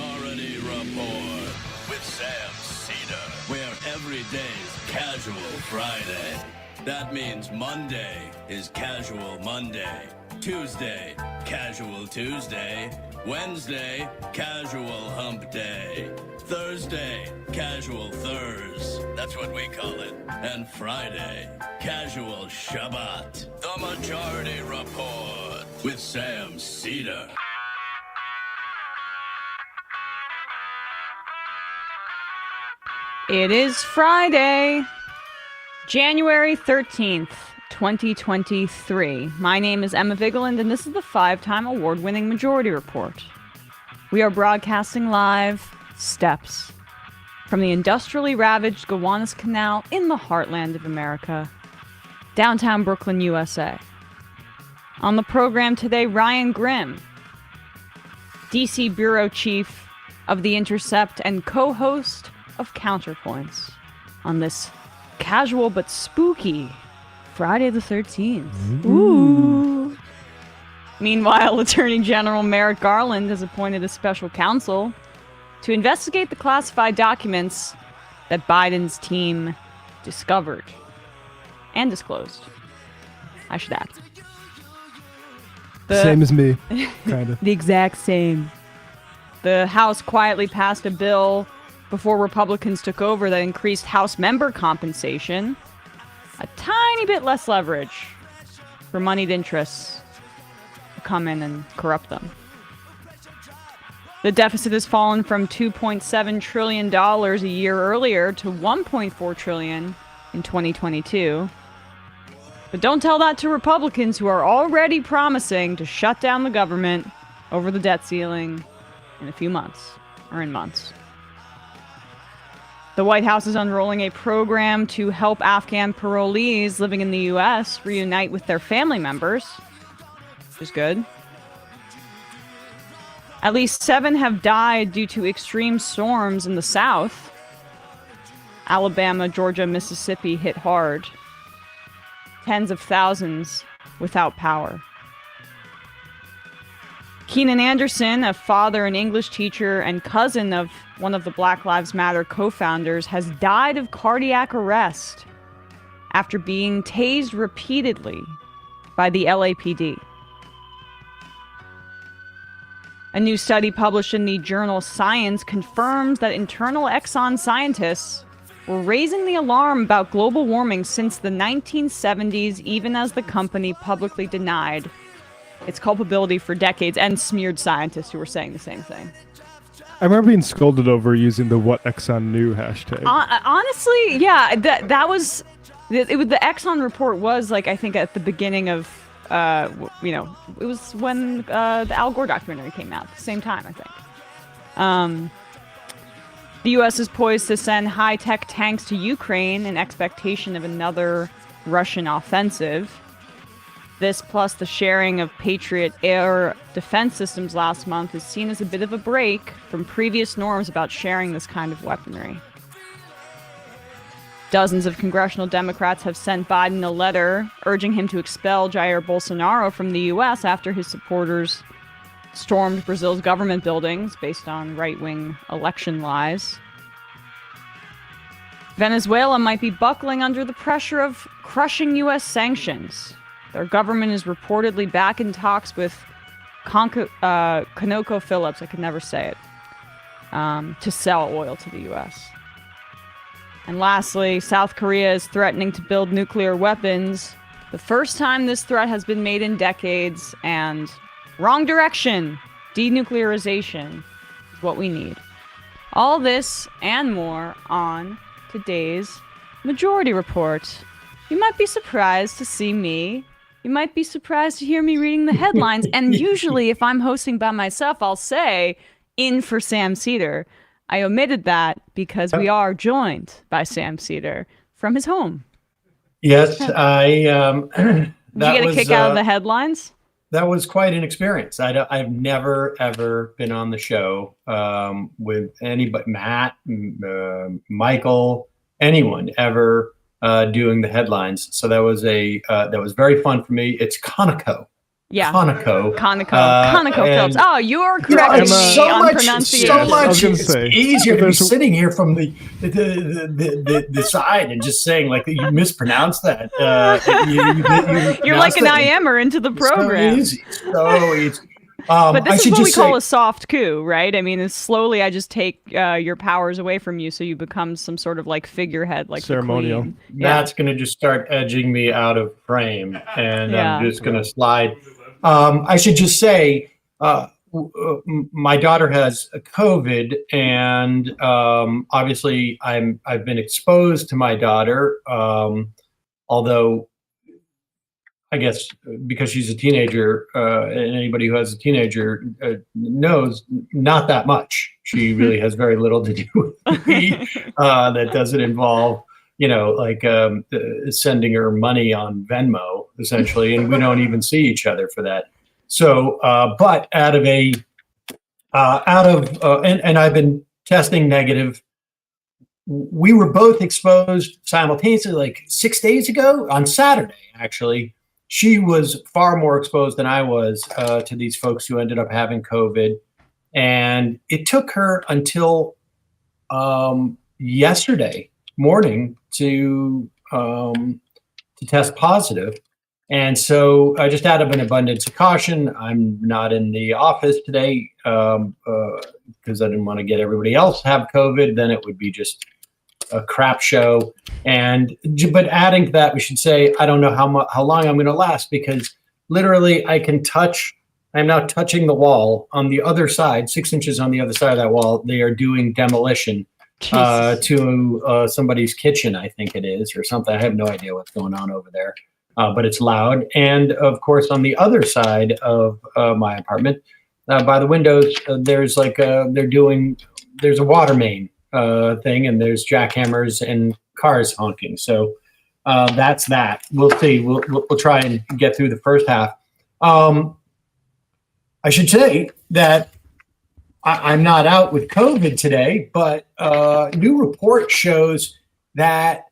Majority Report with Sam Seder, where every day's Casual Friday. That means Monday is Casual Monday, Tuesday, Casual Tuesday, Wednesday, Casual Hump Day, Thursday, Casual Thurs, that's what we call it, and Friday, Casual Shabbat. The Majority Report with Sam Seder. It is Friday, January 13th, 2023. My name is Emma Vigeland, and this is the 5-time award-winning Majority Report. We are broadcasting live steps from the industrially ravaged Gowanus Canal in the heartland of America, downtown Brooklyn, USA. On the program today, Ryan Grimm, DC Bureau Chief of the Intercept and co-host of Counterpoints on this casual but spooky Friday the 13th. Ooh. Meanwhile, Attorney General Merrick Garland has appointed a special counsel to investigate the classified documents that Biden's team discovered and disclosed. I should add. Same as me, kind of. The exact same. The House quietly passed a bill before Republicans took over that increased House member compensation, a tiny bit less leverage for moneyed interests to come in and corrupt them. The deficit has fallen from $2.7 trillion a year earlier to $1.4 trillion in 2022. But don't tell that to Republicans who are already promising to shut down the government over the debt ceiling in a few months, or in months. The White House is unrolling a program to help Afghan parolees living in the U.S. reunite with their family members, which is good. At least 7 have died due to extreme storms in the South. Alabama, Georgia, Mississippi hit hard. Tens of thousands without power. Keenan Anderson, a father and English teacher and cousin of one of the Black Lives Matter co-founders, has died of cardiac arrest after being tased repeatedly by the LAPD. A new study published in the journal Science confirms that internal Exxon scientists were raising the alarm about global warming since the 1970s, even as the company publicly denied its culpability for decades, and smeared scientists who were saying the same thing. I remember being scolded over using the "What Exxon Knew" hashtag. Honestly, yeah, that was the Exxon report was like, I think at the beginning of it was when the Al Gore documentary came out at the same time, I think. The U.S. is poised to send high-tech tanks to Ukraine in expectation of another Russian offensive. This, plus the sharing of Patriot air defense systems last month, is seen as a bit of a break from previous norms about sharing this kind of weaponry. Dozens of congressional Democrats have sent Biden a letter urging him to expel Jair Bolsonaro from the U.S. after his supporters stormed Brazil's government buildings based on right-wing election lies. Venezuela might be buckling under the pressure of crushing U.S. sanctions. Their government is reportedly back in talks with ConocoPhillips, I could never say it, to sell oil to the U.S. And lastly, South Korea is threatening to build nuclear weapons. The first time this threat has been made in decades, and wrong direction. Denuclearization is what we need. All this and more on today's Majority Report. You might be surprised to see me. You might be surprised to hear me reading the headlines. And usually, if I'm hosting by myself, I'll say, in for Sam Seder. I omitted that because we are joined by Sam Seder from his home. Yes, I... Did you get a kick out of the headlines? That was quite an experience. I've never, ever been on the show with anybody, Matt, Michael, anyone ever doing the headlines. So that was very fun for me. It's Conoco. Yeah. Conoco. Conoco Phillips. Oh, you are correcting it's me so on much, pronunciation. so much. I was gonna It's say, easier to be there's a- sitting here from the side and just saying like you mispronounced that. You're like an IMer into the program. So easy. But this I is should what we just call say, a soft coup, right? I mean, it's slowly I just take your powers away from you, so you become some sort of like figurehead, like Ceremonial. the queen. Matt's going to just start edging me out of frame, and Yeah. I'm just going to slide. I should just say, my daughter has COVID, and obviously I've been exposed to my daughter, although I guess because she's a teenager, and anybody who has a teenager knows not that much. She really has very little to do with me. That doesn't involve, like sending her money on Venmo, essentially, and we don't even see each other for that. So, but and I've been testing negative. We were both exposed simultaneously, like 6 days ago on Saturday, actually. She was far more exposed than I was to these folks who ended up having COVID. And it took her until yesterday morning to test positive. And so just out of an abundance of caution, I'm not in the office today because I didn't want to get everybody else have COVID. Then it would be just a crap show. But adding to that, we should say, I don't know how long I'm going to last, because literally I'm now touching the wall on the other side, 6 inches on the other side of that wall. They are doing demolition to somebody's kitchen, I think it is, or something. I have no idea what's going on over there, but it's loud. And of course, on the other side of my apartment, by the windows, there's a water main thing, and there's jackhammers and cars honking. So that's that. We'll see. We'll try and get through the first half. I should say that I'm not out with COVID today, but a new report shows that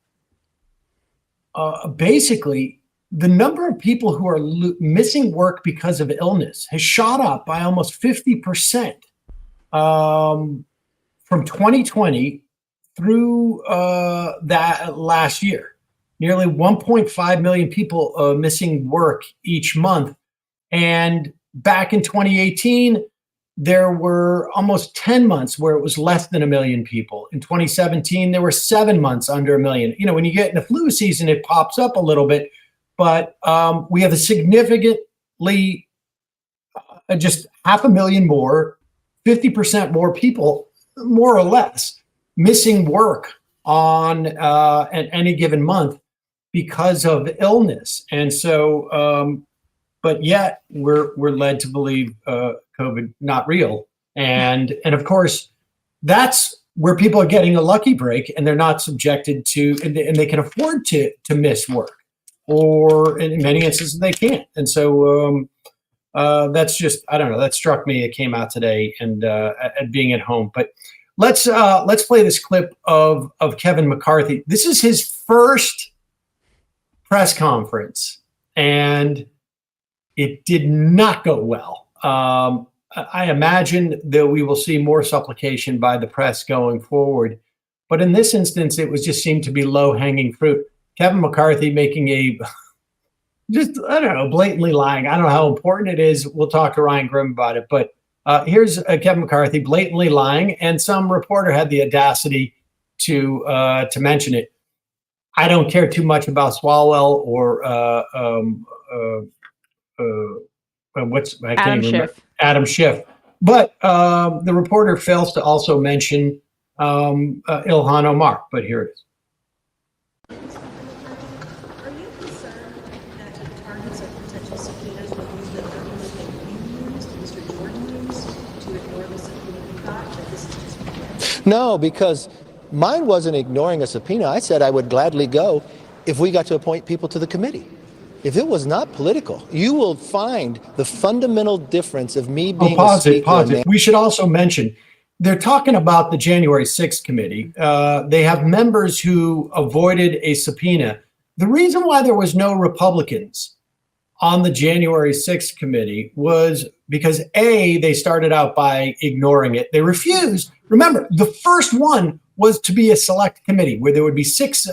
basically the number of people who are missing work because of illness has shot up by almost 50%. From 2020 through that last year. Nearly 1.5 million people missing work each month. And back in 2018, there were almost 10 months where it was less than 1 million people. In 2017, there were 7 months under 1 million. When you get in the flu season, it pops up a little bit, but we have a significantly just 500,000 more, 50% more people, more or less, missing work on at any given month because of illness. And so, but yet we're led to believe COVID not real. And of course, that's where people are getting a lucky break, and they're not subjected to, and they can afford to miss work, or in many instances they can't. And so that's just, I don't know, that struck me. It came out today, and at being at home. But let's play this clip of Kevin McCarthy. This is his first press conference, and it did not go well. I imagine that we will see more supplication by the press going forward, but in this instance, it just seemed to be low-hanging fruit. Kevin McCarthy making blatantly lying. I don't know how important it is. We'll talk to Ryan Grimm about it, but here's Kevin McCarthy blatantly lying, and some reporter had the audacity to mention it. I don't care too much about Swalwell or Adam Schiff, but the reporter fails to also mention Ilhan Omar. But here it is. Are you concerned that the targets of potential subpoenas will use the argument that you used, Mr. Jordan used, to ignore the subpoena we got, that this is just... No, because mine wasn't ignoring a subpoena. I said I would gladly go if we got to appoint people to the committee. If it was not political, you will find the fundamental difference of me being pause it. We should also mention, they're talking about the January 6th committee. They have members who avoided a subpoena. The reason why there was no Republicans on the January 6th committee was because they started out by ignoring it. They refused. Remember, the first one was to be a select committee where there would be 6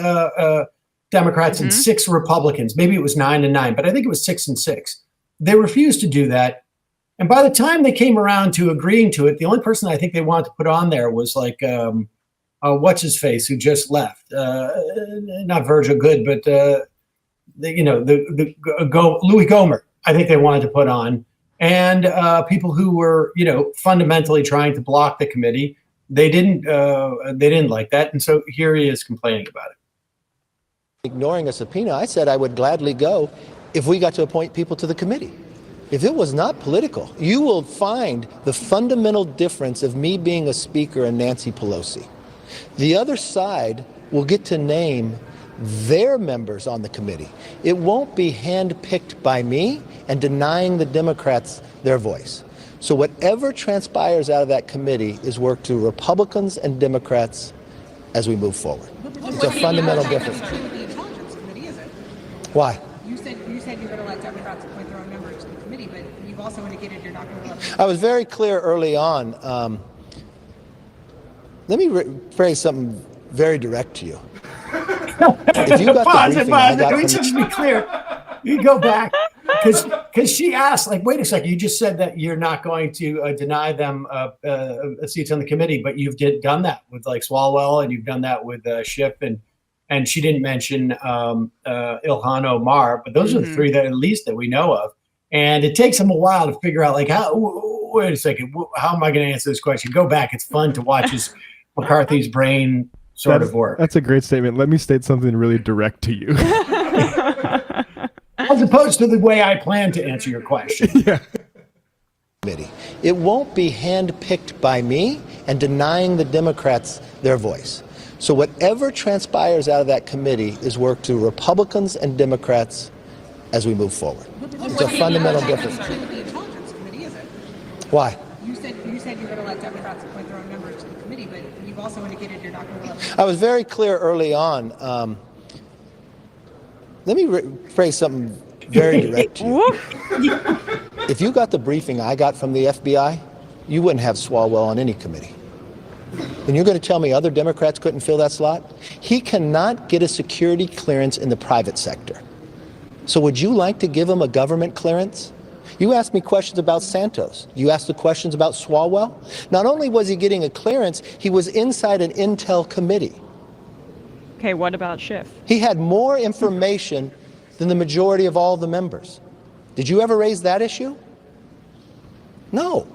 Democrats and 6 Republicans. Maybe it was 9 and 9, but I think it was 6 and 6. They refused to do that. And by the time they came around to agreeing to it, the only person I think they wanted to put on there was like, what's his face, who just left? Not Virgil Good, but Louis Gohmert. I think they wanted to put on, and people who were fundamentally trying to block the committee. They didn't like that, and so here he is complaining about it. Ignoring a subpoena, I said I would gladly go if we got to appoint people to the committee. If it was not political, you will find the fundamental difference of me being a speaker and Nancy Pelosi. The other side will get to name their members on the committee. It won't be handpicked by me and denying the Democrats their voice. So whatever transpires out of that committee is work to Republicans and Democrats as we move forward. It's a fundamental difference. The Intelligence Committee, is it? Why? You said you're going to let Democrats appoint their own members to the committee, but you've also indicated you're not going to let. I was very clear early on. Let me phrase something very direct to you. If you got the briefing I got Let me just be clear. You go back because she asked, like, wait a second, you just said that you're not going to deny them seats on the committee, but you've done that with like Swalwell, and you've done that with Schiff, and she didn't mention Ilhan Omar, but those are the 3 that at least that we know of. And it takes them a while to figure out, like, wait a second, how am I going to answer this question? Go back. It's fun to watch McCarthy's brain sort of work. That's a great statement. Let me state something really direct to you. As opposed to the way I plan to answer your question. Yeah. It won't be handpicked by me and denying the Democrats their voice. So whatever transpires out of that committee is work to Republicans and Democrats as we move forward. It's a fundamental difference. The Intelligence Committee, is it? Why? You said you're going to let Democrats appoint their own members to the committee, but you've also indicated you're not going to let. I was very clear early on. Let me phrase something very direct to you. If you got the briefing I got from the FBI, you wouldn't have Swalwell on any committee. And you're going to tell me other Democrats couldn't fill that slot? He cannot get a security clearance in the private sector. So would you like to give him a government clearance? You asked me questions about Santos. You asked the questions about Swalwell. Not only was he getting a clearance, he was inside an intel committee. Okay, what about Schiff? He had more information than the majority of all the members. Did you ever raise that issue? No,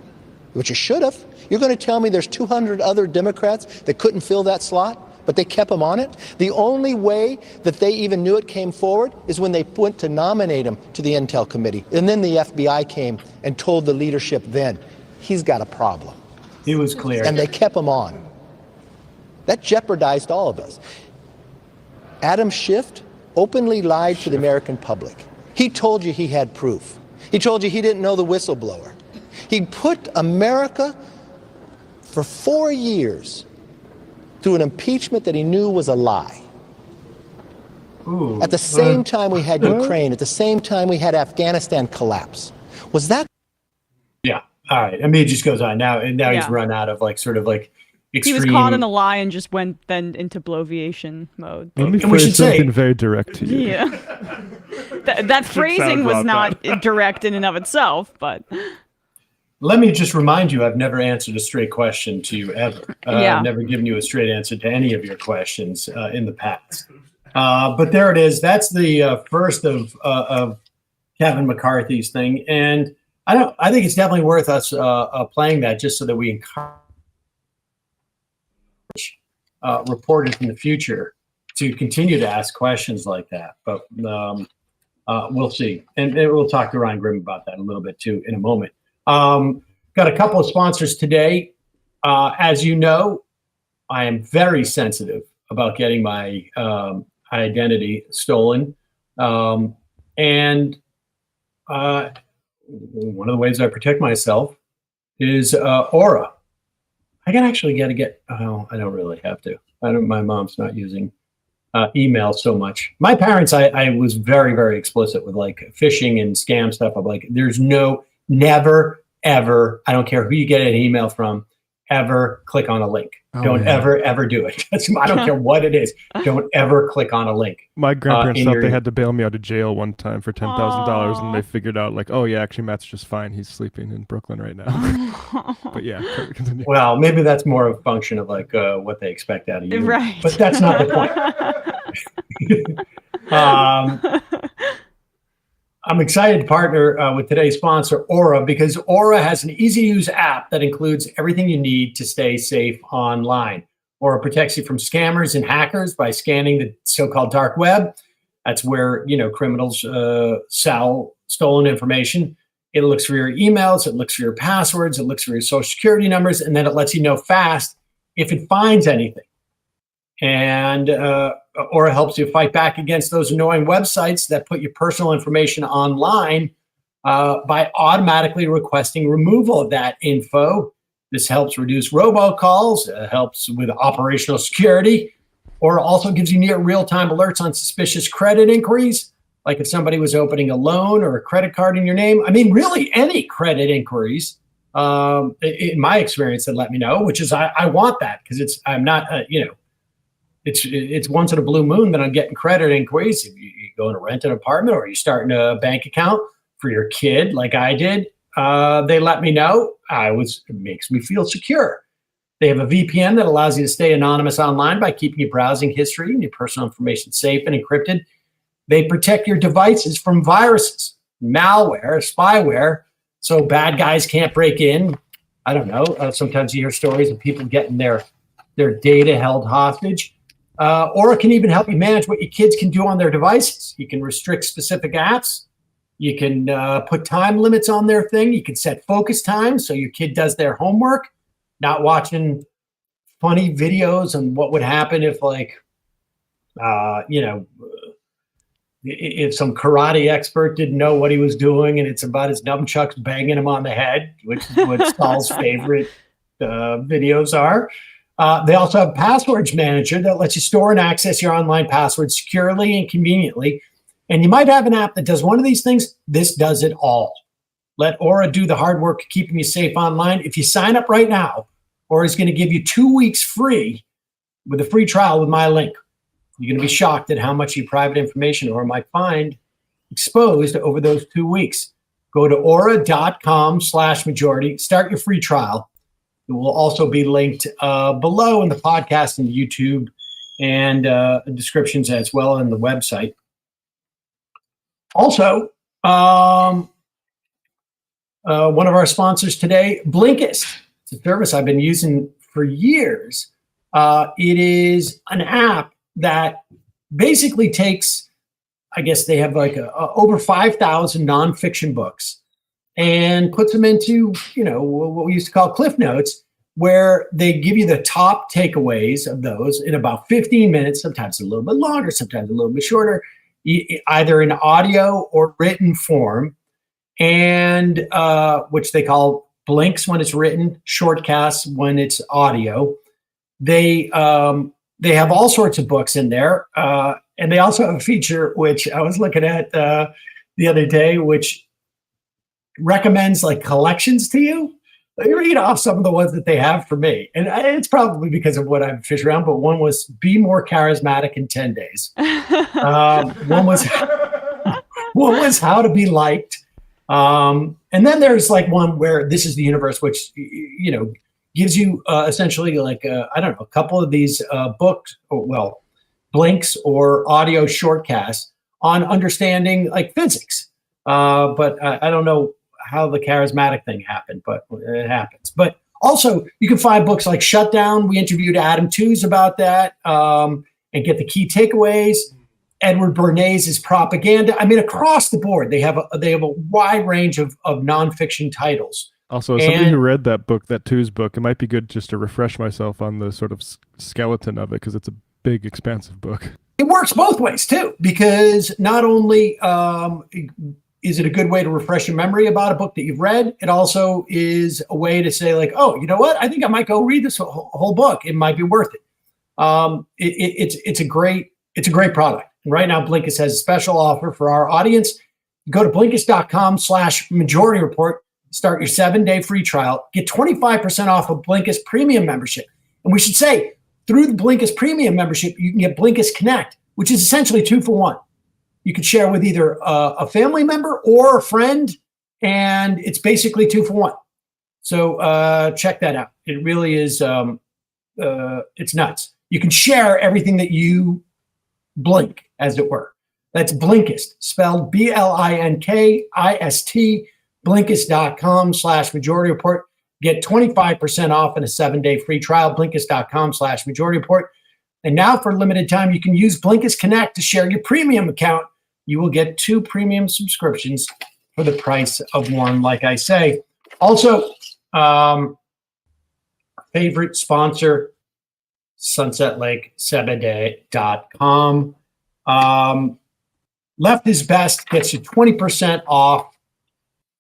but you should have. You're going to tell me there's 200 other Democrats that couldn't fill that slot, but they kept him on it? The only way that they even knew it came forward is when they went to nominate him to the Intel Committee. And then the FBI came and told the leadership then, he's got a problem. He was clear. And they kept him on. That jeopardized all of us. Adam Schiff openly lied to the American public. He told you he had proof. He told you he didn't know the whistleblower. He put America for 4 years through an impeachment that he knew was a lie. Ooh, at the same time we had Ukraine, at the same time we had Afghanistan collapse. Was that? Yeah. All right. I mean, it just goes on now, and now he's run out of extreme. He was caught in a lie and just went then into bloviation mode. Let me phrase something very direct to you. Yeah. that phrasing was not direct in and of itself, but. Let me just remind you, I've never answered a straight question to you ever. I've never given you a straight answer to any of your questions in the past. But there it is. That's the first of Kevin McCarthy's thing, and I think it's definitely worth us playing that just so that we encourage reporters in the future to continue to ask questions like that. But we'll see, and we'll talk to Ryan Grimm about that a little bit too in a moment. Got a couple of sponsors today. As you know, I am very sensitive about getting my identity stolen. And one of the ways I protect myself is Aura. I can actually I don't really have to. My mom's not using email so much. My parents, I was very, very explicit with like phishing and scam stuff. I'm like, there's never, ever, I don't care who you get an email from, ever click on a link. Don't ever do it. I don't care what it is. Don't ever click on a link. My grandparents thought they had to bail me out of jail one time for $10,000, and they figured out like, oh yeah, actually Matt's just fine. He's sleeping in Brooklyn right now. But yeah, continue. Well, maybe that's more of a function of like what they expect out of you. Right. But that's not the point. I'm excited to partner with today's sponsor, Aura, because Aura has an easy-to-use app that includes everything you need to stay safe online. Aura protects you from scammers and hackers by scanning the so-called dark web. That's where, criminals sell stolen information. It looks for your emails, it looks for your passwords, it looks for your social security numbers, and then it lets you know fast if it finds anything. And Aura helps you fight back against those annoying websites that put your personal information online by automatically requesting removal of that info. This helps reduce robocalls, helps with operational security, or also gives you near real-time alerts on suspicious credit inquiries, like if somebody was opening a loan or a credit card in your name. I mean, really any credit inquiries, in my experience, that let me know, which is I want that because I'm not, it's once in a blue moon that I'm getting credit inquiries. If you go to rent an apartment or you're starting a bank account for your kid, like I did, they let me know. It makes me feel secure. They have a VPN that allows you to stay anonymous online by keeping your browsing history and your personal information safe and encrypted. They protect your devices from viruses, malware, spyware, so bad guys can't break in. I don't know. Sometimes you hear stories of people getting their data held hostage. Or it can even help you manage what your kids can do on their devices. You can restrict specific apps. You can put time limits on their thing. You can set focus times so your kid does their homework, not watching funny videos on what would happen if, if some karate expert didn't know what he was doing and it's about his nunchucks banging him on the head, which is what Saul's favorite videos are. They also have Passwords Manager that lets you store and access your online passwords securely and conveniently. And you might have an app that does one of these things. This does it all. Let Aura do the hard work of keeping you safe online. If you sign up right now, Aura is going to give you 2 weeks free with a free trial with my link. You're going to be shocked at how much your private information Aura might find exposed over those 2 weeks. Go to aura.com/majority. Start your free trial. It will also be linked below in the podcast and YouTube and descriptions as well in the website. Also, one of our sponsors today, Blinkist. It's a service I've been using for years. It is an app that basically takes, I guess they have over 5,000 nonfiction books and puts them into, what we used to call Cliff Notes, where they give you the top takeaways of those in about 15 minutes, sometimes a little bit longer, sometimes a little bit shorter, either in audio or written form, and which they call blinks when it's written, shortcasts when it's audio. They have all sorts of books in there, and they also have a feature which I was looking at the other day, which recommends like collections to you. Let me read off some of the ones that they have for me, and it's probably because of what I've fished around. But one was "Be More Charismatic in 10 Days." One was "How to Be Liked," and then there's like one where "This is the Universe," which gives you essentially like a couple of these blinks or audio shortcasts on understanding like physics. But I don't know how the charismatic thing happened, but it happens. But also you can find books like Shutdown. We interviewed Adam Tooze about that and get the key takeaways. Edward Bernays' Propaganda. I mean, across the board, they have a wide range of nonfiction titles. Also, as somebody who read that book, that Tooze book, it might be good just to refresh myself on the sort of skeleton of it, because it's a big, expansive book. It works both ways, too, because not only is it a good way to refresh your memory about a book that you've read, it also is a way to say, like, oh, you know what? I think I might go read this whole book. It might be worth it. It's a great it's a great product. And right now, Blinkist has a special offer for our audience. Go to Blinkist.com/Majority Report. Start your 7-day free trial. Get 25% off of Blinkist Premium membership. And we should say, through the Blinkist Premium membership, you can get Blinkist Connect, which is essentially 2 for 1. You can share with either a family member or a friend, and it's basically 2 for 1. So check that out. It really is, it's nuts. You can share everything that you blink, as it were. That's Blinkist, spelled Blinkist, Blinkist.com/Majority Report. Get 25% off and a 7-day free trial, Blinkist.com/Majority Report. And now for a limited time, you can use Blinkist Connect to share your premium account. You will get 2 premium subscriptions for the price of 1, like I say. Also, favorite sponsor, SunsetLakeSebede.com. Left is Best gets you 20% off.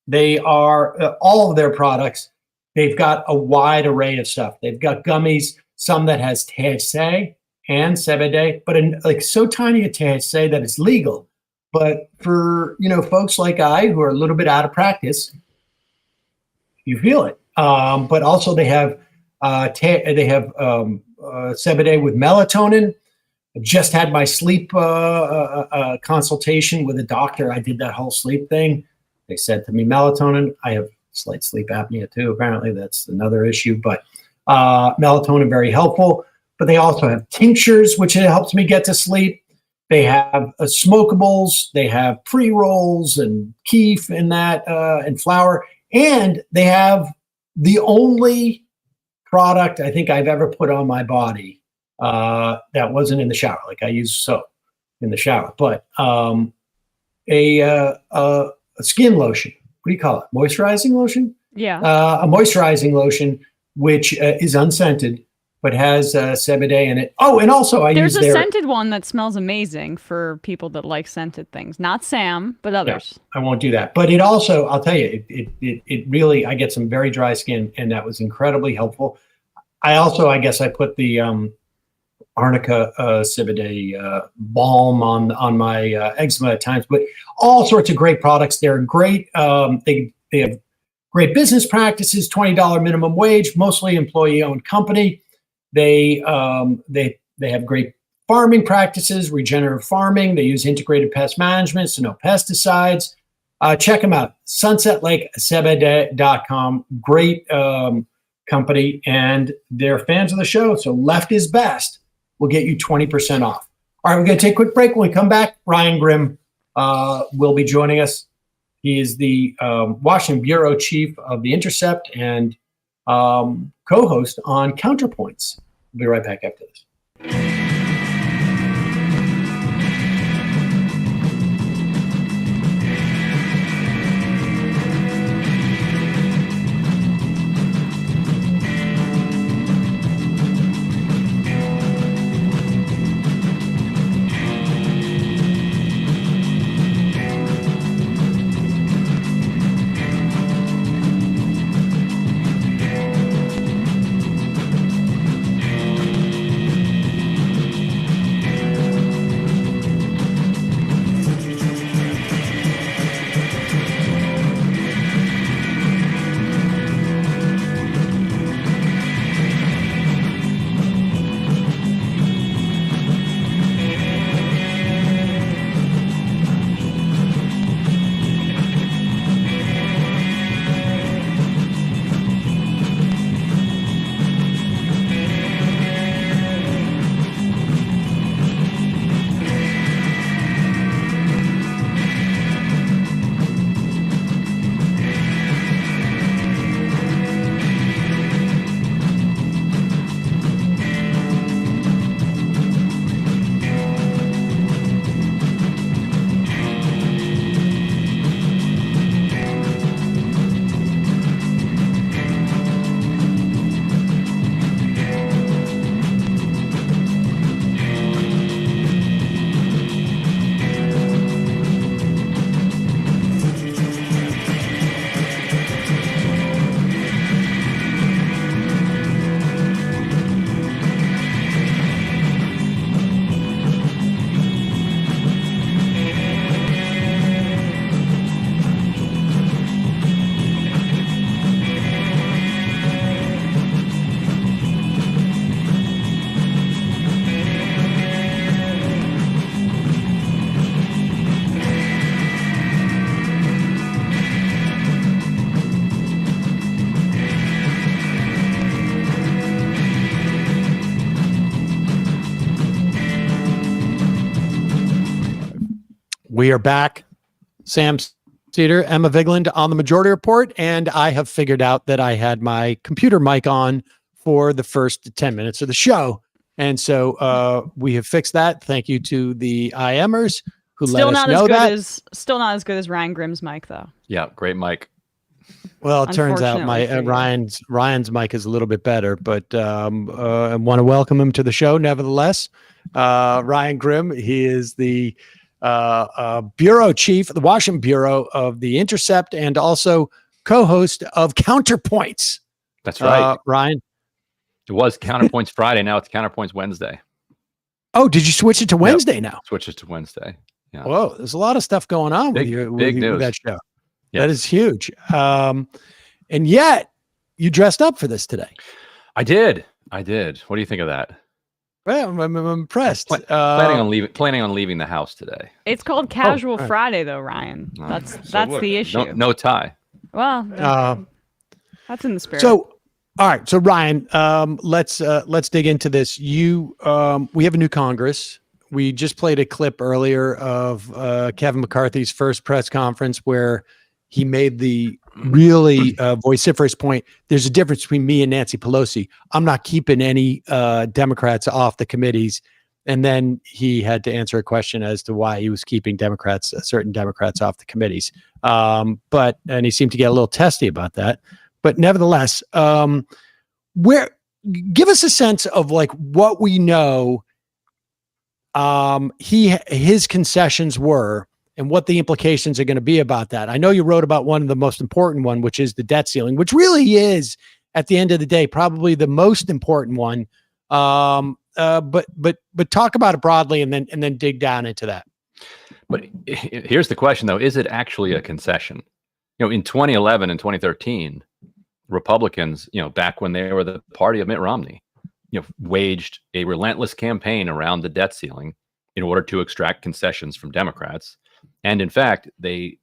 They are all of their products. They've got a wide array of stuff. They've got gummies, some that has THC and CBD, but like so tiny a THC that it's legal. But for folks like I who are a little bit out of practice, you feel it. But also they have CBD with melatonin. I just had my sleep consultation with a doctor. I did that whole sleep thing. They said to me, melatonin. I have slight sleep apnea too. Apparently that's another issue, but melatonin, very helpful. But they also have tinctures, which helps me get to sleep. They have smokables. They have pre-rolls and keef in that and flour. And they have the only product I think I've ever put on my body that wasn't in the shower. Like I use soap in the shower, but a skin lotion. What do you call it? Moisturizing lotion? Yeah. A moisturizing lotion, which is unscented, but has CBD in it. Oh, and also There's a scented one that smells amazing for people that like scented things. Not Sam, but others. Yeah, I won't do that. But it also, I'll tell you, it really, I get some very dry skin, and that was incredibly helpful. I also, I guess I put the Arnica CBD balm on my eczema at times, but all sorts of great products. They're great. They have great business practices, $20 minimum wage, mostly employee-owned company. They have great farming practices, regenerative farming. They use integrated pest management, so no pesticides. Check them out, SunsetLakeSebede.com. Great company, and they're fans of the show. So Left is Best will get you 20% off. All right, we're going to take a quick break. When we come back, Ryan Grimm will be joining us. He is the Washington Bureau Chief of the Intercept and co-host on Counterpoints. We'll be right back after this. We are back. Sam Seder, Emma Vigeland on the Majority Report, and I have figured out that I had my computer mic on for the first 10 minutes of the show. And so we have fixed that. Thank you to the IMers who let us know that. Still not as good as Ryan Grimm's mic, though. Yeah, great mic. Well, it turns out my Ryan's mic is a little bit better, but I want to welcome him to the show. Nevertheless, Ryan Grimm, he is the bureau chief, the Washington bureau of the Intercept, and also co-host of Counterpoints. That's right, Ryan. It was Counterpoints Friday. Now it's Counterpoints Wednesday. Oh, did you switch it to Wednesday now? Switch it to Wednesday. Yeah. Whoa, there's a lot of stuff going on big news. With that show. Yes. That is huge. And yet you dressed up for this today. I did. What do you think of that? Well, I'm impressed. Planning on leaving the house today. It's called Casual Friday, though, Ryan. That's the issue. No tie. Well, that's in the spirit. So, all right. So, Ryan, let's dig into this. We have a new Congress. We just played a clip earlier of Kevin McCarthy's first press conference where he made the really vociferous point. There's a difference between me and Nancy Pelosi. I'm not keeping any Democrats off the committees. And then he had to answer a question as to why he was keeping certain Democrats off the committees. And he seemed to get a little testy about that. But nevertheless, give us a sense of like what we know his concessions were and what the implications are going to be about that. I know you wrote about one of the most important one, which is the debt ceiling, which really is at the end of the day, probably the most important one. But talk about it broadly and then dig down into that. But here's the question though. Is it actually a concession? In 2011 and 2013, Republicans, back when they were the party of Mitt Romney, waged a relentless campaign around the debt ceiling in order to extract concessions from Democrats. And in fact,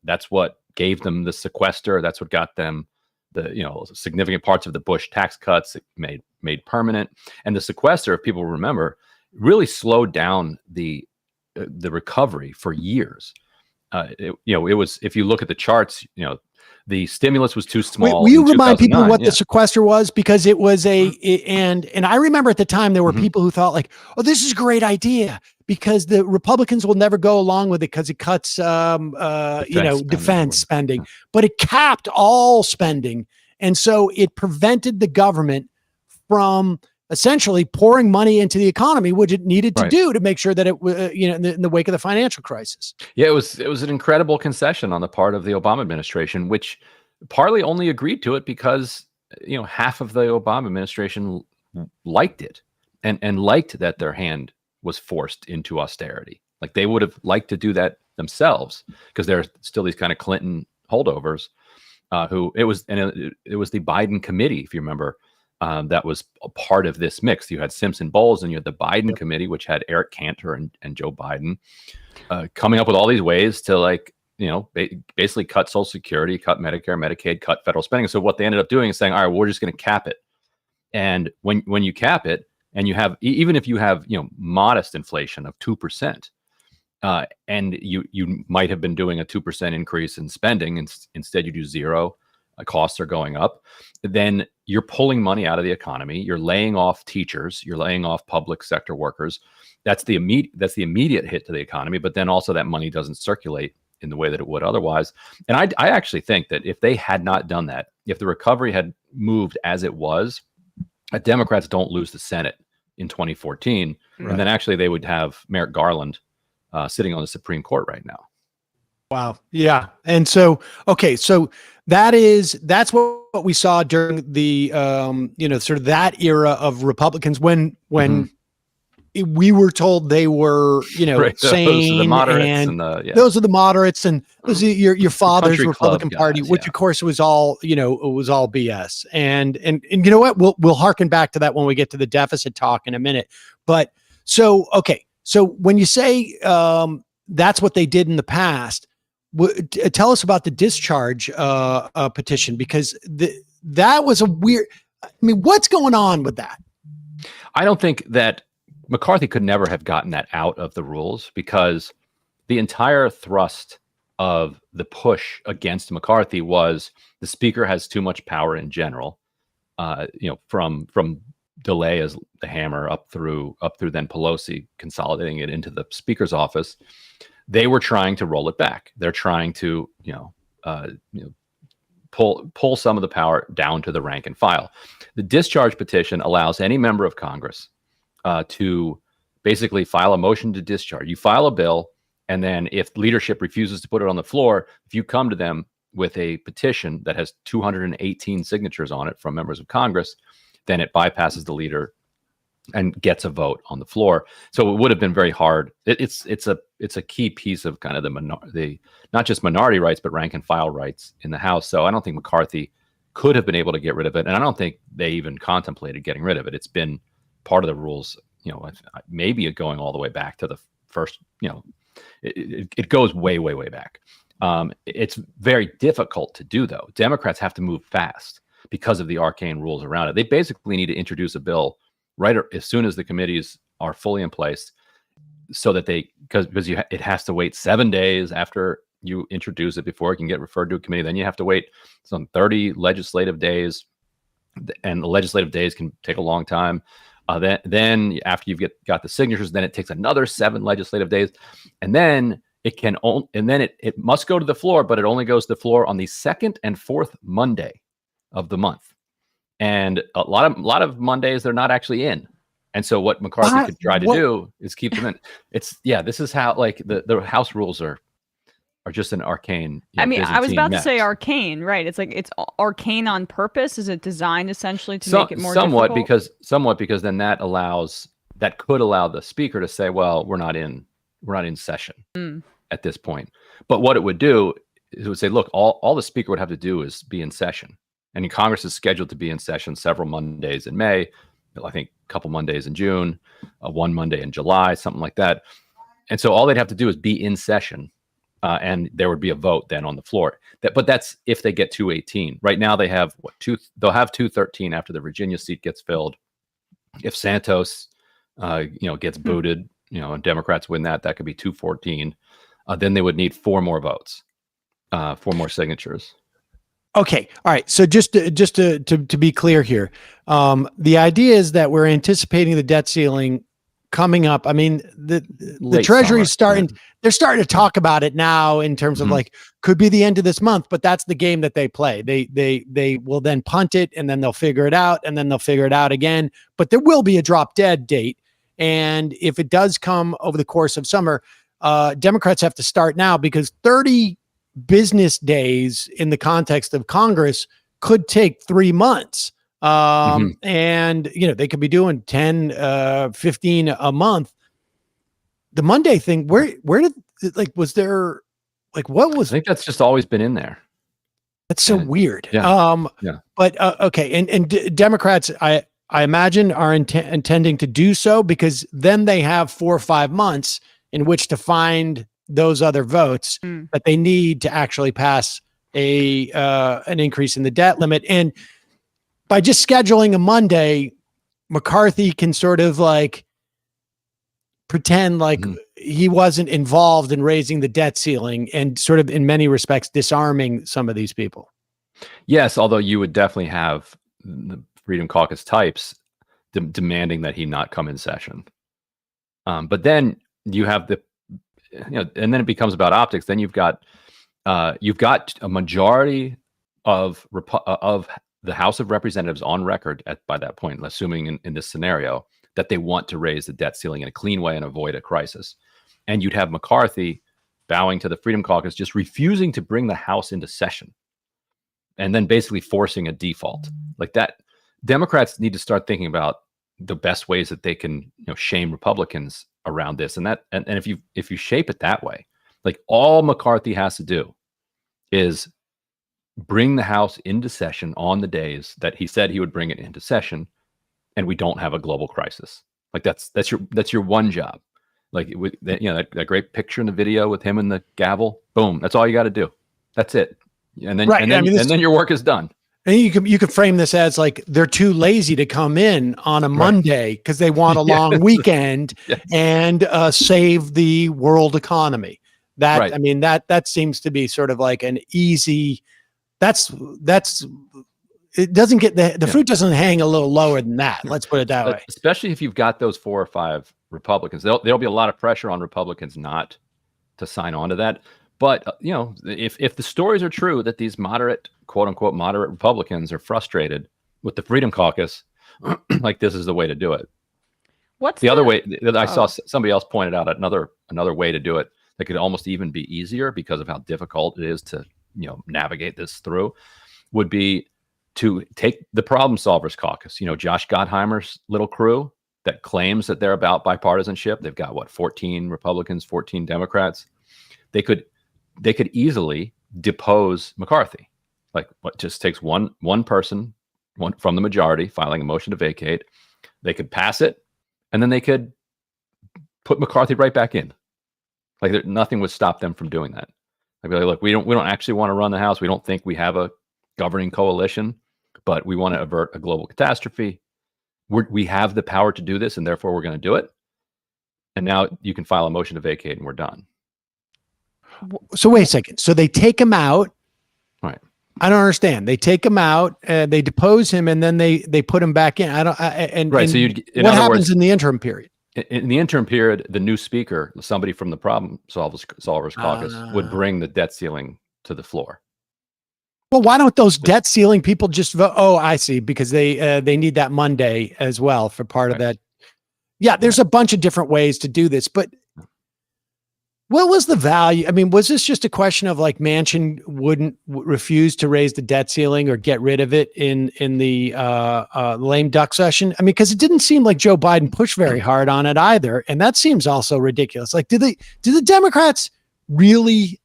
that's what gave them the sequester. That's what got them the significant parts of the Bush tax cuts made permanent. And the sequester, if people remember, really slowed down the recovery for years. It was, if you look at the charts, the stimulus was too small. Will you remind people what the sequester was? Because it was and I remember at the time there were people who thought like, oh, this is a great idea because the Republicans will never go along with it because it cuts, defense spending, but it capped all spending. And so it prevented the government from essentially pouring money into the economy, which it needed to do to make sure that it was, in the wake of the financial crisis. Yeah, it was an incredible concession on the part of the Obama administration, which partly only agreed to it because, half of the Obama administration liked it and liked that their hand was forced into austerity. Like they would have liked to do that themselves because there are still these kind of Clinton holdovers it was the Biden committee, if you remember, that was a part of this mix. You had Simpson Bowles and you had the Biden committee, which had Eric Cantor and Joe Biden coming up with all these ways to basically cut Social Security, cut Medicare, Medicaid, cut federal spending. So what they ended up doing is saying, all right, we're just going to cap it. And when you cap it and you have, even if you have, modest inflation of 2%, and you might have been doing a 2% increase in spending and instead you do zero, costs are going up, then you're pulling money out of the economy. You're laying off teachers. You're laying off public sector workers. That's the immediate hit to the economy. But then also that money doesn't circulate in the way that it would otherwise. And I actually think that if they had not done that, if the recovery had moved as it was, Democrats don't lose the Senate in 2014, and then actually they would have Merrick Garland sitting on the Supreme Court right now. Wow. Yeah. And so, okay. So that's what we saw during the, sort of that era of Republicans when we were told they were, right. sane. Those are the moderates and those are the moderates and those are your father's Republican Party, which of course was all, it was all BS. And you know what? We'll harken back to that when we get to the deficit talk in a minute. But so, okay. So when you say, that's what they did in the past, tell us about the discharge petition, because that was a weird. I mean, what's going on with that? I don't think that McCarthy could never have gotten that out of the rules because the entire thrust of the push against McCarthy was the speaker has too much power in general. From DeLay as the hammer up through then Pelosi consolidating it into the speaker's office. They were trying to roll it back. They're trying to pull some of the power down to the rank and file. The discharge petition allows any member of Congress to basically file a motion to discharge. You file a bill, and then if leadership refuses to put it on the floor, if you come to them with a petition that has 218 signatures on it from members of Congress, then it bypasses the leader and gets a vote on the floor. So it would have been very hard. It's a key piece of kind of the not just minority rights, but rank and file rights in the House. So I don't think McCarthy could have been able to get rid of it, and I don't think they even contemplated getting rid of it. It's been part of the rules, maybe going all the way back to the first. It goes way, way, way back. It's very difficult to do, though. Democrats have to move fast because of the arcane rules around it. They basically need to introduce a bill right as soon as the committees are fully in place, so that because it has to wait 7 days after you introduce it before it can get referred to a committee. Then you have to wait some 30 legislative days, and the legislative days can take a long time. Then after you've got the signatures, then it takes another 7 legislative days, and then it must go to the floor, but it only goes to the floor on the second and fourth Monday of the month. And a lot of Mondays they're not actually in. And so what McCarthy could try to do is keep them in. This is how the House rules are just an arcane. I was Byzantine about mess. to say arcane, right? It's like it's arcane on purpose. Is it designed essentially to make it more somewhat difficult? because then that could allow the speaker to say, well, we're not in session at this point. But what it would do is it would say, look, all the speaker would have to do is be in session. And Congress is scheduled to be in session several Mondays in May, I think a couple Mondays in June, one Monday in July, something like that. And so all they'd have to do is be in session, and there would be a vote then on the floor. But that's if they get 218. Right now they have they'll have 213 after the Virginia seat gets filled. If Santos, gets booted, and Democrats win that could be 214. Then they would need 4 more votes, 4 more signatures. Okay. All right. So just to be clear here, the idea is that we're anticipating the debt ceiling coming up. I mean, the Treasury's they're starting to talk about it now in terms of could be the end of this month, but that's the game that they play. They will then punt it, and then they'll figure it out, and then they'll figure it out again, but there will be a drop dead date. And if it does come over the course of summer, Democrats have to start now, because 30 business days in the context of Congress could take 3 months. And, they could be doing 10, 15 a month. The Monday thing, where did, was there, what was, I think that's just always been in there. That's so weird. Yeah. But, okay. And Democrats, I imagine are intending to do so, because then they have 4 or 5 months in which to find those other votes that they need to actually pass an increase in the debt limit. And by just scheduling a Monday, McCarthy can sort of pretend he wasn't involved in raising the debt ceiling, and sort of in many respects disarming some of these people. Yes, although you would definitely have the Freedom Caucus types demanding that he not come in session. But then you have and then it becomes about optics. Then you've got a majority of the House of Representatives on record by that point, assuming in this scenario that they want to raise the debt ceiling in a clean way and avoid a crisis. And you'd have McCarthy bowing to the Freedom Caucus, just refusing to bring the House into session, and then basically forcing a default like that. Democrats need to start thinking about the best ways that they can shame Republicans around this. And if you shape it that way, all McCarthy has to do is bring the House into session on the days that he said he would bring it into session, and we don't have a global crisis. That's your one job. That great picture in the video with him and the gavel, boom, that's all you got to do. That's it. And then, and then your work is done. And you could frame this as they're too lazy to come in on a Monday because they want a long weekend and save the world economy. That Right. I mean, that seems to be sort of like an easy. That's it doesn't get the fruit doesn't hang a little lower than that. Let's put it that way. Especially if you've got those 4 or 5 Republicans, there'll be a lot of pressure on Republicans not to sign on to that. But if the stories are true that these moderate, quote unquote, moderate Republicans are frustrated with the Freedom Caucus, like this is the way to do it. What's The other way that I saw somebody else pointed out another way to do it that could almost even be easier because of how difficult it is to navigate this through would be to take the Problem Solvers Caucus, Josh Gottheimer's little crew that claims that they're about bipartisanship. They've got 14 Republicans, 14 Democrats. They could easily depose McCarthy. Like what just takes one person, one from the majority filing a motion to vacate. They could pass it, and then they could put McCarthy right back in. Like nothing would stop them from doing that. I'd be like, look, we don't actually want to run the House. We don't think we have a governing coalition, but we want to avert a global catastrophe. We have the power to do this, and therefore we're going to do it. And now you can file a motion to vacate, and we're done. So wait a second. So they take him out. Right. I don't understand. They take him out, they depose him, and then they put him back in. Right. So what happens in the interim period? In the interim period, the new speaker, somebody from the Problem Solvers Caucus, would bring the debt ceiling to the floor. Well, why don't those debt ceiling people just vote? Oh, I see, because they need that Monday as well for part of that. Yeah, there's a bunch of different ways to do this, but what was the value? I mean, was this just a question of like Manchin refuse to raise the debt ceiling or get rid of it in the lame duck session? I mean, because it didn't seem like Joe Biden pushed very hard on it either, and that seems also ridiculous. Like, do the Democrats really?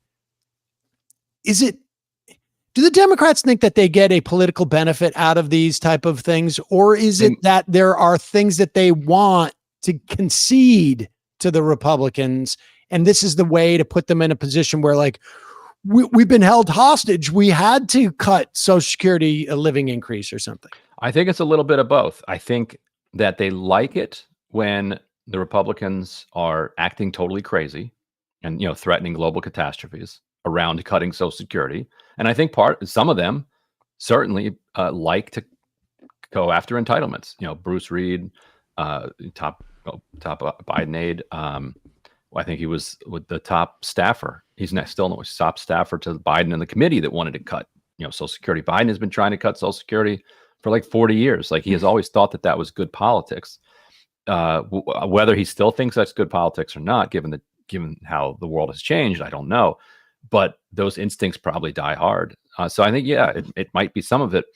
Do the Democrats think that they get a political benefit out of these type of things, or is it that there are things that they want to concede to the Republicans? And this is the way to put them in a position where, like, we've been held hostage. We had to cut Social Security a living increase or something. I think it's a little bit of both. I think that they like it when the Republicans are acting totally crazy and, threatening global catastrophes around cutting Social Security. And I think some of them certainly like to go after entitlements. Bruce Reed, top Biden aide. I think he was with the top staffer. He's still top staffer to Biden and the committee that wanted to cut, Social Security. Biden has been trying to cut Social Security for like 40 years. Like he has always thought that was good politics. Whether he still thinks that's good politics or not, given how the world has changed, I don't know. But those instincts probably die hard. So I think, it might be some of it.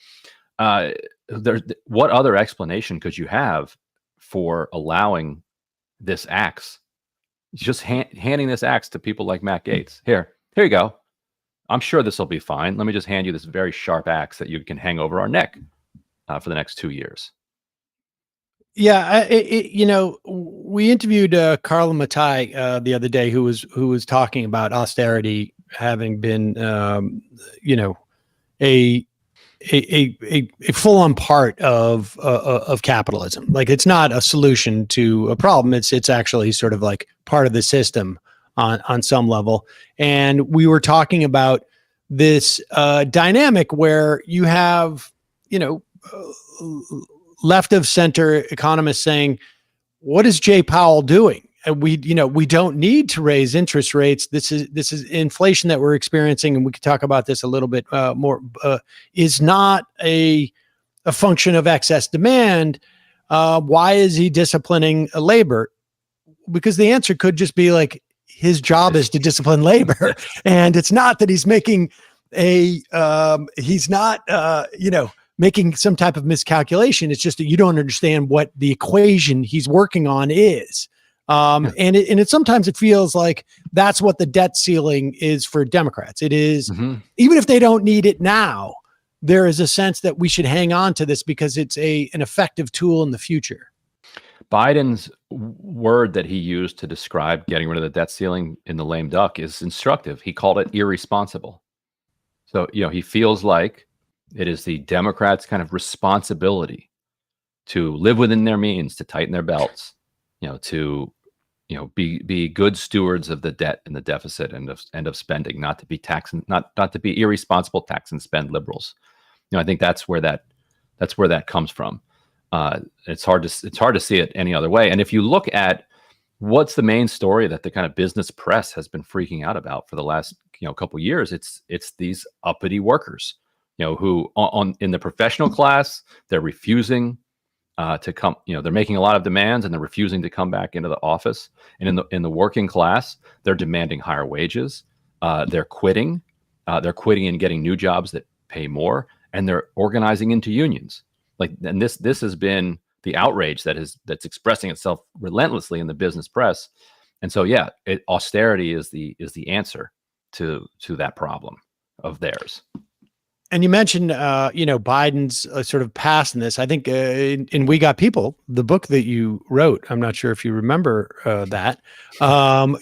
What other explanation could you have for allowing this axe? Just handing this axe to people like Matt Gaetz. Here you go. I'm sure this will be fine. Let me just hand you this very sharp axe that you can hang over our neck for the next 2 years. Yeah, we interviewed Carla Matai the other day, who was talking about austerity having been, a full-on part of capitalism. Like, it's not a solution to a problem. It's actually sort of like part of the system on some level. And we were talking about this dynamic where you have, left of center economists saying, what is Jay Powell doing? And we don't need to raise interest rates. This is inflation that we're experiencing, and we could talk about this a little bit more. Is not a function of excess demand. Why is he disciplining labor? Because the answer could just be like, his job is to discipline labor, and it's not that he's making making some type of miscalculation. It's just that you don't understand what the equation he's working on is. And it sometimes it feels like that's what the debt ceiling is for Democrats. It is, even if they don't need it now, there is a sense that we should hang on to this because it's an effective tool in the future. Biden's word that he used to describe getting rid of the debt ceiling in the lame duck is instructive. He called it irresponsible. So, he feels like it is the Democrats' kind of responsibility to live within their means, to tighten their belts, to be good stewards of the debt and the deficit and of spending, not to be not to be irresponsible tax and spend liberals. I think that's where that comes from. It's hard to see it any other way. And if you look at what's the main story that the kind of business press has been freaking out about for the last couple of years, it's these uppity workers, who in the professional class, they're refusing to come. They're making a lot of demands and they're refusing to come back into the office. And in the working class, they're demanding higher wages. They're quitting. They're quitting and getting new jobs that pay more, and they're organizing into unions. And this has been the outrage that's expressing itself relentlessly in the business press. And so, austerity is the answer to that problem of theirs. And you mentioned, Biden's sort of past in this. I think in We Got People, the book that you wrote, I'm not sure if you remember that.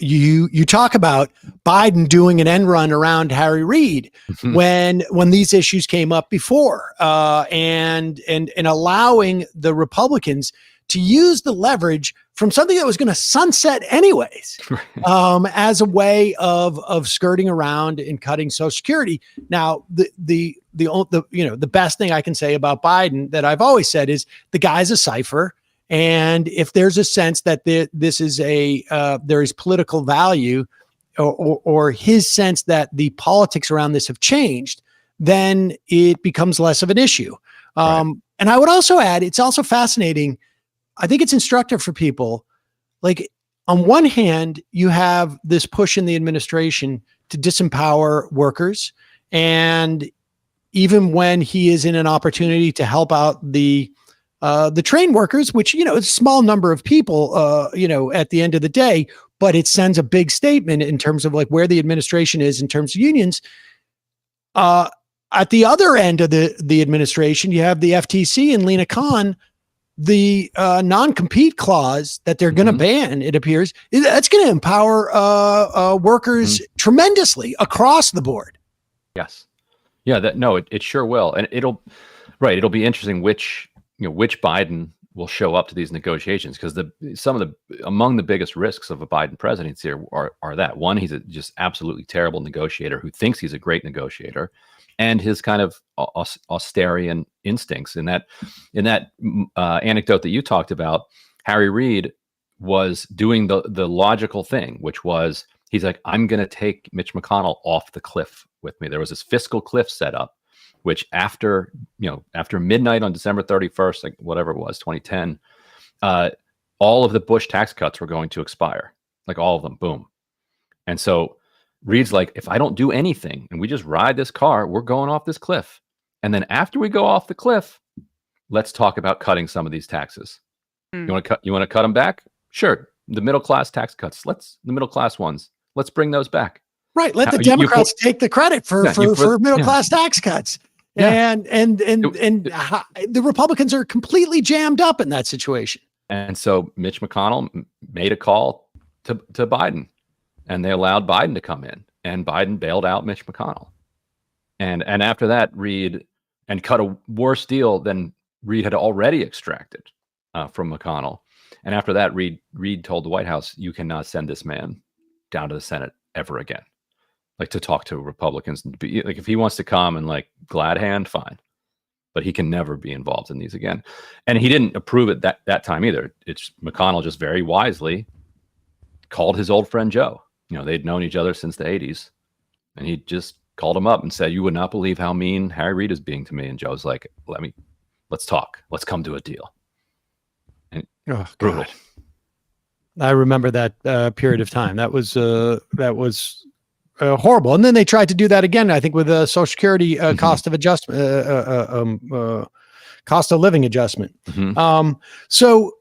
You talk about Biden doing an end run around Harry Reid when these issues came up before, and allowing the Republicans to use the leverage from something that was going to sunset anyways, as a way of skirting around and cutting Social Security. Now, the best thing I can say about Biden that I've always said is the guy's a cipher. And if there's a sense that this is there is political value, or his sense that the politics around this have changed, then it becomes less of an issue. Right. And I would also add, it's also fascinating. I think it's instructive for people. Like, on one hand, you have this push in the administration to disempower workers. And even when he is in an opportunity to help out the train workers, which, it's a small number of people, at the end of the day, but it sends a big statement in terms of like where the administration is in terms of unions. At the other end of the administration, you have the FTC and Lena Khan. The non-compete clause that they're going to ban, it appears, that's going to empower workers tremendously across the board. Yes. Yeah, it sure will. And it'll be interesting which Biden will show up to these negotiations, because among the biggest risks of a Biden presidency are that, one, he's a just absolutely terrible negotiator who thinks he's a great negotiator, and his kind of austerian instincts. In that anecdote that you talked about, Harry Reid was doing the logical thing, which was, he's like, I'm going to take Mitch McConnell off the cliff with me. There was this fiscal cliff set up, which after midnight on December 31st, like whatever it was, 2010, all of the Bush tax cuts were going to expire, like all of them, boom. And so Reid's like, if I don't do anything and we just ride this car, we're going off this cliff. And then after we go off the cliff, let's talk about cutting some of these taxes. You want to cut them back? Sure. The middle class tax cuts. The middle class ones. Let's bring those back. Right. Let the Democrats take the credit for middle class tax cuts. Yeah. And the Republicans are completely jammed up in that situation. And so Mitch McConnell made a call to Biden. And they allowed Biden to come in, and Biden bailed out Mitch McConnell. And after that, Reid cut a worse deal than Reid had already extracted from McConnell. And after that, Reid told the White House, you cannot send this man down to the Senate ever again, like to talk to Republicans. Like, if he wants to come and like glad hand, fine, but he can never be involved in these again. And he didn't approve it that time either. It's McConnell just very wisely called his old friend Joe. They'd known each other since the 80s, and he just called him up and said, you would not believe how mean Harry Reid is being to me. And Joe's like, let's talk. Let's come to a deal. And brutal. I remember that period of time. That was horrible. And then they tried to do that again, I think, with a Social Security cost of adjustment, cost of living adjustment. So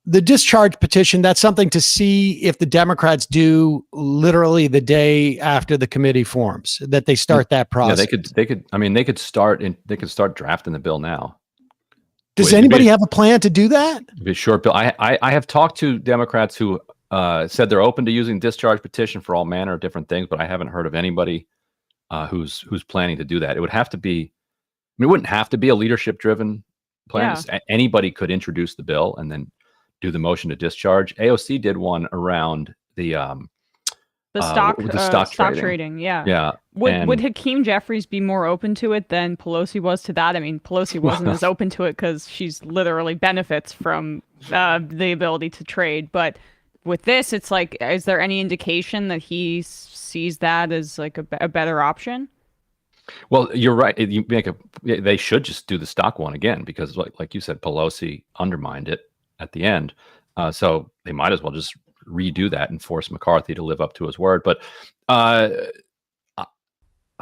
the discharge petition, that's something to see if the Democrats do literally the day after the committee forms, that they start that process. Yeah, they could start drafting the bill now. Does anybody have a plan to do that? Be a short bill. I have talked to Democrats who said they're open to using discharge petition for all manner of different things, but I haven't heard of anybody who's planning to do that. It would have to be, it wouldn't have to be a leadership driven plan. Yeah. Anybody could introduce the bill and then do the motion to discharge. AOC did one around the stock trading. Yeah. Yeah. Would Hakeem Jeffries be more open to it than Pelosi was to that? I mean, Pelosi wasn't as open to it because she's literally benefits from the ability to trade. But with this, it's like, is there any indication that he sees that as like a better option? Well, you're right. They should just do the stock one again because, like you said, Pelosi undermined it at the end. So they might as well just redo that and force McCarthy to live up to his word. But I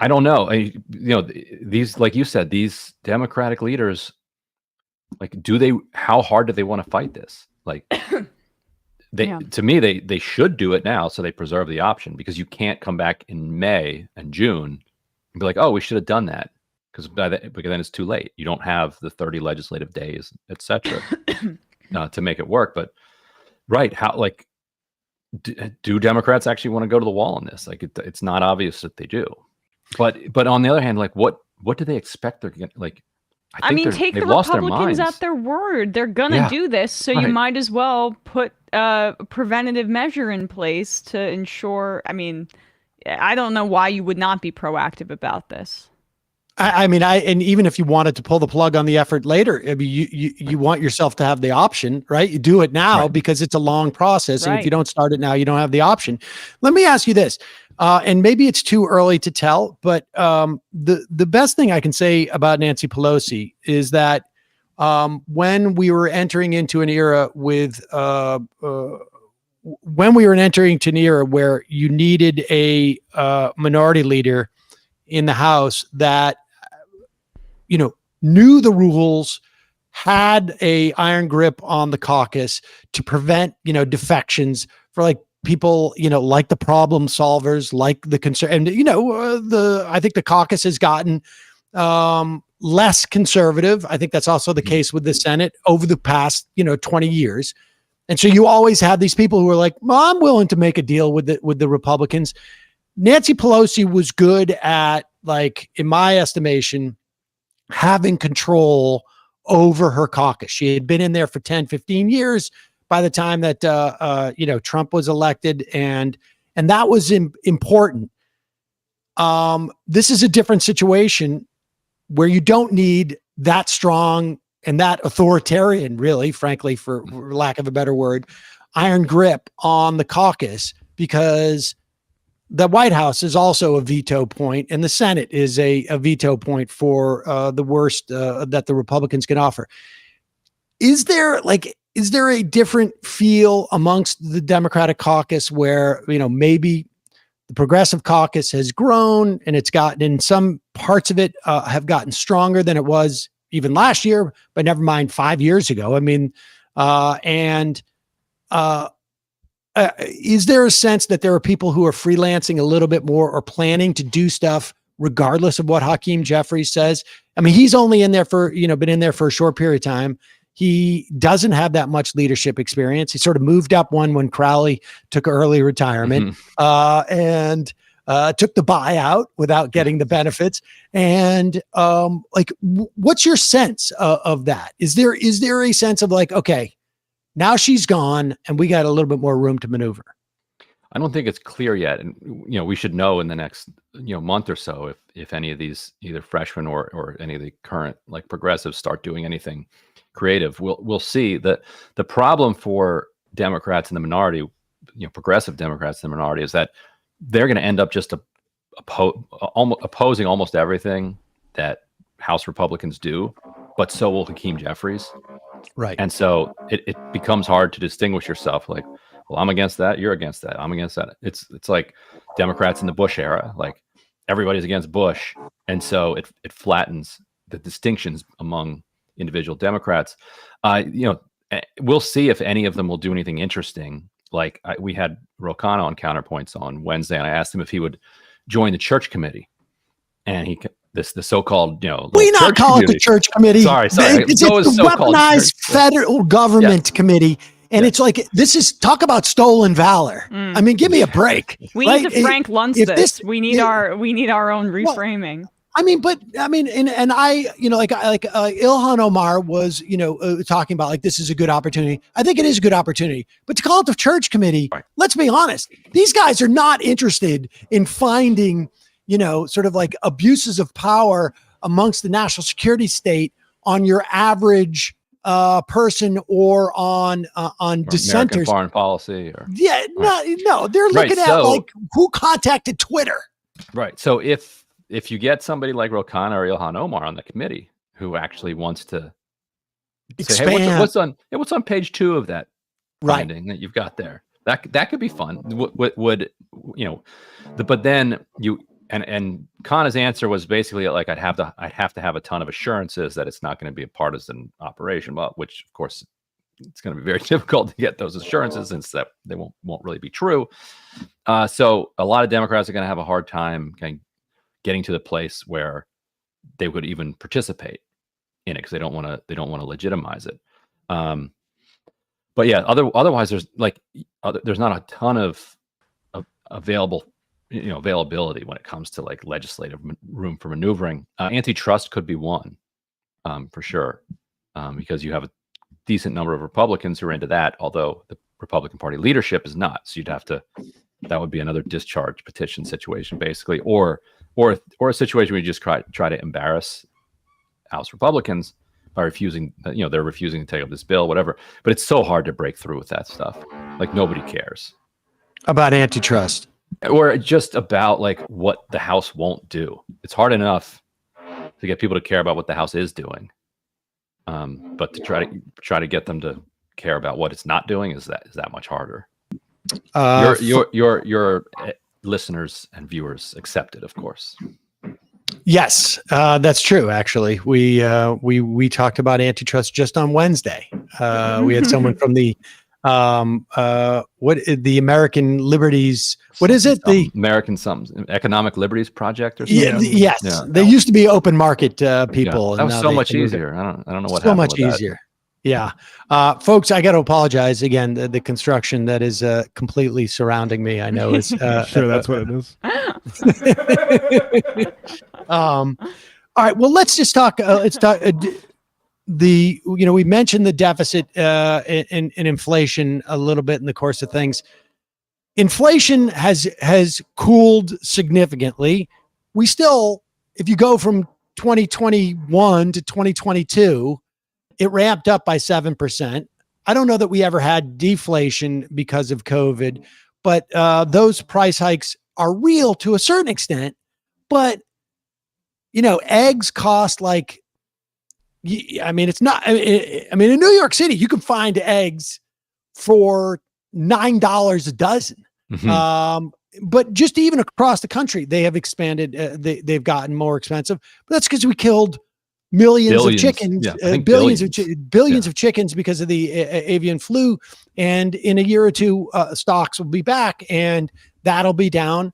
don't know. These, like you said, these Democratic leaders, like, how hard do they want to fight this? Like, to me, they should do it now so they preserve the option, because you can't come back in May and June and be like, oh, we should have done that, because then it's too late. You don't have the 30 legislative days, etc., to make it work. But do Democrats actually want to go to the wall on this? Like, it's not obvious that they do. But on the other hand, like, what do they expect they're going to, like? I mean, take the Republicans at their word. They're gonna do this, so you might as well put a preventative measure in place to ensure. I mean, I don't know why you would not be proactive about this. And even if you wanted to pull the plug on the effort later, I mean, you want yourself to have the option, right? You do it now because it's a long process. And if you don't start it now, you don't have the option. Let me ask you this, and maybe it's too early to tell, but the best thing I can say about Nancy Pelosi is that when we were entering into an era where you needed a minority leader in the House that, knew the rules, had a iron grip on the caucus to prevent, defections for like people, like the problem solvers, like the concern. And, I think the caucus has gotten less conservative. I think that's also the case with the Senate over the past, 20 years. And so you always have these people who are like, well, I'm willing to make a deal with the Republicans. Nancy Pelosi was good at, like, in my estimation, having control over her caucus. She had been in there for 10, 15 years by the time that, Trump was elected. And that was important. This is a different situation where you don't need that strong and that authoritarian, really, frankly, for lack of a better word, iron grip on the caucus, because the White House is also a veto point, and the Senate is a veto point for the worst that the Republicans can offer. Is there a different feel amongst the Democratic caucus where, maybe the Progressive Caucus has grown and it's gotten, in some parts of it have gotten stronger than it was even last year, but never mind 5 years ago. I mean, is there a sense that there are people who are freelancing a little bit more or planning to do stuff regardless of what Hakeem Jeffries says? I mean, he's only in there for, been in there for a short period of time. He doesn't have that much leadership experience. He sort of moved up when Crowley took early retirement and took the buyout without getting the benefits. And what's your sense of that? Is there a sense of like, okay, now she's gone and we got a little bit more room to maneuver? I don't think it's clear yet. And, we should know in the next, month or so if any of these, either freshmen or any of the current, like, progressives start doing anything creative. We'll see. The problem for Democrats in the minority, progressive Democrats in the minority, is that they're going to end up just opposing almost everything that House Republicans do, but so will Hakeem Jeffries. Right. And so it becomes hard to distinguish yourself. Like, well, I'm against that. You're against that. I'm against that. It's like Democrats in the Bush era, like everybody's against Bush. And so it flattens the distinctions among individual Democrats. We'll see if any of them will do anything interesting. Like we had Rocano on Counterpoints on Wednesday, and I asked him if he would join the church committee. And the so-called, we not call it the church committee. Sorry. It's a weaponized federal government committee. And it's like, this is, talk about stolen valor. I mean, give me a break. We need to Frank Luntz this. We need our own reframing. And I, Ilhan Omar was, talking about like, this is a good opportunity. I think it is a good opportunity, but to call it the church committee, Right. let's be honest. These guys are not interested in finding, sort of like abuses of power amongst the national security state on your average person or on dissenters. American foreign policy, or No, they're looking at like who contacted Twitter. Right. So if you get somebody like Ro Khanna or Ilhan Omar on the committee who actually wants to expand, say, hey, what's on page 2 of that finding that you've got there? That could be fun. But then and Khanna's answer was basically like, I'd have to have a ton of assurances that it's not going to be a partisan operation. Well, which of course it's going to be very difficult to get those assurances since that they won't really be true. So a lot of Democrats are going to have a hard time getting to the place where they would even participate in it because they don't want to legitimize it. But yeah, otherwise there's not a ton of availability when it comes to like legislative room for maneuvering. Antitrust could be one, for sure, because you have a decent number of Republicans who are into that, although the Republican Party leadership is not. So that would be another discharge petition situation, basically, or a situation where you just try to embarrass House Republicans by refusing, they're refusing to take up this bill, whatever. But it's so hard to break through with that stuff. Like nobody cares about antitrust. Or just about like what the House won't do. It's hard enough to get people to care about what the House is doing, but to try to get them to care about what it's not doing is that much harder. Your listeners and viewers accept it, of course. Yes, that's true. Actually, we talked about antitrust just on Wednesday. We had someone from the the American Liberties, what is it? The American Economic Liberties Project or something? Yes. Yeah. They used to be open market people. Yeah, that was so much easier. I don't know what happened. So much easier. Yeah. Folks, I got to apologize again. The construction that is completely surrounding me, I know is sure that's what it is. All right. Well, let's just talk. We mentioned the deficit and inflation a little bit in the course of things. Inflation has cooled significantly. We still, if you go from 2021 to 2022, it ramped up by 7%. I don't know that we ever had deflation because of COVID, but those price hikes are real to a certain extent. But, eggs cost like, it's not, in New York City, you can find eggs for $9 a dozen. Mm-hmm. But just even across the country, they have expanded. They've gotten more expensive. But that's because we killed billions of chickens, billions of chickens because of the avian flu. And in a year or two, stocks will be back and that'll be down.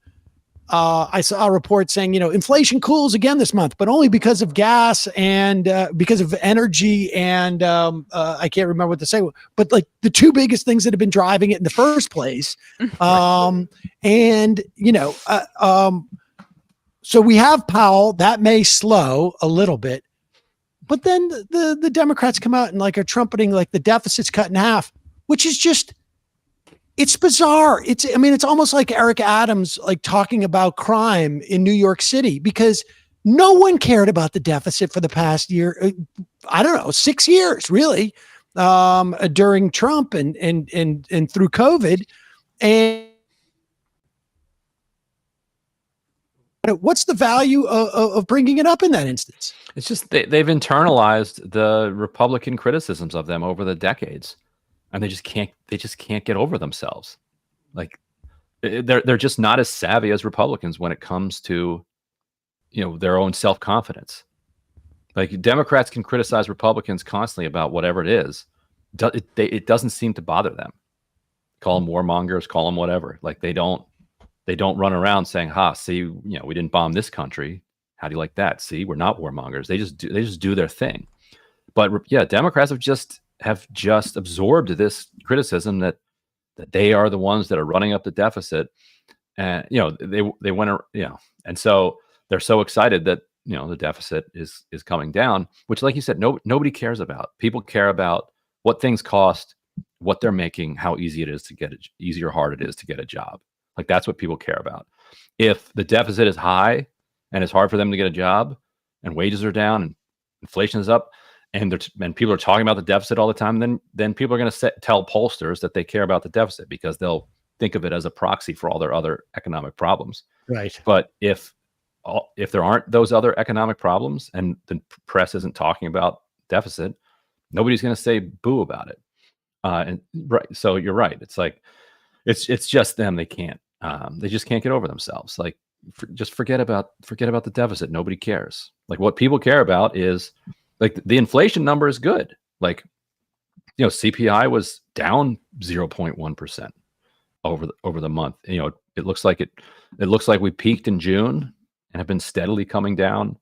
I saw a report saying, inflation cools again this month, but only because of gas and because of energy. And I can't remember what to say, but like the two biggest things that have been driving it in the first place. So we have Powell. That may slow a little bit. But then the Democrats come out and like are trumpeting like the deficit's cut in half, which is just, it's bizarre. It's almost like Eric Adams, like talking about crime in New York City, because no one cared about the deficit for the past year. 6 years really, during Trump and through COVID. And what's the value of bringing it up in that instance? It's just they've internalized the Republican criticisms of them over the decades, and they just can't get over themselves. Like they're just not as savvy as Republicans when it comes to their own self-confidence. Like Democrats can criticize Republicans constantly about whatever it is. It doesn't seem to bother them. Call them warmongers, call them whatever. Like they don't run around saying, see, we didn't bomb this country. How do you like that? See, we're not warmongers. They just do their thing. But yeah, Democrats have just absorbed this criticism that they are the ones that are running up the deficit. And, they went, and so they're so excited that the deficit is coming down, which, like you said, nobody cares about. People care about what things cost, what they're making, how easy or hard it is to get a job. Like, that's what people care about. If the deficit is high and it's hard for them to get a job, and wages are down and inflation is up, and people are talking about the deficit all the time, then people are going to tell pollsters that they care about the deficit because they'll think of it as a proxy for all their other economic problems. Right. But if there aren't those other economic problems and the press isn't talking about deficit, nobody's going to say boo about it. And right, so you're right. It's like it's just them. They just can't get over themselves. Like, just forget about the deficit. Nobody cares. Like, what people care about is, like, the inflation number is good. Like, CPI was down 0.1% over the month. It looks like we peaked in June and have been steadily coming down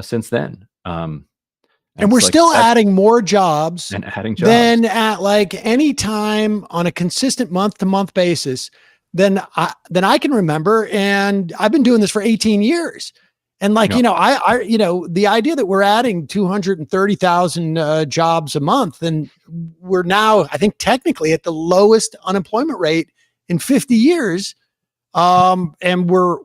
since then. And we're still adding more jobs and adding jobs than at like any time on a consistent month-to-month basis than I can remember. And I've been doing this for 18 years. And like, the idea that we're adding 230,000 jobs a month, and we're now, I think, technically at the lowest unemployment rate in 50 years. And we're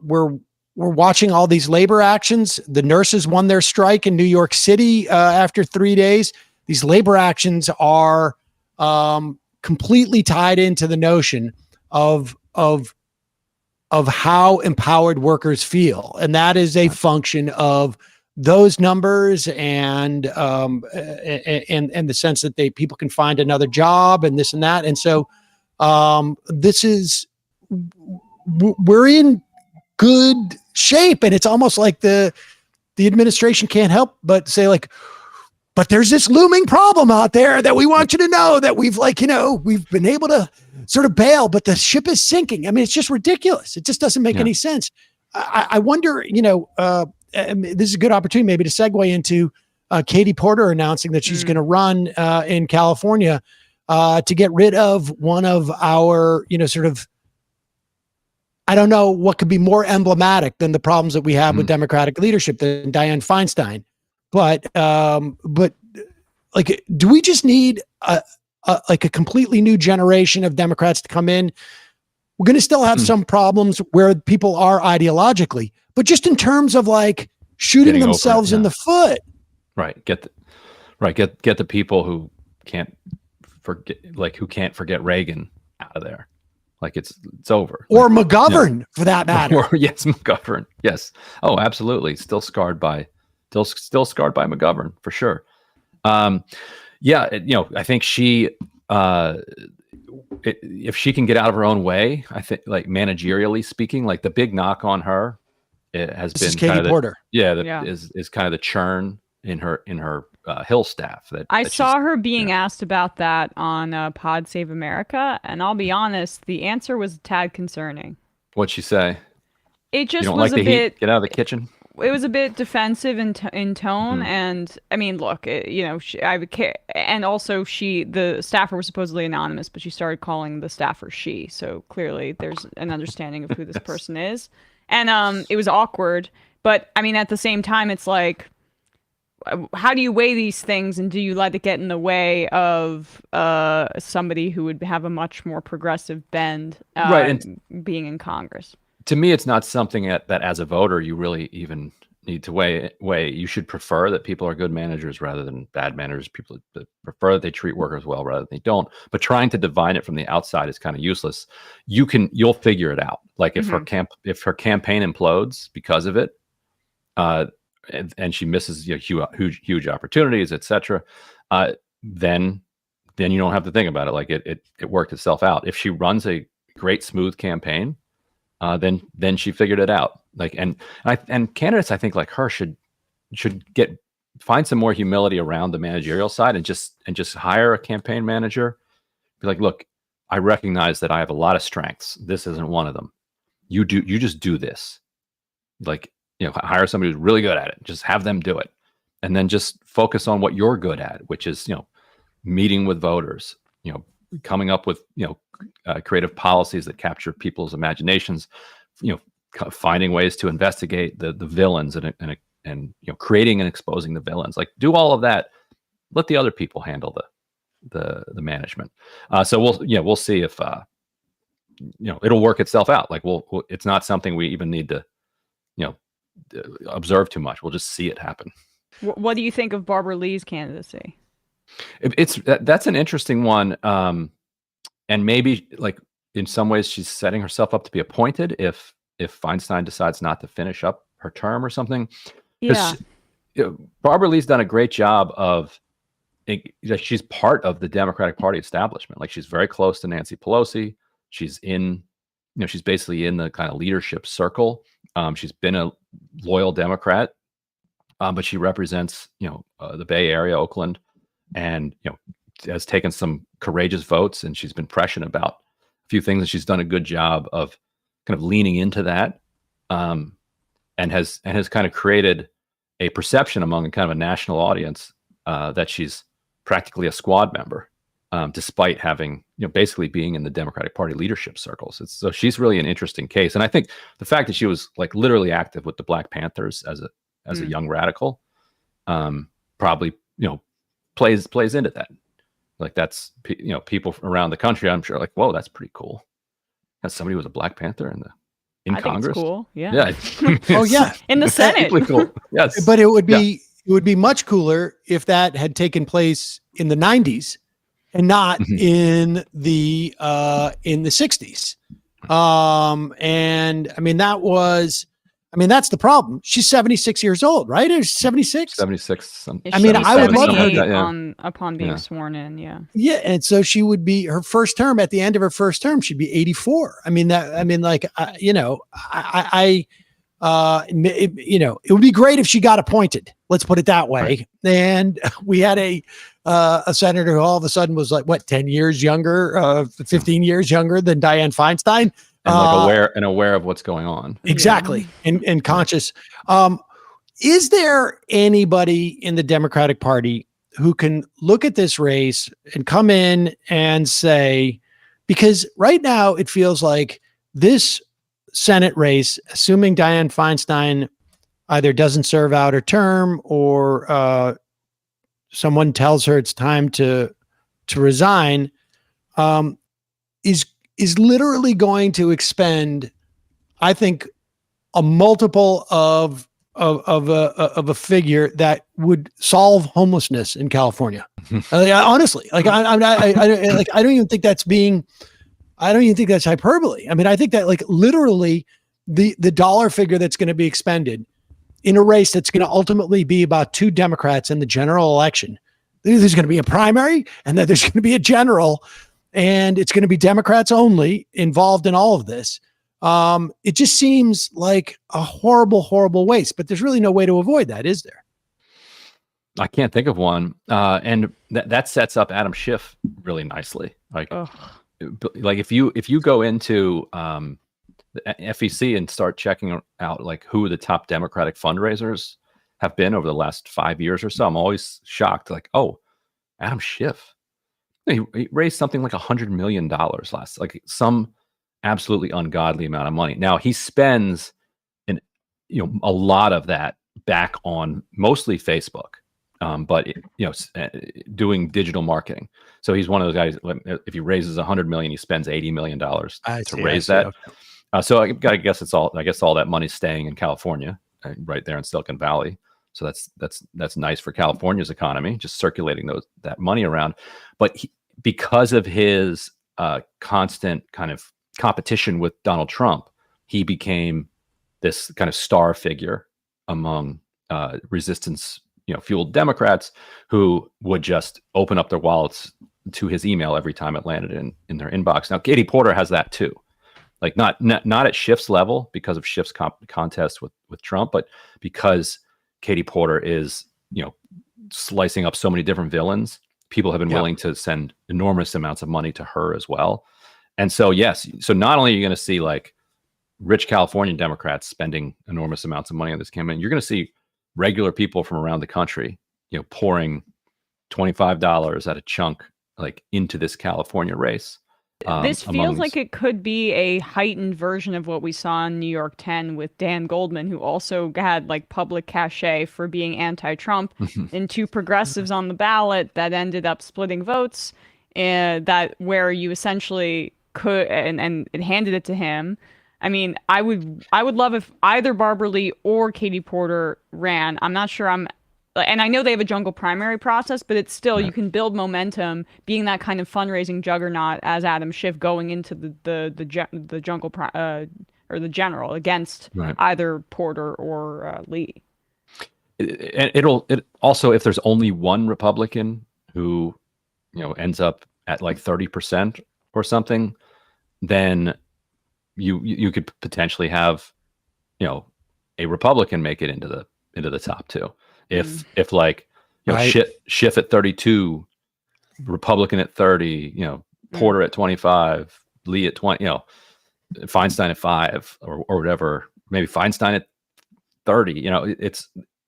watching all these labor actions. The nurses won their strike in New York City after 3 days. These labor actions are completely tied into the notion of how empowered workers feel, and that is a function of those numbers and the sense that people can find another job and this and that. And so we're in good shape, and it's almost like the administration can't help but say, like, but there's this looming problem out there that we want you to know that we've been able to sort of bail, but the ship is sinking. I mean, it's just ridiculous. It just doesn't make any sense. I wonder, this is a good opportunity maybe to segue into Katie Porter announcing that she's going to run in California to get rid of one of our, sort of, I don't know what could be more emblematic than the problems that we have with Democratic leadership than Dianne Feinstein. But like, do we just need a completely new generation of Democrats to come in? We're going to still have some problems where people are ideologically, but just in terms of like shooting themselves in the foot. Right. Get the people who can't forget Reagan out of there. Like, it's over. Or McGovern, for that matter. Yes, McGovern. Yes. Oh, absolutely. Still scarred by McGovern, for sure. I think she, if she can get out of her own way, I think, like, managerially speaking, like, the big knock on her, it has been Katie Porter. Is kind of the churn in her Hill staff. I saw her being asked about that on Pod Save America, and I'll be honest, the answer was a tad concerning. What'd she say? It just you don't was like a the bit. Heat? Get out of the kitchen. It was a bit defensive in tone, and I mean, look, I would care, and also the staffer was supposedly anonymous, but she started calling the staffer she, so clearly there's an understanding of who this person is, and it was awkward. But I mean, at the same time, it's like, how do you weigh these things, and do you let it get in the way of somebody who would have a much more progressive bend, right, and being in Congress? To me, it's not something that as a voter you really even need to weigh. You should prefer that people are good managers rather than bad managers. People that prefer that they treat workers well rather than they don't. But trying to divine it from the outside is kind of useless. You'll figure it out. Like, if her campaign implodes because of it, and she misses huge opportunities, etc., then you don't have to think about it. Like, it worked itself out. If she runs a great smooth campaign, then she figured it out. Like, and candidates, I think, like her should find some more humility around the managerial side and just hire a campaign manager. Be like, look, I recognize that I have a lot of strengths. This isn't one of them. You just do this. Like, hire somebody who's really good at it. Just have them do it, and then just focus on what you're good at, which is meeting with voters. Coming up with creative policies that capture people's imaginations. Finding ways to investigate the villains in and creating and exposing the villains. Like, do all of that. Let the other people handle the management. So we'll see if it'll work itself out. Like it's not something we even need to observe too much. We'll just see it happen. What do you think of Barbara Lee's candidacy? That's an interesting one. And maybe like in some ways she's setting herself up to be appointed if Feinstein decides not to finish up her term or something. Yeah. Barbara Lee's done a great job of, she's part of the Democratic Party establishment. Like she's very close to Nancy Pelosi. She's she's basically in the kind of leadership circle. She's been a loyal Democrat, but she represents, the Bay Area, Oakland, and, has taken some courageous votes, and she's been prescient about a few things, and she's done a good job of kind of leaning into that, and has kind of created a perception among kind of a national audience that she's practically a squad member, despite having, basically being in the Democratic Party leadership circles. So she's really an interesting case, and I think the fact that she was like literally active with the Black Panthers as a young radical, probably plays into that. Like that's people around the country, I'm sure, like, whoa, that's pretty cool. As somebody who was a Black Panther in I Congress. Think it's cool. Yeah. Yeah. Oh yeah. In the Senate. Really cool. Yes. But it would be much cooler if that had taken place in the 90s and not in the 60s. And I mean that's the problem. She's 76 years old, right? Is 76? 76. I mean, I would love her upon being sworn in. Yeah. Yeah. And so she would be her first term, at the end of her first term, she'd be 84. I mean, it would be great if she got appointed. Let's put it that way. Right. And we had a senator who all of a sudden was like, what, 10 years younger, 15 years younger than Dianne Feinstein. And like aware of what's going on. Exactly. And conscious. Is there anybody in the Democratic Party who can look at this race and come in and say, because right now it feels like this Senate race, assuming Dianne Feinstein either doesn't serve out her term or someone tells her it's time to resign, is literally going to expend, I think, a multiple of a figure that would solve homelessness in California. Honestly, like I don't even think that's hyperbole. I mean, I think that like literally the dollar figure that's going to be expended in a race that's going to ultimately be about two Democrats in the general election. There's going to be a primary, and then there's going to be a general. And it's going to be Democrats only involved in all of this. It just seems like a horrible, horrible waste, but there's really no way to avoid that, is there? I can't think of one. And that sets up Adam Schiff really nicely. Like if you go into the FEC and start checking out like who the top Democratic fundraisers have been over the last 5 years or so, I'm always shocked. Like, oh, Adam Schiff. He raised something like $100 million last, like some absolutely ungodly amount of money. Now he spends a lot of that back on mostly Facebook, but doing digital marketing. So he's one of those guys. If he raises $100 million, he spends $80 million to raise that. Okay. So I guess all that money's staying in California, right there in Silicon Valley. So that's nice for California's economy, just circulating that money around. But because of his constant kind of competition with Donald Trump, he became this kind of star figure among resistance, fueled Democrats who would just open up their wallets to his email every time it landed in their inbox. Now, Katie Porter has that too. Like not at Schiff's level because of Schiff's contest with Trump, but because Katie Porter is, slicing up so many different villains, people have been willing to send enormous amounts of money to her as well. And so, yes, so not only are you going to see like rich California Democrats spending enormous amounts of money on this campaign, you're going to see regular people from around the country, pouring $25 at a chunk, like into this California race. This among feels like these. it could be a heightened version of what we saw in New York 10 with Dan Goldman, who also had like public cachet for being anti-Trump, and two progressives on the ballot that ended up splitting votes, that where you essentially could and it handed it to him. I mean, I would love if either Barbara Lee or Katie Porter ran. I'm not sure and I know they have a jungle primary process, but it's still, you can build momentum being that kind of fundraising juggernaut as Adam Schiff going into the jungle or the general against either Porter or Lee. It also, if there's only one Republican who, ends up at like 30% or something, then you could potentially have, a Republican make it into the top two. If like, Schiff at 32, Republican at 30, Porter at 25, Lee at 20, Feinstein at 5 or whatever, maybe Feinstein at 30,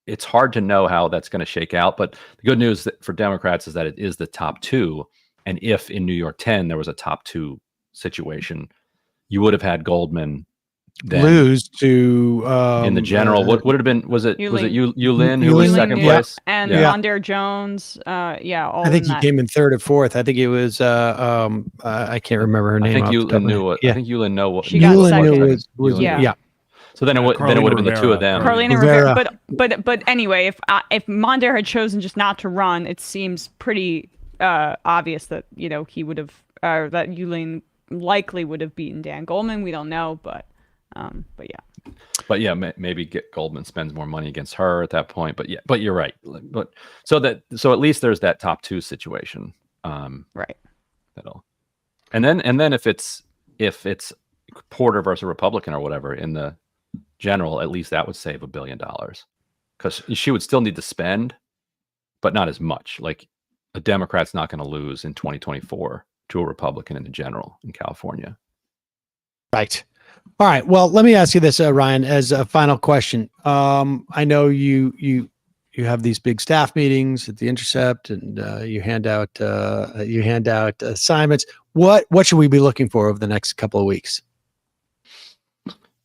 it's hard to know how that's going to shake out. But the good news for Democrats is that it is the top two. And if in New York 10, there was a top two situation, you would have had Goldman then lose to in the general. What would it have been? Was it Yulin who Yulin, was second place? And Mondaire Jones. All I think he came in third or fourth. I think it was I can't remember her name. I think Yulin knew what. I think Yulin knew what. She got second. Yeah. So then it would have been the two of them. Carlina Rivera. But anyway, if Mondaire had chosen just not to run, it seems pretty obvious that he would have that Yulin likely would have beaten Dan Goldman. We don't know, but yeah. But yeah, maybe Goldman spends more money against her at that point. But you're right. But so at least there's that top two situation. Right. And then if it's Porter versus Republican or whatever in the general, at least that would save $1 billion, because she would still need to spend, but not as much. Like a Democrat's not going to lose in 2024 to a Republican in the general in California. Right. All right. Well, let me ask you this, Ryan, as a final question. I know you have these big staff meetings at the Intercept, and you hand out assignments. What should we be looking for over the next couple of weeks?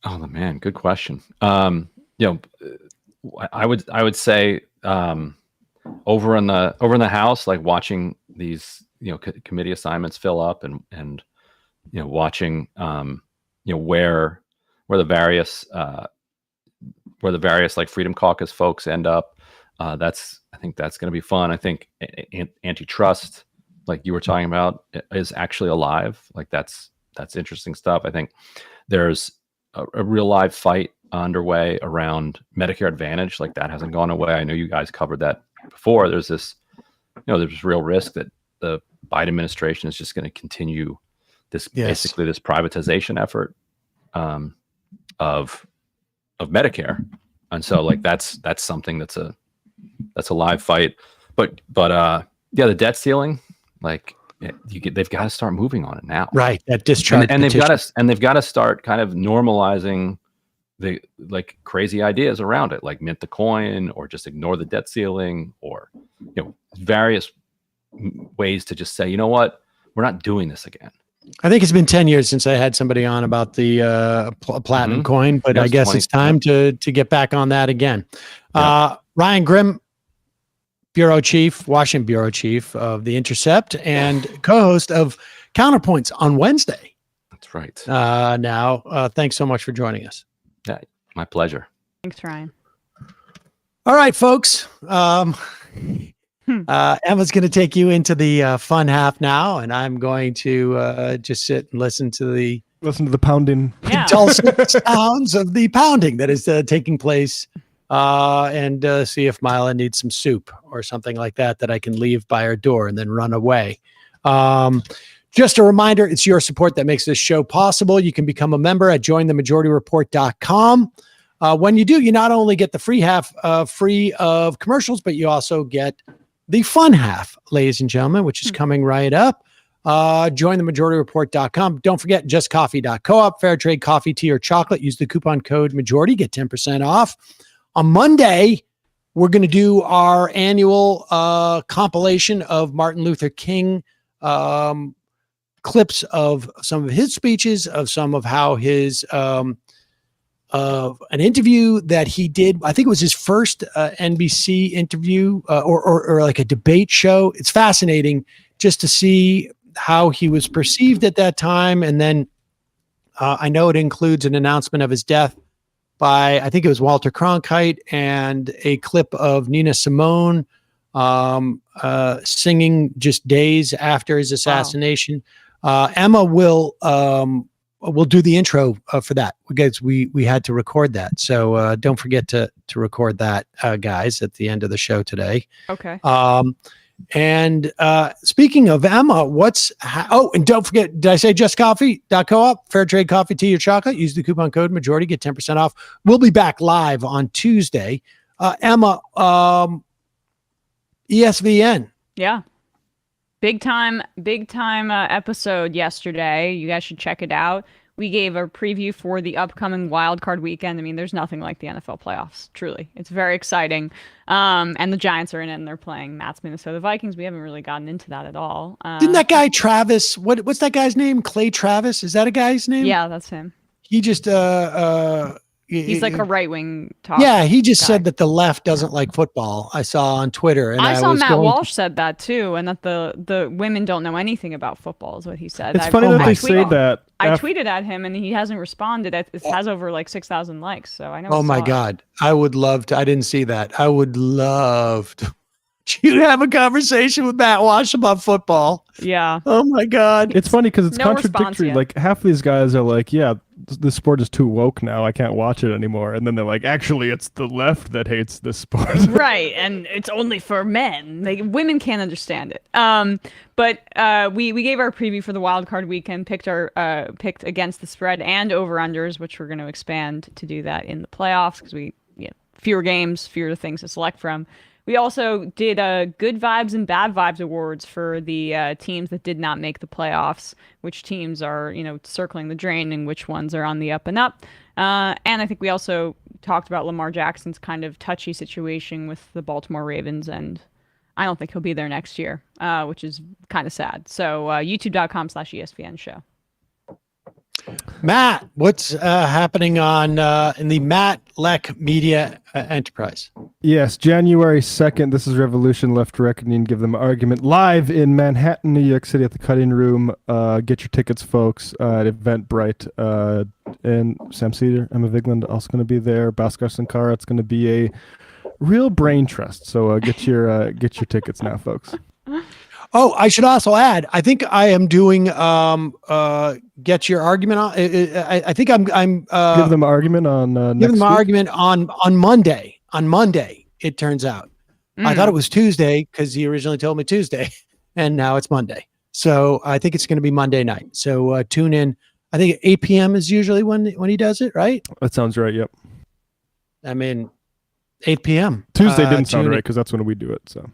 Oh man, good question. I would say over in the House, like watching these committee assignments fill up and watching where the various like Freedom Caucus folks end up. I think that's going to be fun. I think antitrust, like you were talking about, is actually alive. Like that's interesting stuff. I think there's a real live fight underway around Medicare Advantage. Like that hasn't gone away. I know you guys covered that before. There's this, there's real risk that the Biden administration is just going to continue this basically this privatization effort of Medicare. And so like that's something that's a live fight. But the debt ceiling, like they've got to start moving on it now. Right. That discharge and they've got to start kind of normalizing the like crazy ideas around it, like mint the coin or just ignore the debt ceiling, or various ways to just say, you know what, we're not doing this again. I think it's been 10 years since I had somebody on about the platinum coin, but I guess it's time to get back on that again. Ryan Grim, Washington Bureau Chief of the Intercept and co-host of Counterpoints on Wednesday. That's right. Thanks so much for joining us. Yeah, my pleasure. Thanks, Ryan. All right, folks. Emma's going to take you into the fun half now, and I'm going to just sit and listen to the pounding, dulcet sounds of the pounding that is taking place, and see if Mila needs some soup or something like that I can leave by her door and then run away. Just a reminder, it's your support that makes this show possible. You can become a member at jointhemajority.report.com. When you do, you not only get the free half free of commercials, but you also get the fun half, ladies and gentlemen, which is coming right up. Jointhemajority.report.com. Don't forget justcoffee.coop, fair trade coffee, tea, or chocolate. Use the coupon code majority, get 10% off. On Monday, we're going to do our annual compilation of Martin Luther King clips of some of his speeches, of some of how his of an interview that he did. I think it was his first NBC interview or like a debate show. It's fascinating just to see how he was perceived at that time. And then I know it includes an announcement of his death by, I think it was Walter Cronkite, and a clip of Nina Simone singing just days after his assassination. Wow. Emma will do the intro for that because we had to record that. So don't forget to record that, guys, at the end of the show today. Okay. And speaking of Emma, and don't forget, did I say justcoffee.coop? Fair trade coffee, tea, or chocolate. Use the coupon code majority, get 10% off. We'll be back live on Tuesday. Emma, ESVN. Yeah. Big time episode yesterday. You guys should check it out. We gave a preview for the upcoming wild card weekend. I mean, there's nothing like the NFL playoffs. Truly, it's very exciting. And the Giants are in it, and they're playing Matt's Minnesota Vikings. We haven't really gotten into that at all. Didn't that guy Travis? What's that guy's name? Clay Travis? Is that a guy's name? Yeah, that's him. He just he's like a right-wing talk. Yeah, he just said that the left doesn't like football. I saw on Twitter, and I saw Matt Walsh said that too, and that the women don't know anything about football is what he said. It's funny that they say that. I tweeted at him, and he hasn't responded. It has over like 6,000 likes, so I know. Oh my God, I would love to. I didn't see that. I would love to. You have a conversation with Matt Walsh about football. Yeah. Oh my God. It's funny because it's contradictory. Like half of these guys are like, yeah, the sport is too woke now. I can't watch it anymore. And then they're like, actually, it's the left that hates this sport. Right. And it's only for men. Like women can't understand it. But we gave our preview for the wild card weekend, picked against the spread and over-unders, which we're going to expand to do that in the playoffs because fewer games, fewer things to select from. We also did good vibes and bad vibes awards for the teams that did not make the playoffs, which teams are, circling the drain and which ones are on the up and up. And I think we also talked about Lamar Jackson's kind of touchy situation with the Baltimore Ravens, and I don't think he'll be there next year, which is kind of sad. So youtube.com/ESPN show. Matt, what's happening in the Matt Leck Media Enterprise? Yes, January 2nd. This is Revolution Left Reckoning. Give them argument live in Manhattan, New York City at the Cutting Room. Get your tickets, folks, at Eventbrite. And Sam Seder, Emma Vigland also going to be there. Bhaskar Sankara. It's going to be a real brain trust. So get your tickets now, folks. Oh, I should also add, I think I am doing get your argument on. I think I'm give them argument on give them argument on Monday. On Monday, it turns out. I thought it was Tuesday because he originally told me Tuesday, and now it's Monday. So I think it's going to be Monday night. So tune in. I think 8 p.m. is usually when he does it, right? That sounds right. Yep. I mean, 8 p.m. Tuesday didn't sound right because that's when we do it. So.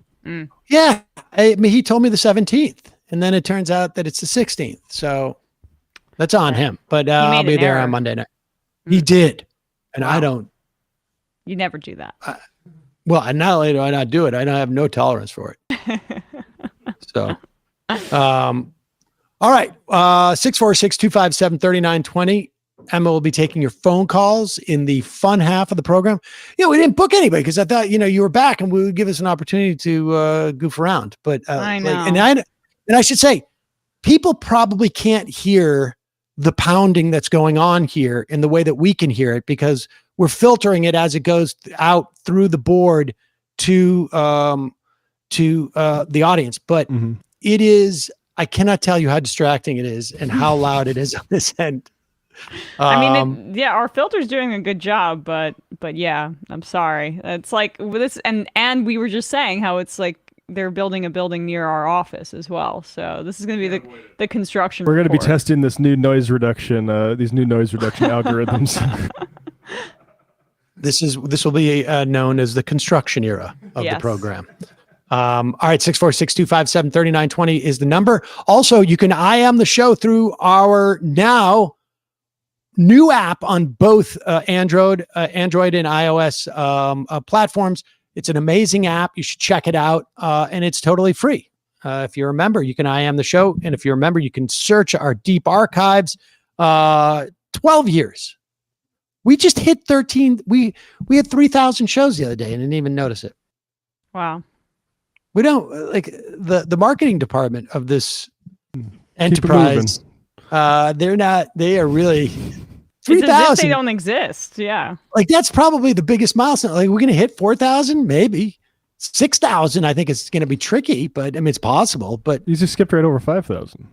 Yeah, I mean, he told me the 17th, and then it turns out that it's the 16th. So that's on him. But I'll be there on Monday night. He did, and I don't. You never do that. Well, not only do I not do it, I don't have no tolerance for it. So, all right, 646-257-3920. Emma will be taking your phone calls in the fun half of the program. We didn't book anybody because I thought, you were back and we would give us an opportunity to goof around. But I know. And I should say, people probably can't hear the pounding that's going on here in the way that we can hear it because we're filtering it as it goes out through the board to the audience. But it is, I cannot tell you how distracting it is and how loud it is on this end. I mean, our filter's doing a good job, but yeah, I'm sorry. It's like with this, and we were just saying how it's like they're building a building near our office as well. So this is going to be the construction. We're going to be testing this new noise reduction, these new noise reduction algorithms. This will be known as the construction era of the program. All right, 646-257-3920 is the number. Also, you can IM the show through our now new app on both Android and iOS platforms. It's an amazing app. You should check it out, and it's totally free. If you're a member, you can IM the show. And if you're a member, you can search our deep archives. 12 years. We just hit 13. We had 3,000 shows the other day and didn't even notice it. Wow. We don't like the marketing department of this enterprise. They are really 3,000. They don't exist. Yeah. Like that's probably the biggest milestone. Like we're going to hit 4,000, maybe 6,000. I think it's going to be tricky, but I mean, it's possible, but you just skipped right over 5,000.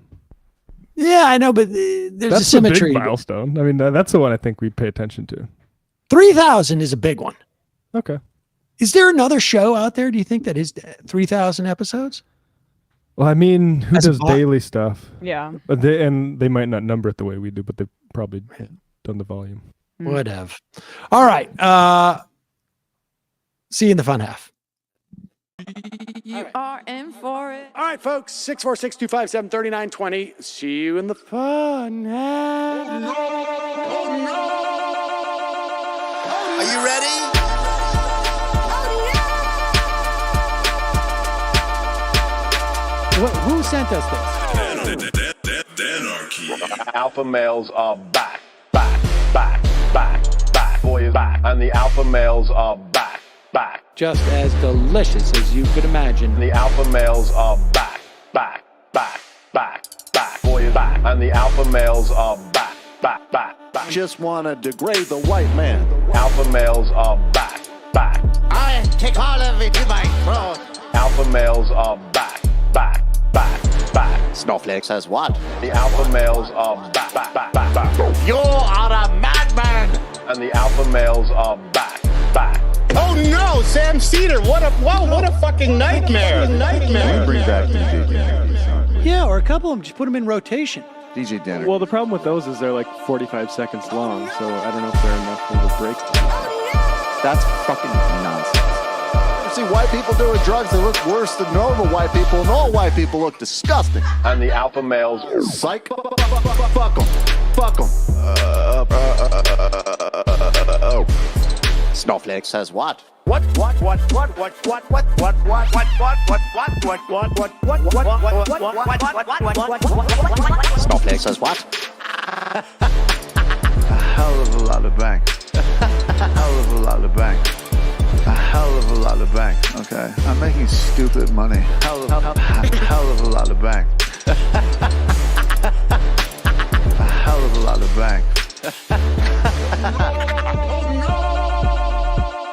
Yeah, I know, but there's a symmetry. That's a big milestone. I mean, that's the one I think we pay attention to. 3,000 is a big one. Okay. Is there another show out there, do you think, that is 3,000 episodes? Well, I mean, who does daily stuff? Yeah. But they might not number it the way we do, but they've probably done the volume. Would have. All right. See you in the fun half. You are in for it. All right, folks. 646-257-3920. See you in the fun half. Are you ready? Who sent us this? Anarchy. Alpha males are back. Boy is back. And the alpha males are back. Just as delicious as you could imagine. The alpha males are back. Boy is back. And the alpha males are back. Just want to degrade the white man. Alpha males are back. I take all of it to my throat. Alpha males are back. Snowflake says what? The alpha males are back. You are a madman. And the alpha males are back. Oh no, Sam Seder! What a fucking nightmare! Bring back DJ. Yeah, or a couple of them. Just put them in rotation. DJ Danner. Well, the problem with those is they're like 45 seconds long, so I don't know if they're enough of a break. That's fucking nonsense. You see white people doing drugs, they look worse than normal white people, and all white people look disgusting. And the alpha males, psych, fuck them. Snowflake says what? Snowflake says what? A hell of a lot of bank. A hell of a lot of bank. A hell of a lot of bank. Okay, I'm making stupid money. Hell of a lot of bank. A hell of a lot of bank.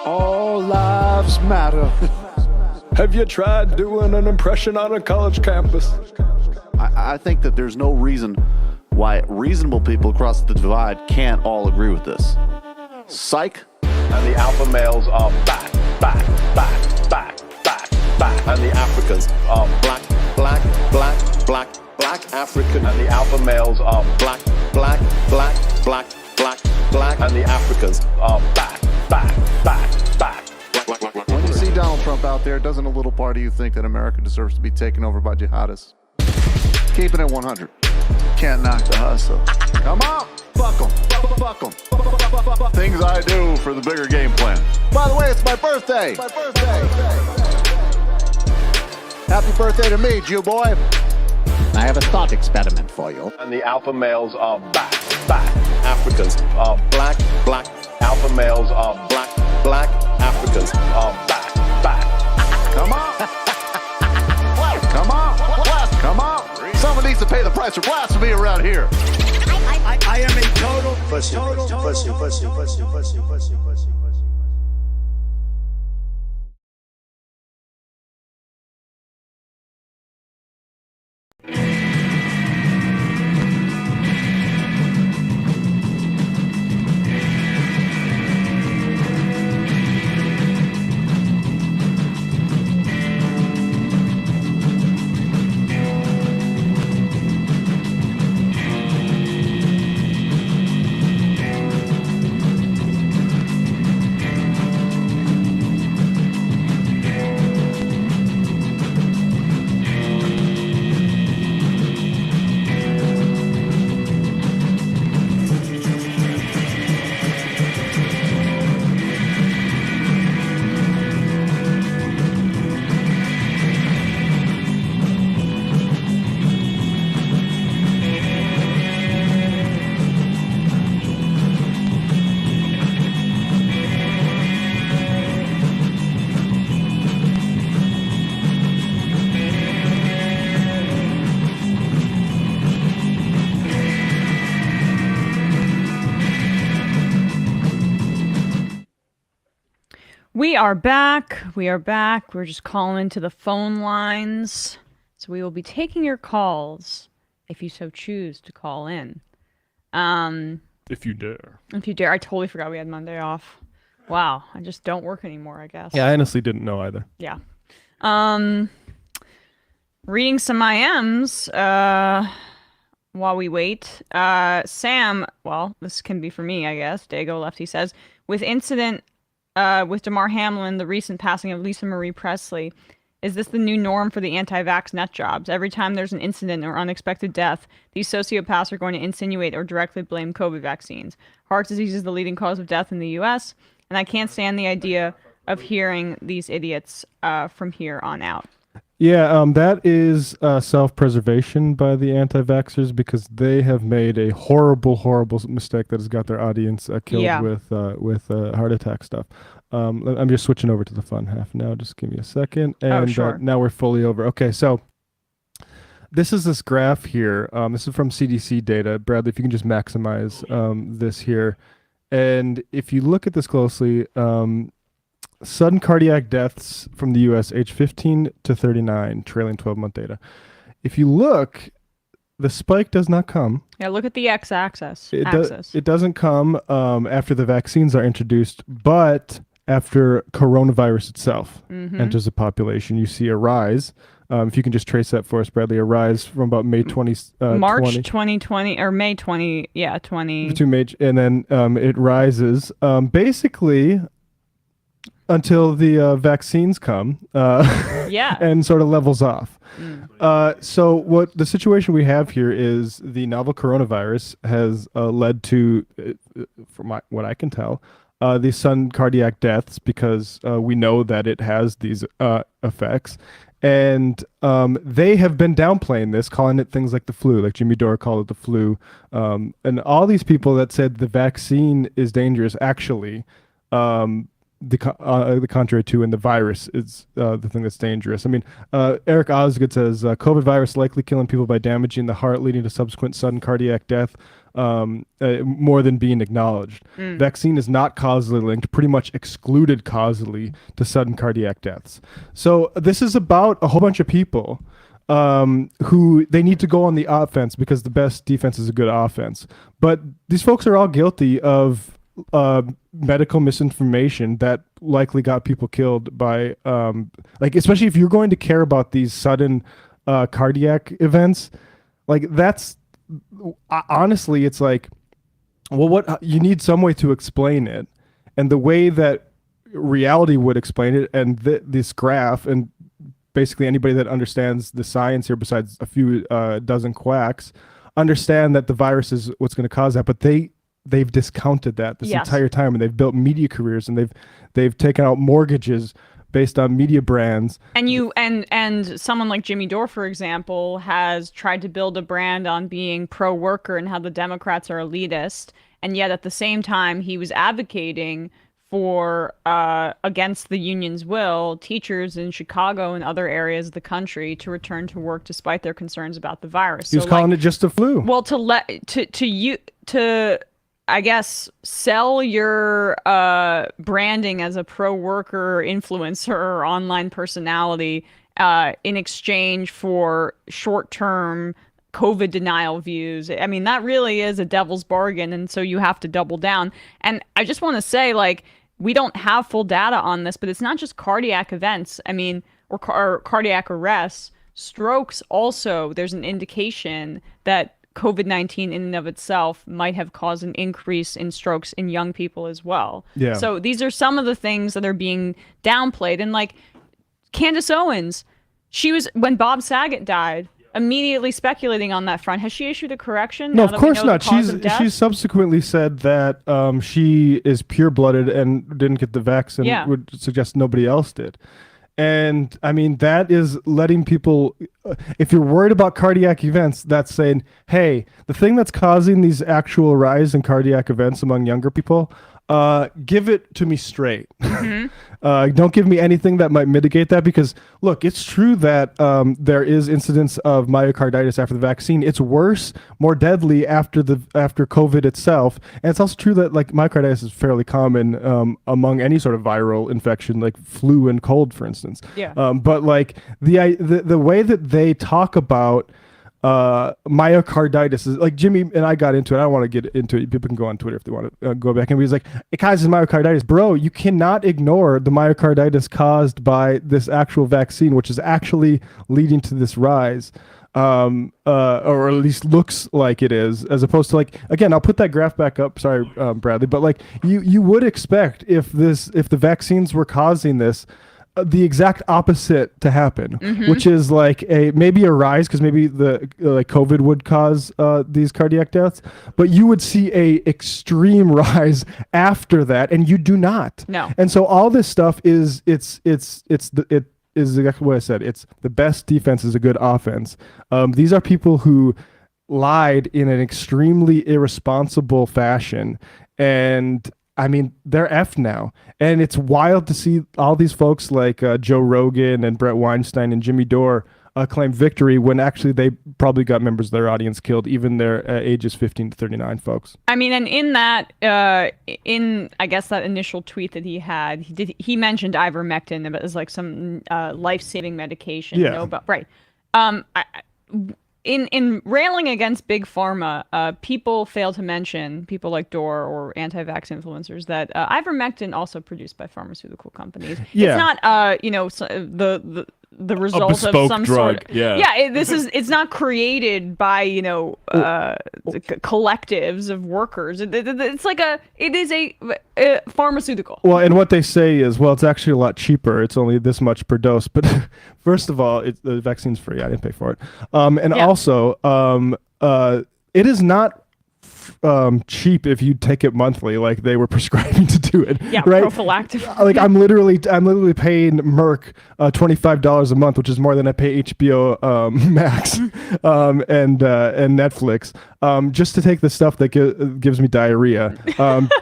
All lives matter. Have you tried doing an impression on a college campus? I think that there's no reason why reasonable people across the divide can't all agree with this. Psych. And the alpha males are back. And the Africans are black African. And the alpha males are black. And the Africans are back. When you see Donald Trump out there, doesn't a little part of you think that America deserves to be taken over by jihadists? Keeping it 100. Can't knock the hustle. Come on, fuck them. Things I do for the bigger game plan. By the way, it's my birthday. Happy birthday to me, Jew boy. I have a thought experiment for you. And the alpha males are back. Africans are black. Alpha males are black. Africans are back. Come on. Come on. Someone needs to pay the price for blasphemy around here. I am a total pussy. We are back. We are back. We're just calling into the phone lines. So we will be taking your calls if you so choose to call in. If you dare. If you dare. I totally forgot we had Monday off. Wow. I just don't work anymore, I guess. Yeah, I honestly didn't know either. Yeah. Reading some IMs while we wait. Sam, well, this can be for me, I guess. Dago Lefty says, with incident with Damar Hamlin, the recent passing of Lisa Marie Presley, is this the new norm for the anti-vax nut jobs? Every time there's an incident or unexpected death, these sociopaths are going to insinuate or directly blame COVID vaccines. Heart disease is the leading cause of death in the U.S., and I can't stand the idea of hearing these idiots from here on out. Yeah, that is self-preservation by the anti-vaxxers because they have made a horrible mistake that has got their audience killed with heart attack stuff. I'm just switching over to the fun half now. Just give me a second. And sure. Now we're fully over. Okay, so this is this graph here. This is from CDC data. Bradley, if you can just maximize this here. And if you look at this closely, sudden cardiac deaths from the U.S. age 15 to 39, trailing 12-month data. If you look, the spike does not come. Yeah, look at the x-axis. It doesn't come after the vaccines are introduced, but after coronavirus itself enters the population. You see a rise. If you can just trace that for us, Bradley, a rise from about May 20... March 2020, or May 20, 20... To May, and then it rises basically until the vaccines come and sort of levels off. So what the situation we have here is the novel coronavirus has led to, from what I can tell, these sudden cardiac deaths because we know that it has these effects. And they have been downplaying this, calling it things like the flu, like Jimmy Dore called it the flu. And all these people that said the vaccine is dangerous, actually, the contrary to, and the virus is the thing that's dangerous. I mean, Eric Osgood says, COVID virus likely killing people by damaging the heart, leading to subsequent sudden cardiac death, more than being acknowledged. Vaccine is not causally linked, pretty much excluded causally to sudden cardiac deaths. So this is about a whole bunch of people who they need to go on the offense because the best defense is a good offense. But these folks are all guilty of medical misinformation that likely got people killed by especially if you're going to care about these sudden cardiac events, like that's honestly, it's like, well, what you need some way to explain it, and the way that reality would explain it, and this graph, and basically anybody that understands the science here, besides a few dozen quacks, understand that the virus is what's going to cause that, but they've discounted that this entire time, and they've built media careers, and they've taken out mortgages based on media brands. And someone like Jimmy Dore, for example, has tried to build a brand on being pro-worker and how the Democrats are elitist, and yet at the same time he was advocating for against the union's will, teachers in Chicago and other areas of the country to return to work despite their concerns about the virus. He was calling it just a flu. Well, to I guess sell your branding as a pro-worker influencer or online personality in exchange for short-term COVID denial views. I mean, that really is a devil's bargain, and so you have to double down. And I just want to say, like, we don't have full data on this, but it's not just cardiac events. I mean, or cardiac arrests. Strokes also, there's an indication that COVID-19 in and of itself might have caused an increase in strokes in young people as well. Yeah. So these are some of the things that are being downplayed. And like Candace Owens, she was, when Bob Saget died, immediately speculating on that front. Has she issued a correction? No, of course not. She's subsequently said that she is pure-blooded and didn't get the vaccine, would suggest nobody else did. And I mean, that is letting people, if you're worried about cardiac events, that's saying, hey, the thing that's causing these actual rise in cardiac events among younger people, give it to me straight. Don't give me anything that might mitigate that, because look, it's true that there is incidence of myocarditis after the vaccine. It's worse, more deadly after COVID itself, and it's also true that like myocarditis is fairly common among any sort of viral infection, like flu and cold, for instance. Yeah. But like the way that they talk about myocarditis is like Jimmy and I got into it. I don't want to get into it. People can go on Twitter if they want to go back. And he's like, it causes myocarditis. Bro, you cannot ignore the myocarditis caused by this actual vaccine, which is actually leading to this rise. Or at least looks like it is, as opposed to like, again, I'll put that graph back up. Sorry, Bradley, but like you would expect if the vaccines were causing this, the exact opposite to happen, which is like maybe a rise, because maybe the like COVID would cause these cardiac deaths, but you would see a extreme rise after that, and you do not. No. And so all this stuff is it is exactly what I said. It's the best defense is a good offense. These are people who lied in an extremely irresponsible fashion, and I mean, they're effed now. And it's wild to see all these folks like Joe Rogan and Brett Weinstein and Jimmy Dore claim victory when actually they probably got members of their audience killed, even their ages 15 to 39 folks. I mean, and in that, I guess that initial tweet that he had, he mentioned ivermectin as like some life-saving medication. Yeah. Right. In railing against big pharma, people fail to mention, people like Dore or anti-vax influencers, that ivermectin also produced by pharmaceutical companies. Yeah. It's not the result of some drug. sort of it's not created by collectives of workers. It is a pharmaceutical. Well, and what they say is, well, it's actually a lot cheaper. It's only this much per dose. But first of all, the vaccine's free. I didn't pay for it. Also, it is not cheap if you take it monthly, like they were prescribing to do it. Yeah, right? prophylactic. Like I'm literally paying Merck $25 a month, which is more than I pay HBO Max and Netflix, just to take the stuff that gives me diarrhea,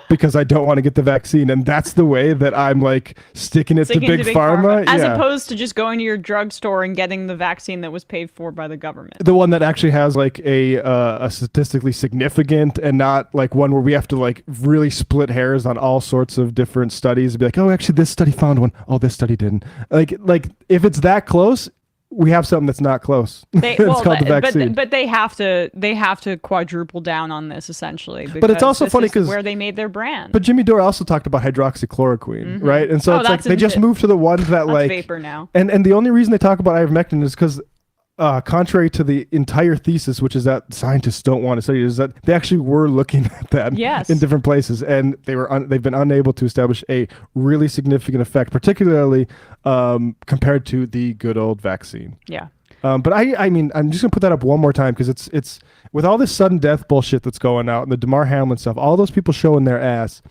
because I don't want to get the vaccine, and that's the way that I'm like sticking it to big pharma, as opposed to just going to your drugstore and getting the vaccine that was paid for by the government. The one that actually has like a statistically significant, and not like one where we have to like really split hairs on all sorts of different studies and be like, oh, actually this study found one. Oh, this study didn't. Like if it's that close, we have something that's not close. It's called the vaccine. But they have to quadruple down on this essentially. But it's also funny because where they made their brand. But Jimmy Dore also talked about hydroxychloroquine, right? And so it's like they just moved to the ones that like vapor now. And the only reason they talk about ivermectin is because contrary to the entire thesis, which is that scientists don't want to study it, is that they actually were looking at that in different places, and they've been unable to establish a really significant effect, particularly compared to the good old vaccine. Yeah. But I mean, I'm just gonna put that up one more time, because it's with all this sudden death bullshit that's going out and the Damar Hamlin stuff, all those people showing their ass.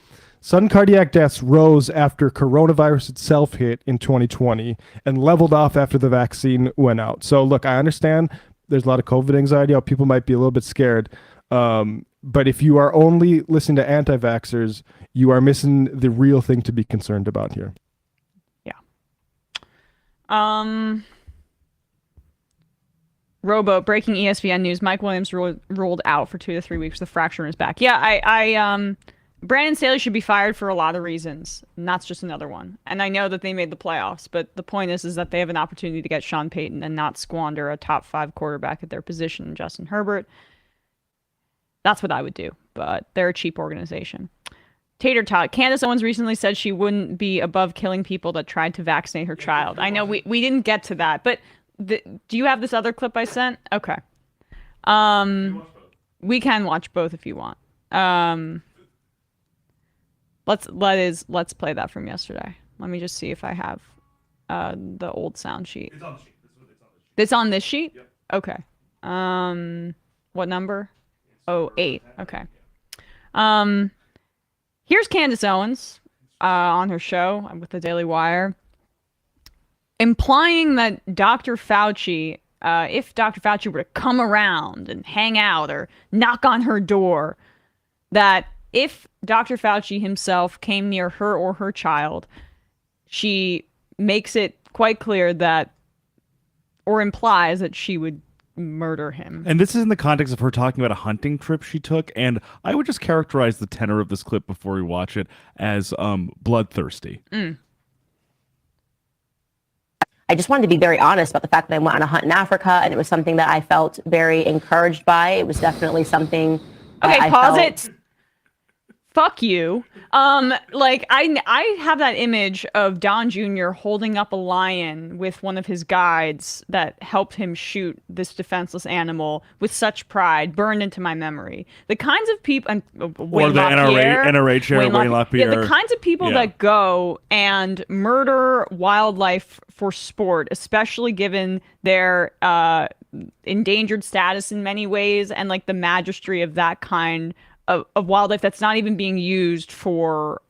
Sudden cardiac deaths rose after coronavirus itself hit in 2020 and leveled off after the vaccine went out. So look, I understand there's a lot of COVID anxiety out. People might be a little bit scared. But if you are only listening to anti-vaxxers, you are missing the real thing to be concerned about here. Yeah. Rowboat, breaking ESPN news. Mike Williams ruled out for 2 to 3 weeks with a fracture in his back. Yeah, Brandon Staley should be fired for a lot of reasons, and that's just another one. And I know that they made the playoffs, but the point is that they have an opportunity to get Sean Payton and not squander a top 5 quarterback at their position, Justin Herbert. That's what I would do, but they're a cheap organization. Tater Tot, Candace Owens recently said she wouldn't be above killing people that tried to vaccinate her child. I know we didn't get to that, but do you have this other clip I sent? Okay. We can watch both if you want. Let's play that from yesterday. Let me just see if I have the old sound sheet. It's on the sheet. It's on this sheet? Yep. Okay. What number? 8. Okay. Here's Candace Owens on her show with the Daily Wire, implying that Dr. Fauci, if Dr. Fauci were to come around and hang out or knock on her door, that if Dr. Fauci himself came near her or her child, she makes it quite clear that, or implies that she would murder him. And this is in the context of her talking about a hunting trip she took, and I would just characterize the tenor of this clip before we watch it as bloodthirsty. I just wanted to be very honest about the fact that I went on a hunt in Africa, and it was something that I felt very encouraged by. It was definitely something Okay, I pause felt... it. Fuck you. Like I have that image of Don Jr. holding up a lion with one of his guides that helped him shoot this defenseless animal with such pride burned into my memory. The kinds of people, Or the NRA chair, Wayne LaPierre. Yeah, the kinds of people that go and murder wildlife for sport, especially given their endangered status in many ways, and like the majesty of that kind of wildlife that's not even being used for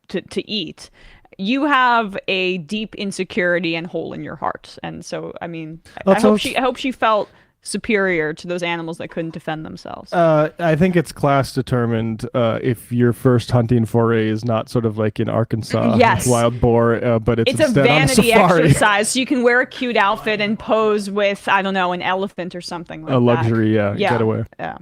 to eat. You have a deep insecurity and hole in your heart, and so I mean, I hope she felt superior to those animals that couldn't defend themselves. I think it's class determined if your first hunting foray is not sort of like in Arkansas, Yes. wild boar, but it's a instead on vanity safari. exercise, so you can wear a cute outfit and pose with, I don't know, an elephant or something like that. A luxury, getaway. Yeah.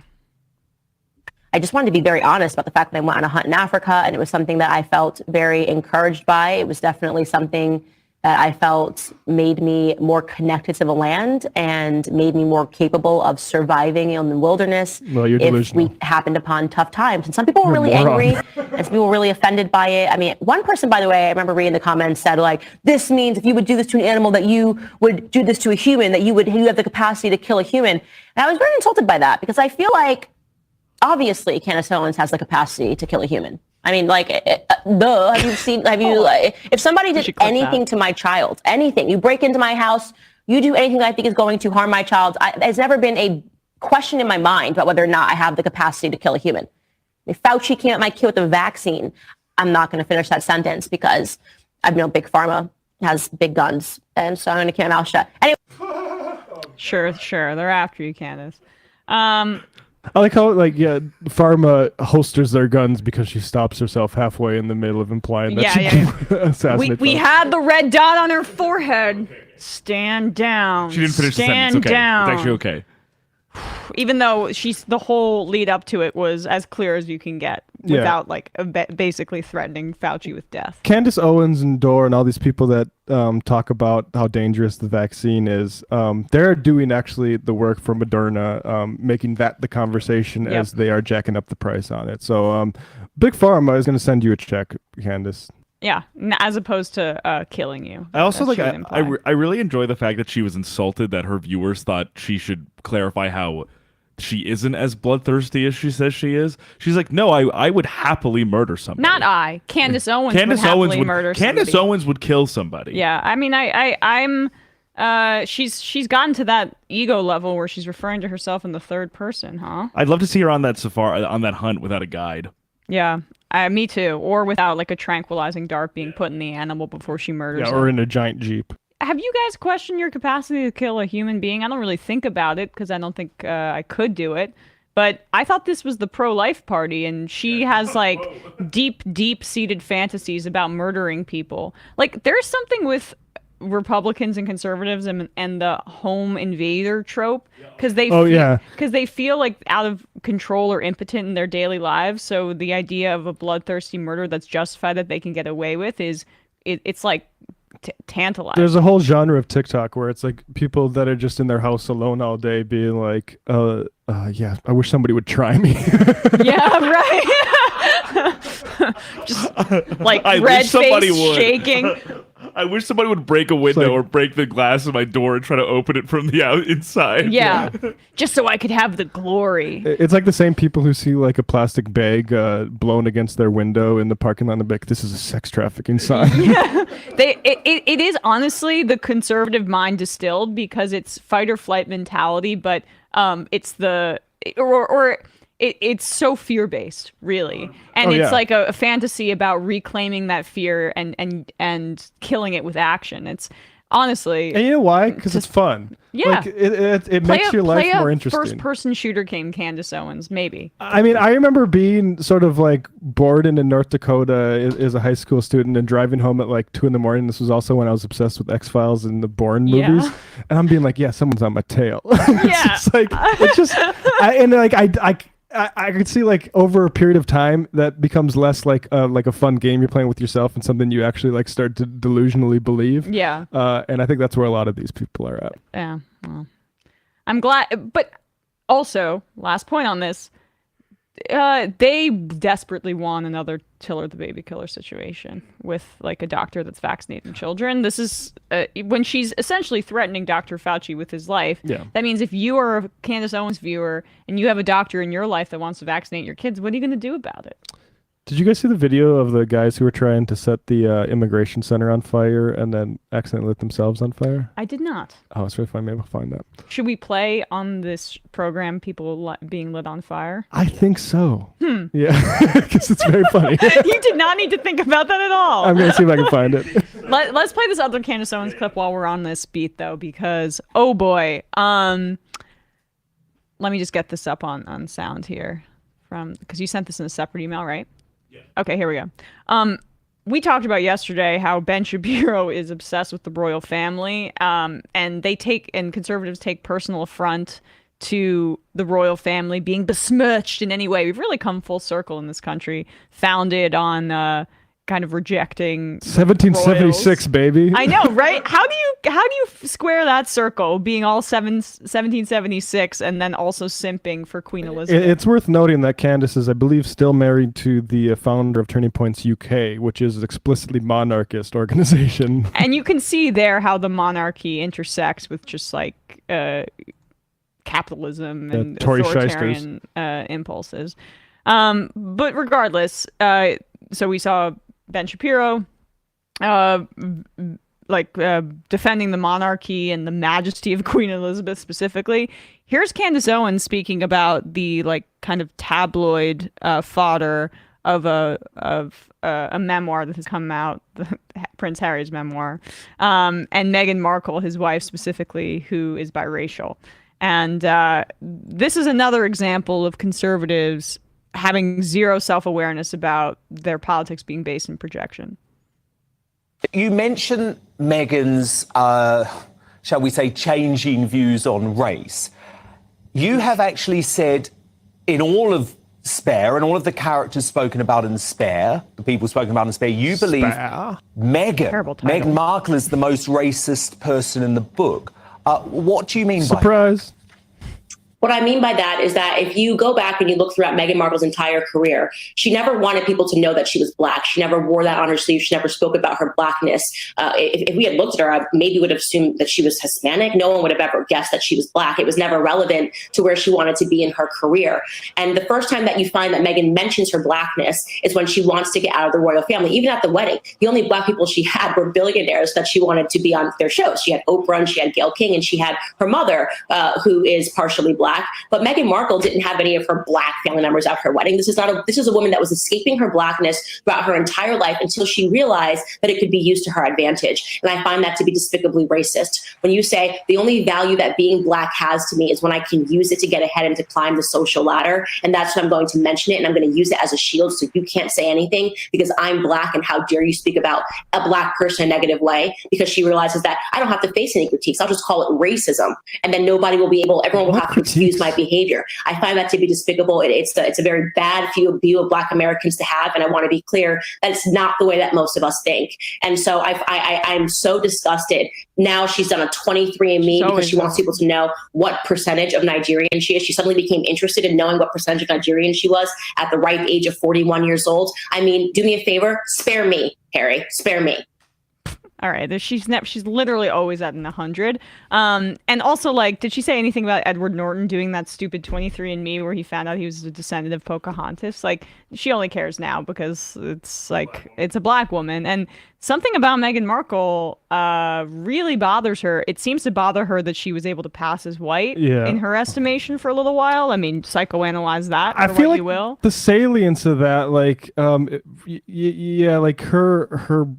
I just wanted to be very honest about the fact that I went on a hunt in Africa, and it was something that I felt very encouraged by. It was definitely something that I felt made me more connected to the land and made me more capable of surviving in the wilderness Well, you're if delusional. we happened upon tough times. And some people were You're a really moron. angry, and some people were really offended by it. I mean, one person, by the way, I remember reading the comments, said like, this means if you would do this to an animal, that you would do this to a human, that you have the capacity to kill a human. And I was very insulted by that, because I feel like obviously Candace Owens has the capacity to kill a human. I mean, like, if somebody did anything to my child, anything, you break into my house, you do anything that I think is going to harm my child, there's never been a question in my mind about whether or not I have the capacity to kill a human. If Fauci came at my kid with a vaccine, I'm not going to finish that sentence, because I know Big Pharma has big guns, and so I'm going to keep my mouth shut. Anyway. Sure. They're after you, Candace. I like how, Pharma holsters their guns because she stops herself halfway in the middle of implying that she can assassinate We folks. had the red dot on her forehead. Stand down. She didn't finish the sentence. Stand Okay. down. It's actually okay. Even though the whole lead up to it was as clear as you can get Yeah. without basically threatening Fauci with death. Candace Owens and Dore and all these people that talk about how dangerous the vaccine is, they're doing actually the work for Moderna, making that the conversation as they are jacking up the price on it. So Big Pharma is going to send you a check, Candace. Yeah, as opposed to killing you. I also That should imply. I really enjoy the fact that she was insulted that her viewers thought she should clarify how she isn't as bloodthirsty as she says she is. She's like, no, I would happily murder somebody. Not I. Candace Owens would happily murder somebody. Candace Owens would kill somebody. Yeah, I mean, she's gotten to that ego level where she's referring to herself in the third person, huh? I'd love to see her on that safari, on that hunt without a guide. Yeah, me too. Or without like a tranquilizing dart being put in the animal before she murders Or it. in a giant Jeep. Have you guys questioned your capacity to kill a human being? I don't really think about it because I don't think I could do it. But I thought this was the pro-life party, and she has like deep-seated fantasies about murdering people. Like, there's something with Republicans and conservatives and the home invader trope, because they feel like out of control or impotent in their daily lives. So the idea of a bloodthirsty murder that's justified that they can get away with it's like tantalizing. There's a whole genre of TikTok where it's like people that are just in their house alone all day being like, yeah, I wish somebody would try me. Yeah, right. Just like I red wish somebody face would. shaking. I wish somebody would break a window or break the glass of my door and try to open it from the inside. Yeah, just so I could have the glory. It's like the same people who see like a plastic bag blown against their window in the parking lot and be like, this is a sex trafficking sign. Yeah, it is honestly the conservative mind distilled, because it's fight or flight mentality, but it's so fear-based, really. And it's like a fantasy about reclaiming that fear and killing it with action. It's Honestly. And you know why? Because it's fun. Yeah. Like, it makes your life more interesting. First-person shooter game, Candace Owens, maybe. I mean, I remember being sort of like bored in North Dakota as a high school student and driving home at like 2 a.m. This was also when I was obsessed with X-Files and the Bourne movies. And I'm being like, yeah, someone's on my tail. Yeah. I could see like over a period of time that becomes less like a fun game you're playing with yourself and something you actually like start to delusionally believe. Yeah. And I think that's where a lot of these people are at. Yeah. Well, I'm glad, but also last point on this, they desperately want another Tiller the baby killer situation with like a doctor that's vaccinating children. This is when she's essentially threatening Dr. Fauci with his life. Yeah. That means if you are a Candace Owens viewer and you have a doctor in your life that wants to vaccinate your kids, what are you going to do about it? Did you guys see the video of the guys who were trying to set the immigration center on fire and then accidentally lit themselves on fire? I did not. Oh, it's really fun. Maybe I'll find that. Should we play on this program people being lit on fire? I think so. Yeah, because it's very funny. You did not need to think about that at all. I'm going to see if I can find it. Let's play this other Candace Owens clip while we're on this beat, though, because, oh boy. Let me just get this up on sound here, because you sent this in a separate email, right? Okay, here we go. We talked about yesterday how Ben Shapiro is obsessed with the royal family, and conservatives take personal affront to the royal family being besmirched in any way. We've really come full circle in this country, founded on kind of rejecting 1776, royals. baby. I know, right? How do you square that circle, being all 1776 and then also simping for Queen Elizabeth? It's worth noting that Candace is, I believe, still married to the founder of Turning Points UK, which is an explicitly monarchist organization. And you can see there how the monarchy intersects with just like capitalism and authoritarian impulses. But regardless, so we saw Ben Shapiro defending the monarchy and the majesty of Queen Elizabeth specifically. Here's Candace Owens speaking about the like kind of tabloid fodder of a memoir that has come out, Prince Harry's memoir, and Meghan Markle, his wife specifically, who is biracial. And this is another example of conservatives having zero self-awareness about their politics being based in projection. You mentioned Meghan's, shall we say, changing views on race. You have actually said in all of Spare and all of the characters spoken about in Spare, the people spoken about in Spare, you believe Meghan Markle is the most racist person in the book. What do you mean by that? Surprise. What I mean by that is that if you go back and you look throughout Meghan Markle's entire career, she never wanted people to know that she was Black. She never wore that on her sleeve. She never spoke about her Blackness. If we had looked at her, I maybe would have assumed that she was Hispanic. No one would have ever guessed that she was Black. It was never relevant to where she wanted to be in her career. And the first time that you find that Meghan mentions her Blackness is when she wants to get out of the royal family. Even at the wedding, the only Black people she had were billionaires that she wanted to be on their shows. She had Oprah and she had Gayle King and she had her mother, who is partially Black. But Meghan Markle didn't have any of her Black family members at her wedding. This is a woman that was escaping her Blackness throughout her entire life until she realized that it could be used to her advantage. And I find that to be despicably racist. When you say the only value that being Black has to me is when I can use it to get ahead and to climb the social ladder, and that's when I'm going to mention it, and I'm going to use it as a shield so you can't say anything because I'm Black, and how dare you speak about a Black person in a negative way, because she realizes that I don't have to face any critiques. I'll just call it racism, and then everyone will have to excuse my behavior. I find that to be despicable. It's a very bad view of Black Americans to have, and I want to be clear that it's not the way that most of us think. And so I'm so disgusted. Now she's done a 23andMe because she wants people to know what percentage of Nigerian she is. She suddenly became interested in knowing what percentage of Nigerian she was at the ripe age of 41 years old. I mean, do me a favor, spare me, Harry, spare me. All right, she's literally always at 100. And also, like, did she say anything about Edward Norton doing that stupid 23andMe where he found out he was a descendant of Pocahontas? Like, she only cares now because it's like it's a Black woman. And something about Meghan Markle really bothers her. It seems to bother her that she was able to pass as white in her estimation for a little while. I mean, psychoanalyze that. I feel like you will. The salience of that, like, like her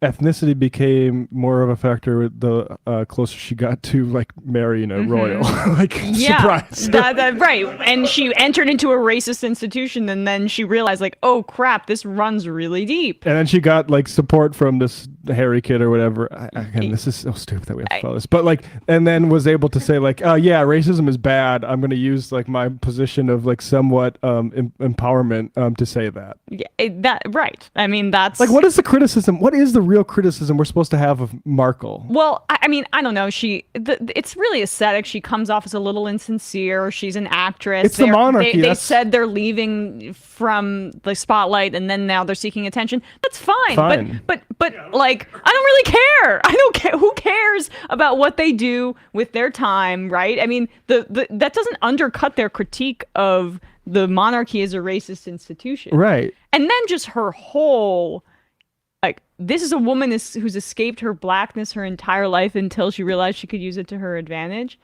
ethnicity became more of a factor the closer she got to like marrying a royal. Like, surprise. Right. And she entered into a racist institution, and then she realized, like, oh crap, this runs really deep. And then she got like support from this Harry kid or whatever. Again, this is so stupid that we have to follow this. But like, and then was able to say like, yeah, racism is bad. I'm going to use like my position of like somewhat empowerment to say that. Yeah, right. I mean, that's like, what is the criticism? What is the real criticism we're supposed to have of Markle? Well, I mean, I don't know. It's really aesthetic. She comes off as a little insincere. She's an actress. It's the monarchy. They said they're leaving from the spotlight, and then now they're seeking attention. That's fine. But like, I don't really care. I don't care. Who cares about what they do with their time, right? I mean, that doesn't undercut their critique of the monarchy as a racist institution, right? And then just her whole. Like, this is a woman who's escaped her blackness her entire life until she realized she could use it to her advantage.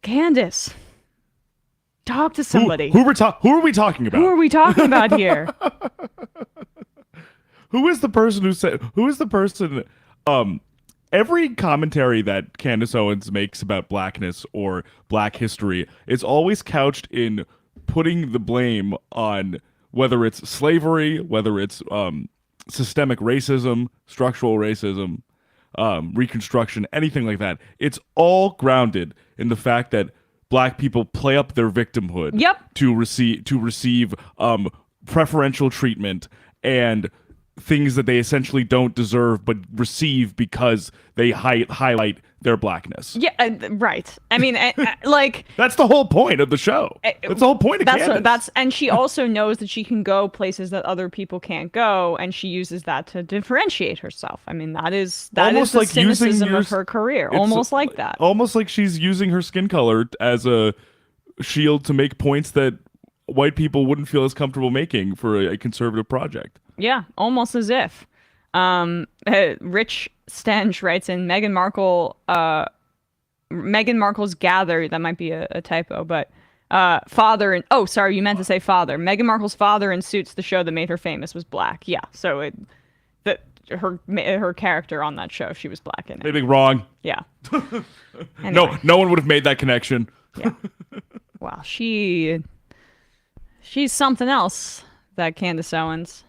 Candace, talk to somebody. Who are we talking about? Who are we talking about here? Who is the person who said? Who is the person? Every commentary that Candace Owens makes about blackness or black history is always couched in putting the blame on whether it's slavery, whether it's systemic racism, structural racism, Reconstruction, anything like that. It's all grounded in the fact that black people play up their victimhood to receive preferential treatment and things that they essentially don't deserve but receive because they highlight their blackness. Yeah, right. I mean, like that's the whole point of the show. That's the whole point of Candace. And she also knows that she can go places that other people can't go, and she uses that to differentiate herself. I mean, that is the like cynicism of her career. Almost like that. Almost like she's using her skin color as a shield to make points that white people wouldn't feel as comfortable making for a conservative project. Yeah, almost as if. Rich Stench writes in Meghan Markle's gather, that might be a typo, but father and you meant to say father. Meghan Markle's father in Suits, the show that made her famous, was black. Yeah, so her character on that show, she was black in it. Maybe wrong. Yeah. Anyway. No one would have made that connection. Yeah. Wow, she's something else, that Candace Owens.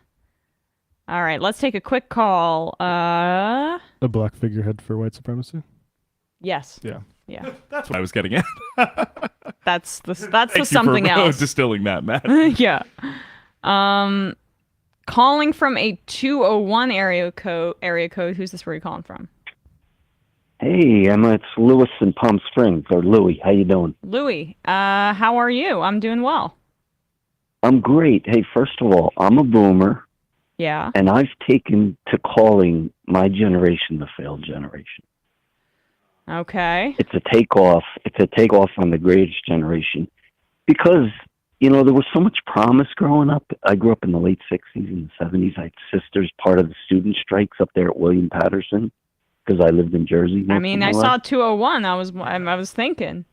All right, let's take a quick call. A black figurehead for white supremacy? Yes. Yeah. Yeah. That's what I was getting at. That's the something else. Distilling that, Matt. Yeah. Calling from a 201 area code. Who's this? Where are you calling from? Hey, Emma, it's Lewis in Palm Springs, or Louie. How you doing? Louie, how are you? I'm doing well. I'm great. Hey, first of all, I'm a boomer. Yeah. And I've taken to calling my generation the failed generation. Okay. It's a takeoff. It's a takeoff on the greatest generation. Because, there was so much promise growing up. I grew up in the late 60s and the 70s. I had sisters part of the student strikes up there at William Patterson because I lived in Jersey. I mean, I saw 201. I was thinking.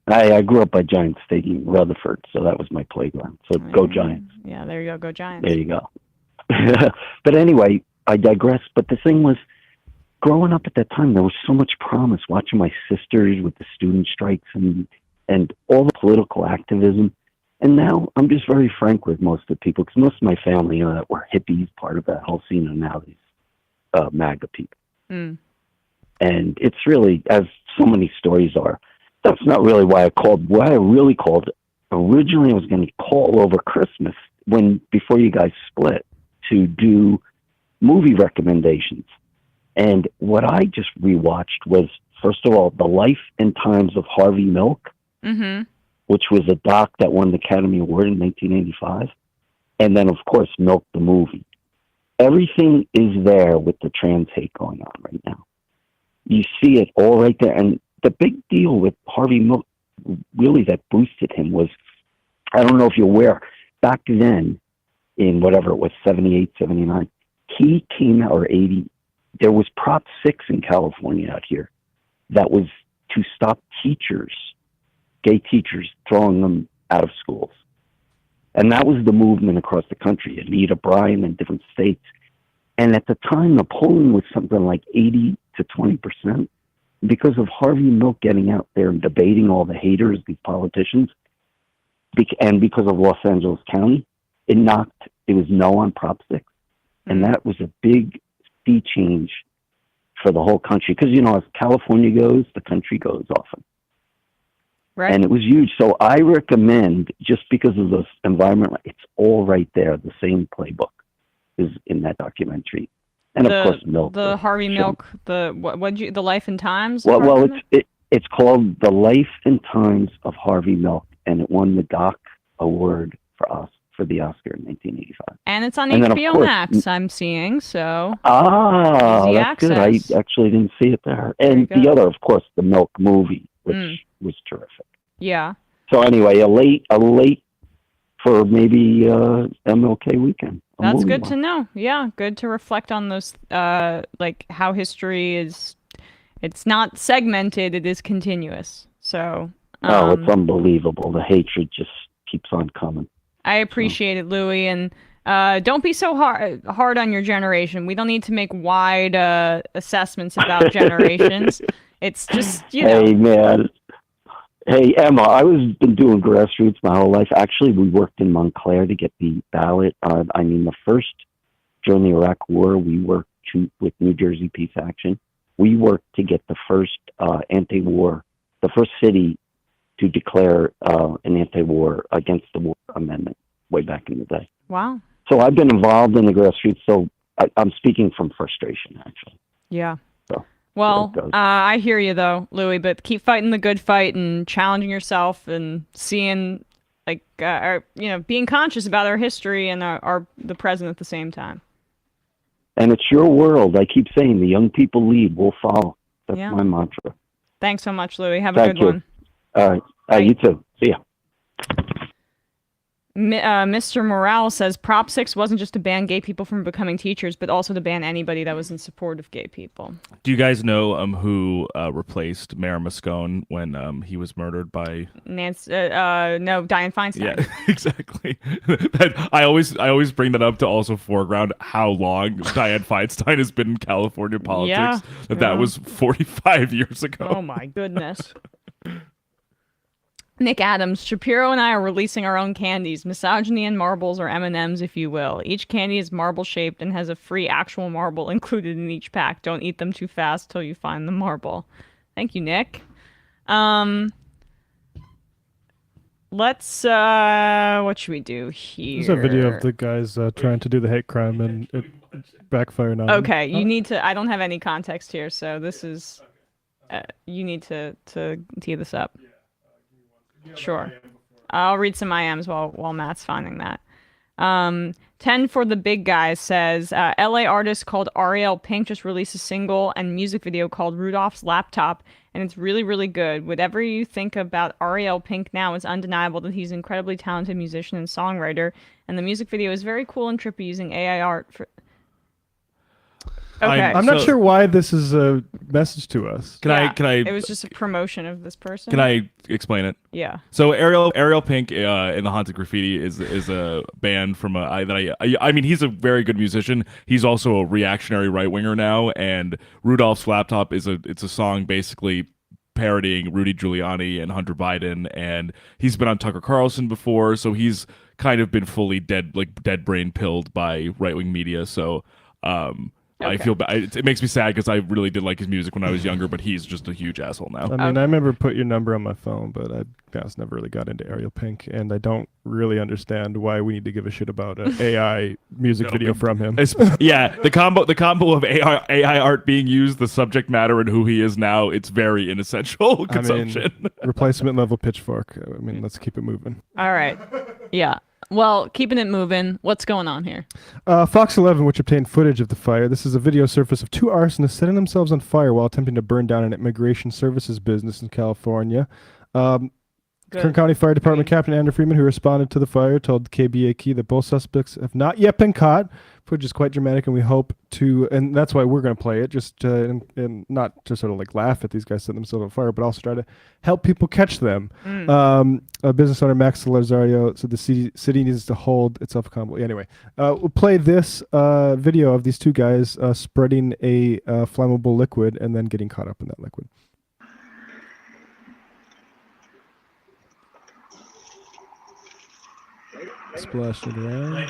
I grew up by Giants Stadium, Rutherford, so that was my playground. So go Giants. Yeah, there you go. Go Giants. There you go. But anyway, I digress. But the thing was, growing up at that time, there was so much promise. Watching my sisters with the student strikes and all the political activism. And now I'm just very frank with most of the people, because most of my family, that were hippies, part of that whole scene, and now these MAGA people. Mm. And it's really, as so many stories are, that's not really why I called. Why I really called, originally I was going to call over Christmas before you guys split, to do movie recommendations. And what I just rewatched was, first of all, The Life and Times of Harvey Milk, which was a doc that won the Academy Award in 1985. And then, of course, Milk the movie. Everything is there with the trans hate going on right now. You see it all right there. And the big deal with Harvey Milk, really, that boosted him was, I don't know if you're aware, back then, in whatever it was, 78, 79, he came out, or 80, there was Prop 6 in California out here that was to stop gay teachers, throwing them out of schools. And that was the movement across the country. Anita Bryan in different states. And at the time, the polling was something like 80 to 20%. Because of Harvey Milk getting out there and debating all the haters, these politicians, and because of Los Angeles County, it was no on Prop 6. And that was a big sea change for the whole country. Because, as California goes, the country goes often. Right. And it was huge. So I recommend, just because of this environment, it's all right there. The same playbook is in that documentary. And of course, Milk. The Harvey Milk, the Life and Times? Well, it's called The Life and Times of Harvey Milk, and it won the Doc Award for the Oscar in 1985. And it's on And then, of HBO course, Max, I'm seeing, so. Ah, easy that's good. access. I actually didn't see it there. And the other, of course, the Milk movie, which was terrific. Yeah. So anyway, a late for maybe MLK weekend. That's good to know. Yeah, good to reflect on those, like how history is. It's not segmented; it is continuous. So. It's unbelievable. The hatred just keeps on coming. I appreciate it, Louis, and don't be so hard on your generation. We don't need to make wide assessments about generations. It's just Hey man. Hey, Emma, I've been doing grassroots my whole life. Actually, we worked in Montclair to get the ballot. During the Iraq War, we worked with New Jersey Peace Action. We worked to get the first the first city to declare an anti-war against the war amendment way back in the day. Wow. So I've been involved in the grassroots, so I'm speaking from frustration, actually. Yeah. So. Well, I hear you though, Louis, but keep fighting the good fight and challenging yourself and seeing, being conscious about our history and the present at the same time. And it's your world. I keep saying the young people lead, we'll follow. That's my mantra. Thanks so much, Louis. Have a good one. All right. You too. See ya. Mr. Morale says Prop 6 wasn't just to ban gay people from becoming teachers, but also to ban anybody that was in support of gay people. Do you guys know who replaced Mayor Moscone when he was murdered by Nancy? No, Dianne Feinstein. Yeah, exactly. I always bring that up to also foreground how long Dianne Feinstein has been in California politics. Yeah, That was 45 years ago. Oh my goodness. Nick Adams, Shapiro and I are releasing our own candies, misogyny and marbles, or M&Ms, if you will. Each candy is marble-shaped and has a free actual marble included in each pack. Don't eat them too fast till you find the marble. Thank you, Nick. Let's, what should we do here? There's a video of the guys trying to do the hate crime and it backfired on them. Okay, you need to, I don't have any context here, so this is, you need to tee this up. Sure. I'll read some IMs while Matt's finding that. 10 for the Big Guys says, LA artist called Ariel Pink just released a single and music video called Rudolph's Laptop, and it's really, really good. Whatever you think about Ariel Pink now, it's undeniable that he's an incredibly talented musician and songwriter, and the music video is very cool and trippy using AI art for... Okay. I'm not sure why this is a message to us. Can I? It was just a promotion of this person. Can I explain it? Yeah. So Ariel Pink in the Haunted Graffiti is a band from I mean he's a very good musician. He's also a reactionary right winger now. And Rudolph's Laptop it's a song basically parodying Rudy Giuliani and Hunter Biden. And he's been on Tucker Carlson before, so he's kind of been fully dead brain pilled by right wing media. So. Okay. I feel bad. It makes me sad because I really did like his music when I was younger, but he's just a huge asshole now. I mean, I remember put your number on my phone, but I guess never really got into Ariel Pink, and I don't really understand why we need to give a shit about an AI music video from him. Yeah, the combo of AI art being used, the subject matter, and who he is now, it's very inessential consumption. I mean, replacement level Pitchfork. I mean, let's keep it moving. All right. Yeah. Well, keeping it moving, what's going on here? Fox 11, which obtained footage of the fire. This is a video surface of two arsonists setting themselves on fire while attempting to burn down an immigration services business in California. Kern County Fire Department Captain Andrew Freeman, who responded to the fire, told KBAK that both suspects have not yet been caught. Footage is quite dramatic, and we hope to, and that's why we're going to play it, just and not to sort of like laugh at these guys setting themselves on fire, but also try to help people catch them. A business owner, Max Lazario, said the city needs to hold itself accountable. Anyway, we'll play this video of these two guys spreading a flammable liquid and then getting caught up in that liquid. Splash it around.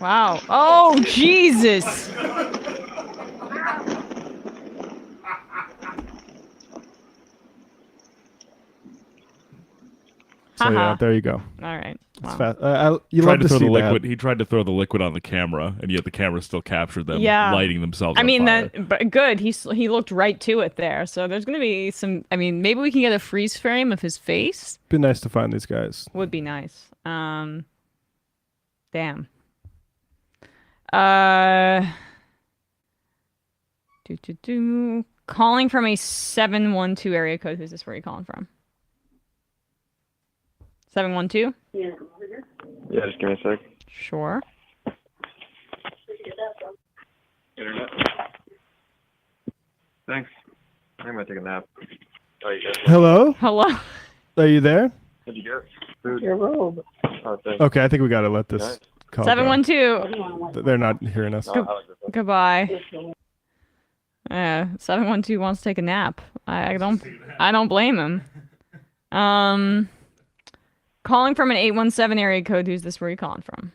Wow. Oh, Jesus. So yeah, there you go. All right. It's Wow. fast. You tried love to to throw see the liquid. that. He tried to throw the liquid on the camera, and yet the camera still captured them Yeah. lighting themselves. I on mean, fire. but good. He looked right to it there. So there's going to be some, I mean, maybe we can get a freeze frame of his face. Be nice to find these guys. Would be nice. Damn. Calling from a 712 area code. Who's this? Where are you calling from? 712? Yeah, just give me a sec. Sure. Internet. Thanks. I'm gonna take a nap. Oh, you guys. Hello? Hello? Are you there? Did you get food? Your robe. Oh, thanks. Okay, I think we got to let this call go. 712. They're not hearing us. Goodbye. 712 wants to take a nap. I don't blame him. Calling from an 817 area code. Who's this? Where are you calling from?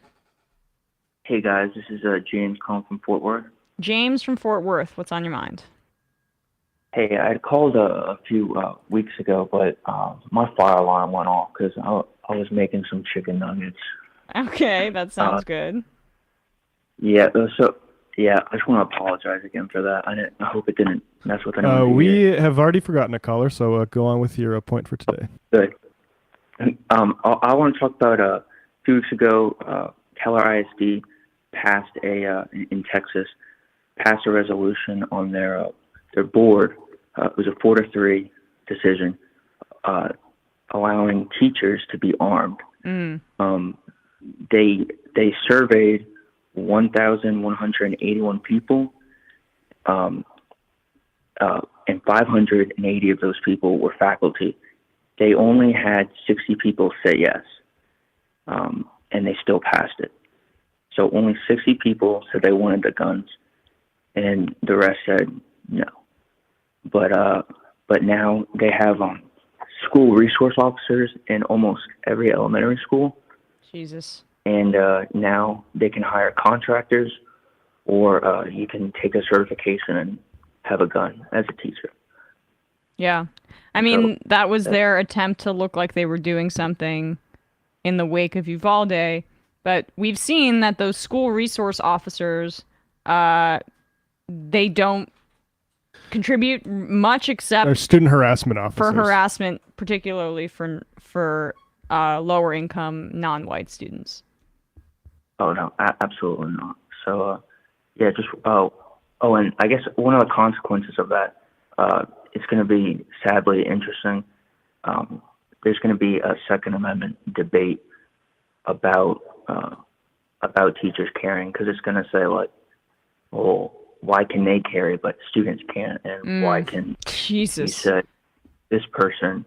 Hey guys, this is James calling from Fort Worth. James from Fort Worth. What's on your mind? Hey, I called a few weeks ago, but my fire alarm went off because I was making some chicken nuggets. Okay, that sounds good. Yeah, I just want to apologize again for that. I hope it didn't mess with anyone. We have already forgotten a caller, so go on with your point for today. Good. I want to talk about a few weeks ago, Keller ISD passed in Texas passed a resolution on their board. It was a 4-3 decision, allowing teachers to be armed. They surveyed 1,181 people, and 580 of those people were faculty. They only had 60 people say yes, and they still passed it. So only 60 people said they wanted the guns, and the rest said no. But now they have school resource officers in almost every elementary school. Jesus. And now they can hire contractors, or you can take a certification and have a gun as a teacher. Yeah. I mean, that was their attempt to look like they were doing something in the wake of Uvalde. But we've seen that those school resource officers, they don't contribute much except They're student harassment officers. for harassment, particularly for lower income non-white students. Oh no, absolutely not. So yeah, just and I guess one of the consequences of that, it's going to be sadly interesting. There's going to be a Second Amendment debate about teachers carrying, because it's going to say like, well, why can they carry but students can't, and why can Jesus? You said this person,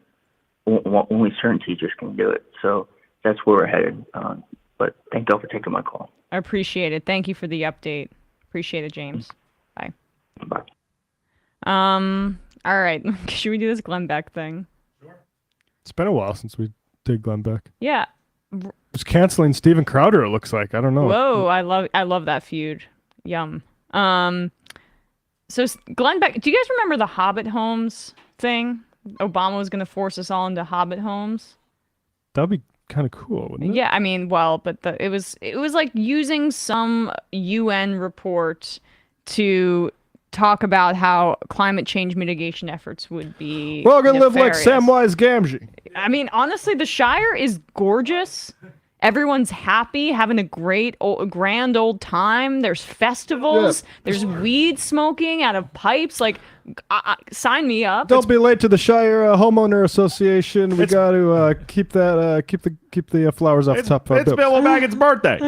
only certain teachers can do it. So that's where we're headed. But thank y'all for taking my call. I appreciate it. Thank you for the update. Appreciate it, James. Bye. Bye. All right. Should we do this Glenn Beck thing? It's been a while since we did Glenn Beck. Yeah. It's canceling Steven Crowder, it looks like. I don't know. Whoa, I love that feud. Yum. So Glenn Beck, do you guys remember the Hobbit homes thing? Obama was going to force us all into Hobbit homes. That'd be kind of cool, wouldn't it? Yeah, I mean, well, but it was like using some UN report to talk about how climate change mitigation efforts would be We're all gonna live like nefarious. Samwise Gamgee. I mean, honestly, the Shire is gorgeous. Everyone's happy, having a grand old time. There's festivals. Yeah. There's weed smoking out of pipes. Like, sign me up. Don't be late to the Shire Homeowner Association. We got to keep the flowers off the top of our It's bills. Bill O'Maggon's birthday.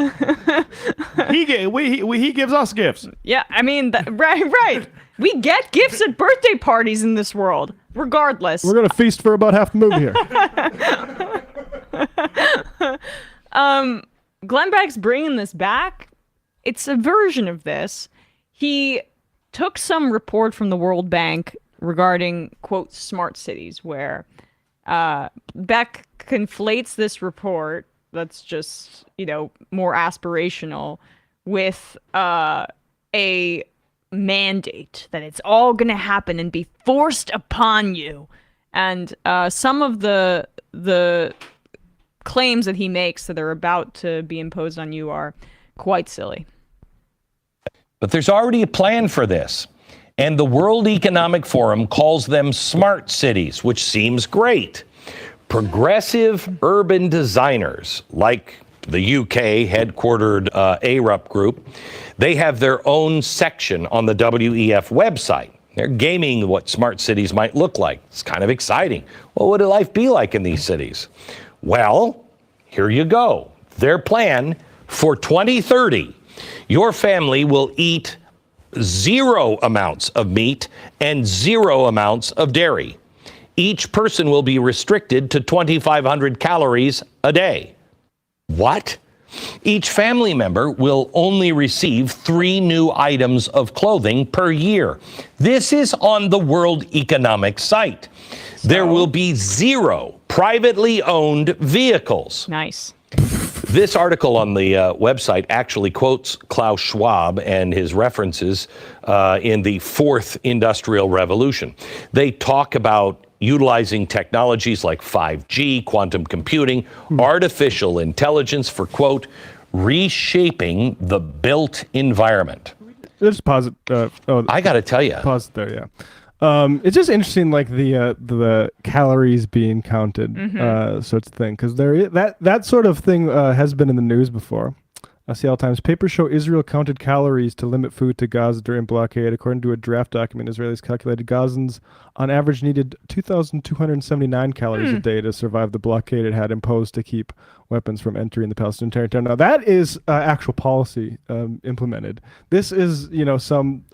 he gives us gifts. Yeah, I mean, right. We get gifts at birthday parties in this world, regardless. We're gonna feast for about half the movie here. Glenn Beck's bringing this back. It's a version of this. He took some report from the World Bank regarding, quote, smart cities, where Beck conflates this report that's just, more aspirational with a mandate that it's all going to happen and be forced upon you. And some of the claims that he makes that are about to be imposed on you are quite silly. But there's already a plan for this. And the World Economic Forum calls them smart cities, which seems great. Progressive urban designers, like the UK headquartered ARUP group, they have their own section on the WEF website. They're gaming what smart cities might look like. It's kind of exciting. What would life be like in these cities? Well, here you go. Their plan for 2030, your family will eat 0 amounts of meat and 0 amounts of dairy. Each person will be restricted to 2,500 calories a day. What? Each family member will only receive 3 new items of clothing per year. This is on the World Economic site. There will be 0 privately owned vehicles. Nice. This article on the website actually quotes Klaus Schwab and his references in the 4th Industrial Revolution. They talk about utilizing technologies like 5G, quantum computing, artificial intelligence for, quote, reshaping the built environment. Just pause it. I got to tell you. Pause it there, yeah. It's just interesting, like the calories being counted, sorts of thing, because that sort of thing has been in the news before. Seattle Times papers show Israel counted calories to limit food to Gaza during blockade. According to a draft document, Israelis calculated Gazans on average needed 2,279 calories a day to survive the blockade it had imposed to keep weapons from entering the Palestinian territory. Now that is actual policy implemented. This is some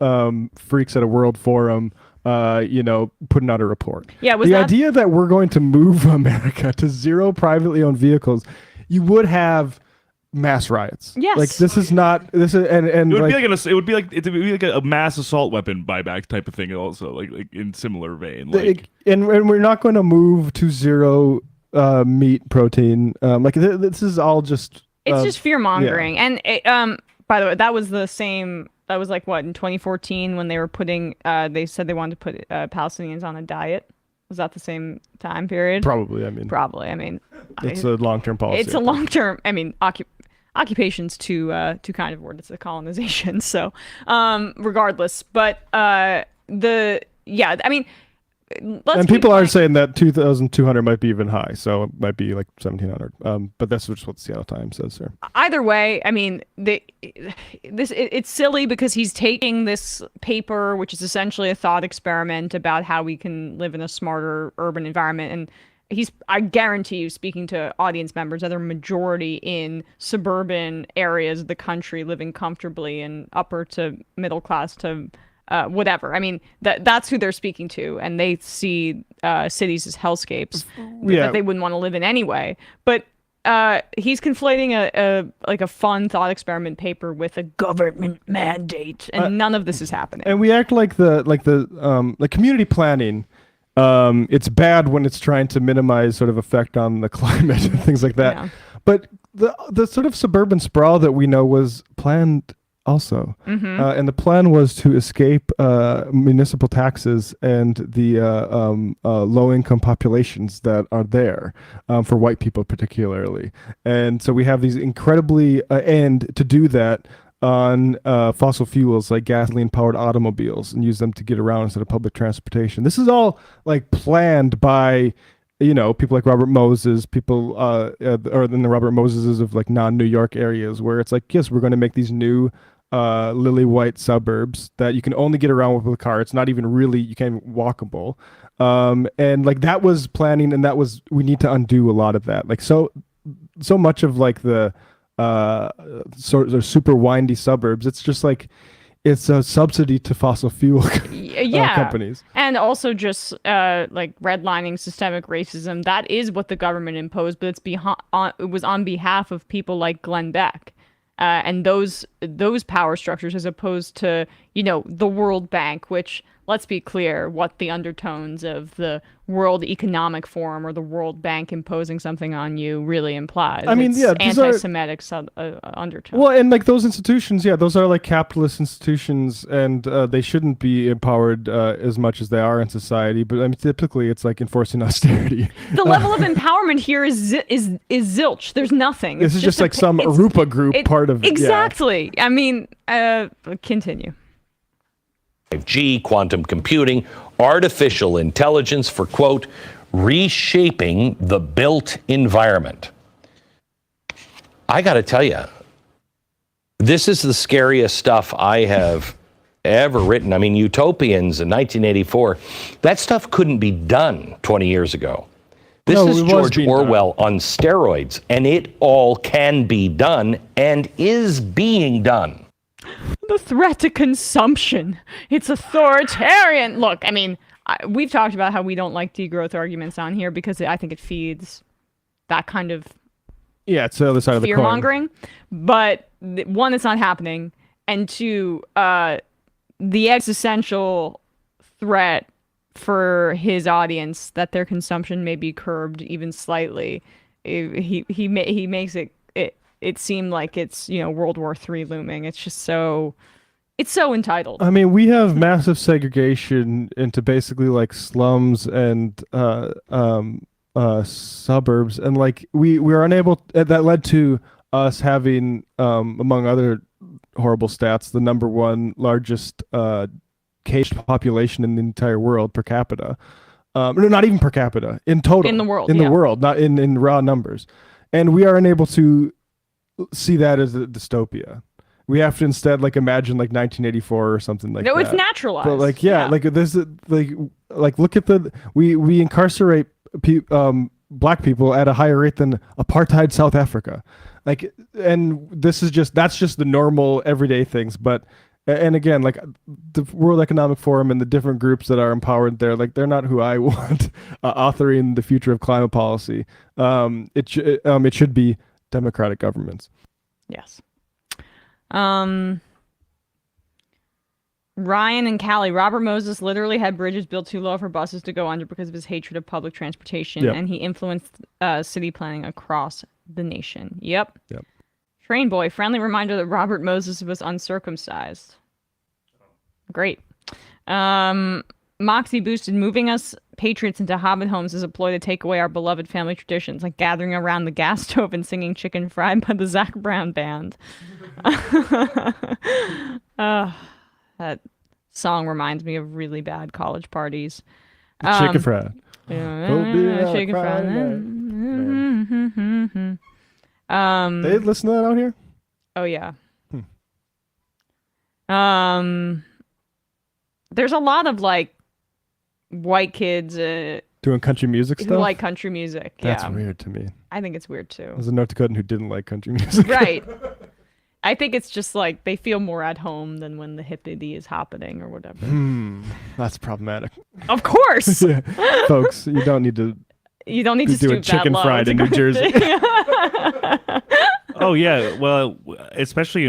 freaks at a world forum putting out a report. Yeah, the idea that we're going to move America to 0 privately owned vehicles, you would have mass riots. Yes. Like this is and it would be like a mass assault weapon buyback type of thing also, like in similar vein. And we're not going to move to 0 meat protein. This is all just it's just fear mongering. Yeah. And by the way, that was the same. That was like what, in 2014 when they were putting. They said they wanted to put Palestinians on a diet. Was that the same time period? Probably. I mean, it's a long-term policy. It's a long-term. I mean, occupation's too kind of word. It's a colonization. So, regardless, but I mean. And people are saying that 2,200 might be even high, so it might be like 1,700. But that's just what the Seattle Times says, sir. Either way, I mean, it's silly because he's taking this paper, which is essentially a thought experiment about how we can live in a smarter urban environment, and I guarantee you, speaking to audience members, that they're majority in suburban areas of the country, living comfortably and upper to middle class to whatever. I mean, that's who they're speaking to, and they see cities as hellscapes that they wouldn't want to live in anyway. But he's conflating a fun thought experiment paper with a government mandate, and none of this is happening. And we act like the community planning. It's bad when it's trying to minimize sort of effect on the climate and things like that. Yeah. But the sort of suburban sprawl that we know was planned also. And the plan was to escape municipal taxes and the low-income populations that are there, for white people particularly. And so we have these incredibly, and to do that on fossil fuels like gasoline-powered automobiles and use them to get around instead of public transportation. This is all like planned by people like Robert Moses, people or then the Robert Moseses of like non-New York areas, where it's like, yes, we're going to make these new lily white suburbs that you can only get around with a car. It's not even really, you can't even walkable. And like that was planning, and we need to undo a lot of that. Like so much of like the sort of super windy suburbs, it's just like it's a subsidy to fossil fuel companies. And also just like redlining systemic racism. That is what the government imposed, but it was on behalf of people like Glenn Beck. And those power structures, as opposed to, the World Bank, which, let's be clear, what the undertones of the World Economic Forum or the World Bank imposing something on you really implies. I mean, it's anti-Semitic undertones. Well, and like those institutions, those are like capitalist institutions, and they shouldn't be empowered as much as they are in society. But I mean, typically, it's like enforcing austerity. The level of empowerment here is zilch. There's nothing. This is just like some Arupa group part of it. Exactly. Yeah. I mean, continue. 5G, quantum computing, artificial intelligence for, quote, reshaping the built environment. I got to tell you, this is the scariest stuff I have ever written. I mean, Utopians in 1984, that stuff couldn't be done 20 years ago. This is George Orwell on steroids, and it all can be done and is being done. The threat to consumption. It's authoritarian. Look, I mean, we've talked about how we don't like degrowth arguments on here because I think it feeds that kind of it's the other side of the coin. Fear-mongering. But one, it's not happening. And two, the existential threat for his audience that their consumption may be curbed even slightly. He makes it seem like it's World War III looming. It's just so entitled. I mean, we have massive segregation into basically like slums and suburbs, and like we were unable. That led to us having, among other horrible stats, the number one largest caged population in the entire world per capita. No, not even per capita, in total. In the world. In the world, not in raw numbers. And we are unable to see that as a dystopia. We have to instead like imagine like 1984 or something like that. No, it's naturalized. But like, like this, like look at we incarcerate black people at a higher rate than apartheid South Africa. Like, and that's just the normal everyday things. But, and again, like the World Economic Forum and the different groups that are empowered there, like they're not who I want authoring the future of climate policy. It should be democratic governments. Yes. Ryan and Callie, Robert Moses literally had bridges built too low for buses to go under because of his hatred of public transportation, and he influenced city planning across the nation. Yep. Train boy, friendly reminder that Robert Moses was uncircumcised. Great. Moxie boosted, moving us patriots into hobbit homes is a ploy to take away our beloved family traditions, like gathering around the gas stove and singing Chicken Fried by the Zac Brown Band. That song reminds me of really bad college parties. Chicken Fried. Chicken Fried. They listen to that out here? Oh, yeah. There's a lot of like white kids doing country music stuff. Who like country music. That's weird to me. I think it's weird too. There's a North Dakotan who didn't like country music. Right. I think it's just like they feel more at home than when the hippity is happening or whatever. That's problematic. Of course. Folks, you don't need to. You don't need be to stoop doing chicken that low fried in New Jersey. Oh yeah, well, especially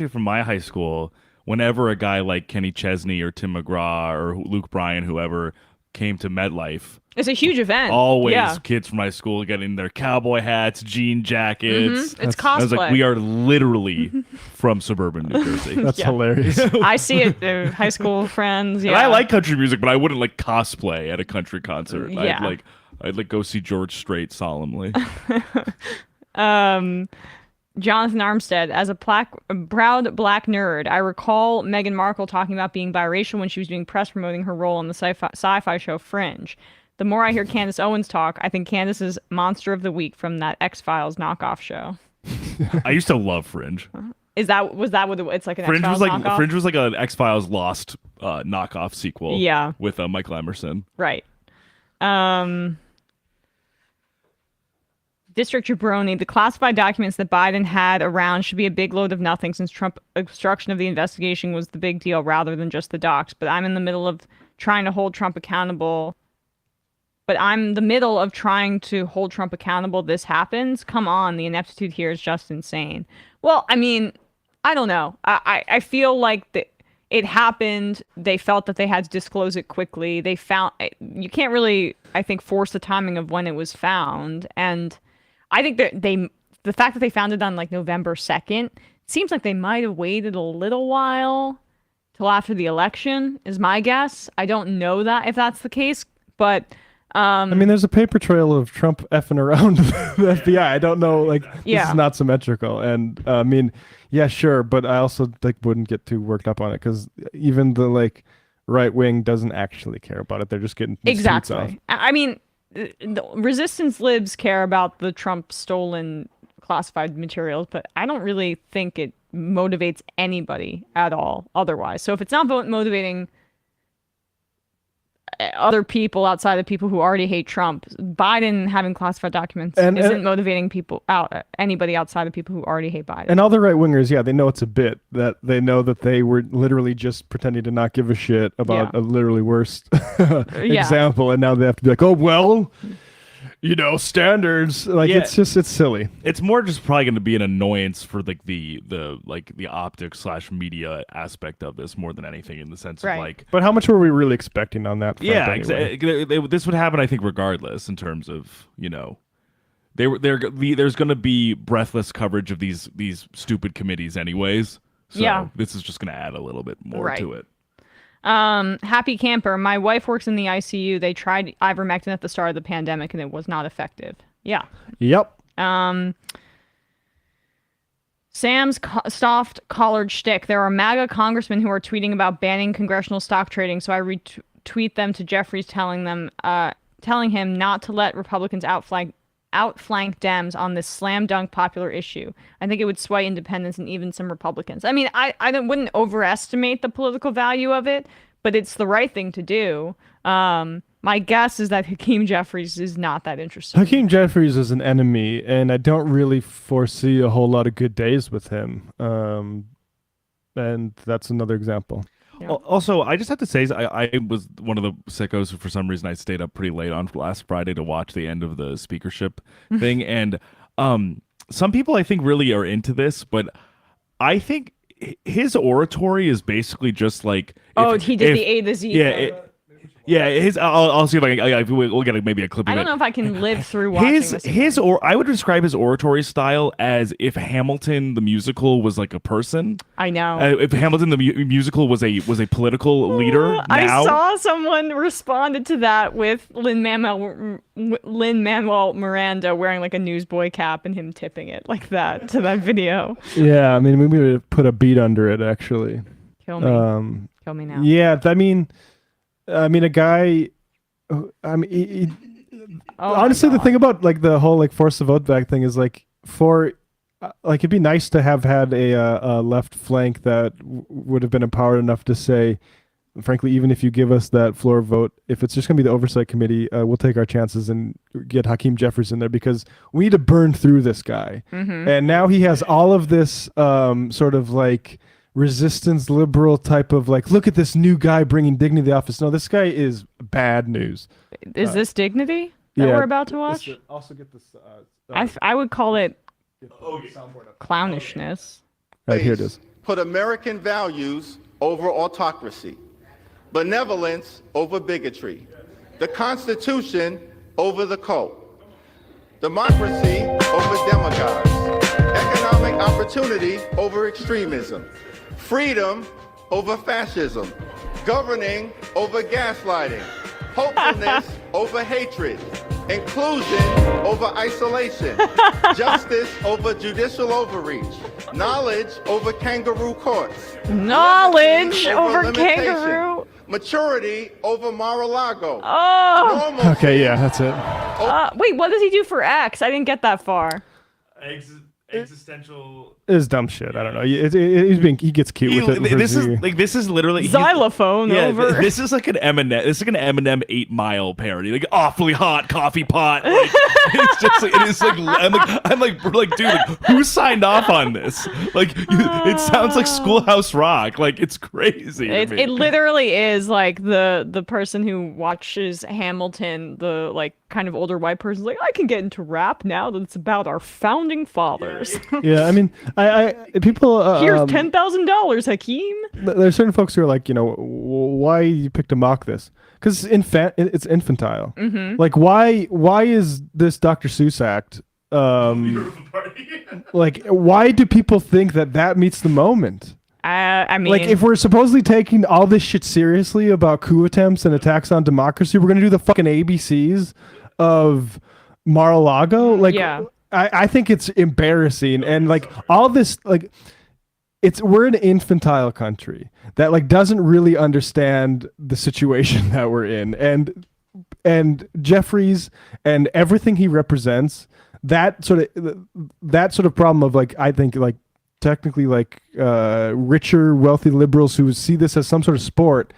from my high school, whenever a guy like Kenny Chesney or Tim McGraw or Luke Bryan, whoever, came to MetLife, it's a huge event. Always kids from my school getting their cowboy hats, jean jackets. It's cosplay. I was like, we are literally from suburban New Jersey. That's hilarious. I see it. High school friends. Yeah. And I like country music, but I wouldn't like cosplay at a country concert. Yeah. I'd go see George Strait solemnly. Jonathan Armstead, as a proud black nerd, I recall Meghan Markle talking about being biracial when she was doing press promoting her role in the sci-fi show Fringe. The more I hear Candace Owens talk, I think Candace is Monster of the Week from that X-Files knockoff show. I used to love Fringe. Was that what it's like an Fringe X-Files was like knockoff? Fringe was like an X-Files Lost knockoff sequel. Yeah. With Michael Emerson. Right. District Jabroni, the classified documents that Biden had around should be a big load of nothing since Trump obstruction of the investigation was the big deal rather than just the docs. But I'm in the middle of trying to hold Trump accountable. This happens. Come on. The ineptitude here is just insane. Well, I mean, I don't know. I feel like it happened. They felt that they had to disclose it quickly. You can't really, I think, force the timing of when it was found. And I think that the fact that they found it on like November 2nd, seems like they might have waited a little while till after the election is my guess. I don't know that if that's the case, but I mean, there's a paper trail of Trump effing around the FBI. I don't know, like, this is not symmetrical. And I mean, yeah, sure, but I also like wouldn't get too worked up on it because even the like right wing doesn't actually care about it. They're just getting the streets off. I mean, the resistance libs care about the Trump stolen classified materials, but I don't really think it motivates anybody at all otherwise. So if it's not motivating other people outside of people who already hate Trump, Biden having classified documents isn't motivating anybody outside of people who already hate Biden. And all the right wingers, yeah, they know it's a bit, that they know that they were literally just pretending to not give a shit about a literally worst example, and now they have to be like, oh well, standards. Like it's silly. It's more just probably going to be an annoyance for like the optics / media aspect of this more than anything, in the sense of like. But how much were we really expecting on that front? Yeah, anyway? This would happen, I think, regardless, in terms of there's going to be breathless coverage of these stupid committees, anyways. So this is just going to add a little bit more to it. Happy Camper, my wife works in the ICU. They tried ivermectin at the start of the pandemic and it was not effective. Yeah. Yep. Sam's soft collared shtick. There are MAGA congressmen who are tweeting about banning congressional stock trading, so I retweet them to Jeffries telling him not to let Republicans outflank Dems on this slam dunk popular issue. I think it would sway independents and even some Republicans. I mean, I wouldn't overestimate the political value of it, but it's the right thing to do. My guess is that Hakeem Jeffries is not that interested. Hakeem Jeffries is an enemy, and I don't really foresee a whole lot of good days with him. And that's another example. Yeah. Also, I just have to say, I was one of the sickos who, for some reason, I stayed up pretty late on last Friday to watch the end of the speakership thing. And some people, I think, really are into this, but I think his oratory is basically just like... he did the A to Z. I'll see if I can. We'll get maybe a clip of it. I don't know if I can live through watching this. I would describe his oratory style as if Hamilton the musical was like a person. I know. If Hamilton the musical was a political leader. I saw someone responded to that with Lin-Manuel Miranda wearing like a newsboy cap and him tipping it like that to that video. Yeah, I mean, we would put a beat under it actually. Kill me. Kill me now. Yeah, I mean, a guy. Honestly, the thing about like the whole like force the vote back thing is like it'd be nice to have had a left flank that would have been empowered enough to say, frankly, even if you give us that floor vote, if it's just going to be the oversight committee, we'll take our chances and get Hakeem Jeffries in there because we need to burn through this guy. Mm-hmm. And now he has all of this sort of like resistance liberal type of like, look at this new guy bringing dignity to the office. No, this guy is bad news. Is this dignity that we're about to watch? Also get this. I would call it clownishness. Right, here it is. Put American values over autocracy, benevolence over bigotry, the Constitution over the cult, democracy over demagogues, economic opportunity over extremism, freedom over fascism, governing over gaslighting, hopefulness over hatred, inclusion over isolation, justice over judicial overreach, knowledge over kangaroo courts, knowledge over limitation, kangaroo, maturity over Mar-a-Lago. Oh, okay, yeah, that's it. Wait, what does he do for X? I didn't get that far. existential. Is dumb shit. I don't know. He gets cute with it. This is literally xylophone over. This is like an Eminem. This is like an Eminem 8 Mile parody, like awfully hot coffee pot. Like, it's just like, it is like I'm like dude, like, who signed off on this? Like it sounds like Schoolhouse Rock. Like it's crazy. It literally is like the person who watches Hamilton, the like kind of older white person, like I can get into rap now that it's about our founding fathers. Yeah, I mean, I people. Here's $10,000, Hakeem. There's certain folks who are like, why you picked to mock this? Because it's infantile. Mhm. Like, why is this Dr. Seuss act? Like, why do people think that meets the moment? I mean, like, if we're supposedly taking all this shit seriously about coup attempts and attacks on democracy, we're gonna do the fucking ABCs of Mar-a-Lago. Like, yeah. I think it's embarrassing, and like all this, like, we're an infantile country that like doesn't really understand the situation that we're in, and Jeffries and everything he represents, that sort of problem of like, I think like technically like richer, wealthy liberals who see this as some sort of sport.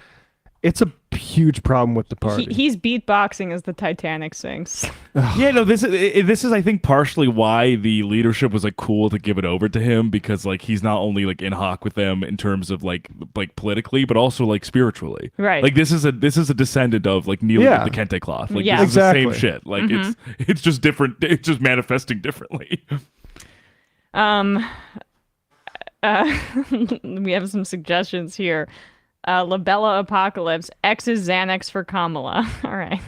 It's a huge problem with the party. He's beatboxing as the Titanic sinks. Yeah, no, this is I think partially why the leadership was like cool to give it over to him, because like he's not only like in hoc with them in terms of like politically, but also like spiritually. Right. Like this is a descendant of like kneeling Yeah. with the kente cloth. Like Yeah. this is the Exactly. same shit. Like it's just different. It's just manifesting differently. We have some suggestions here. Labella Apocalypse, X is Xanax for Kamala. All right.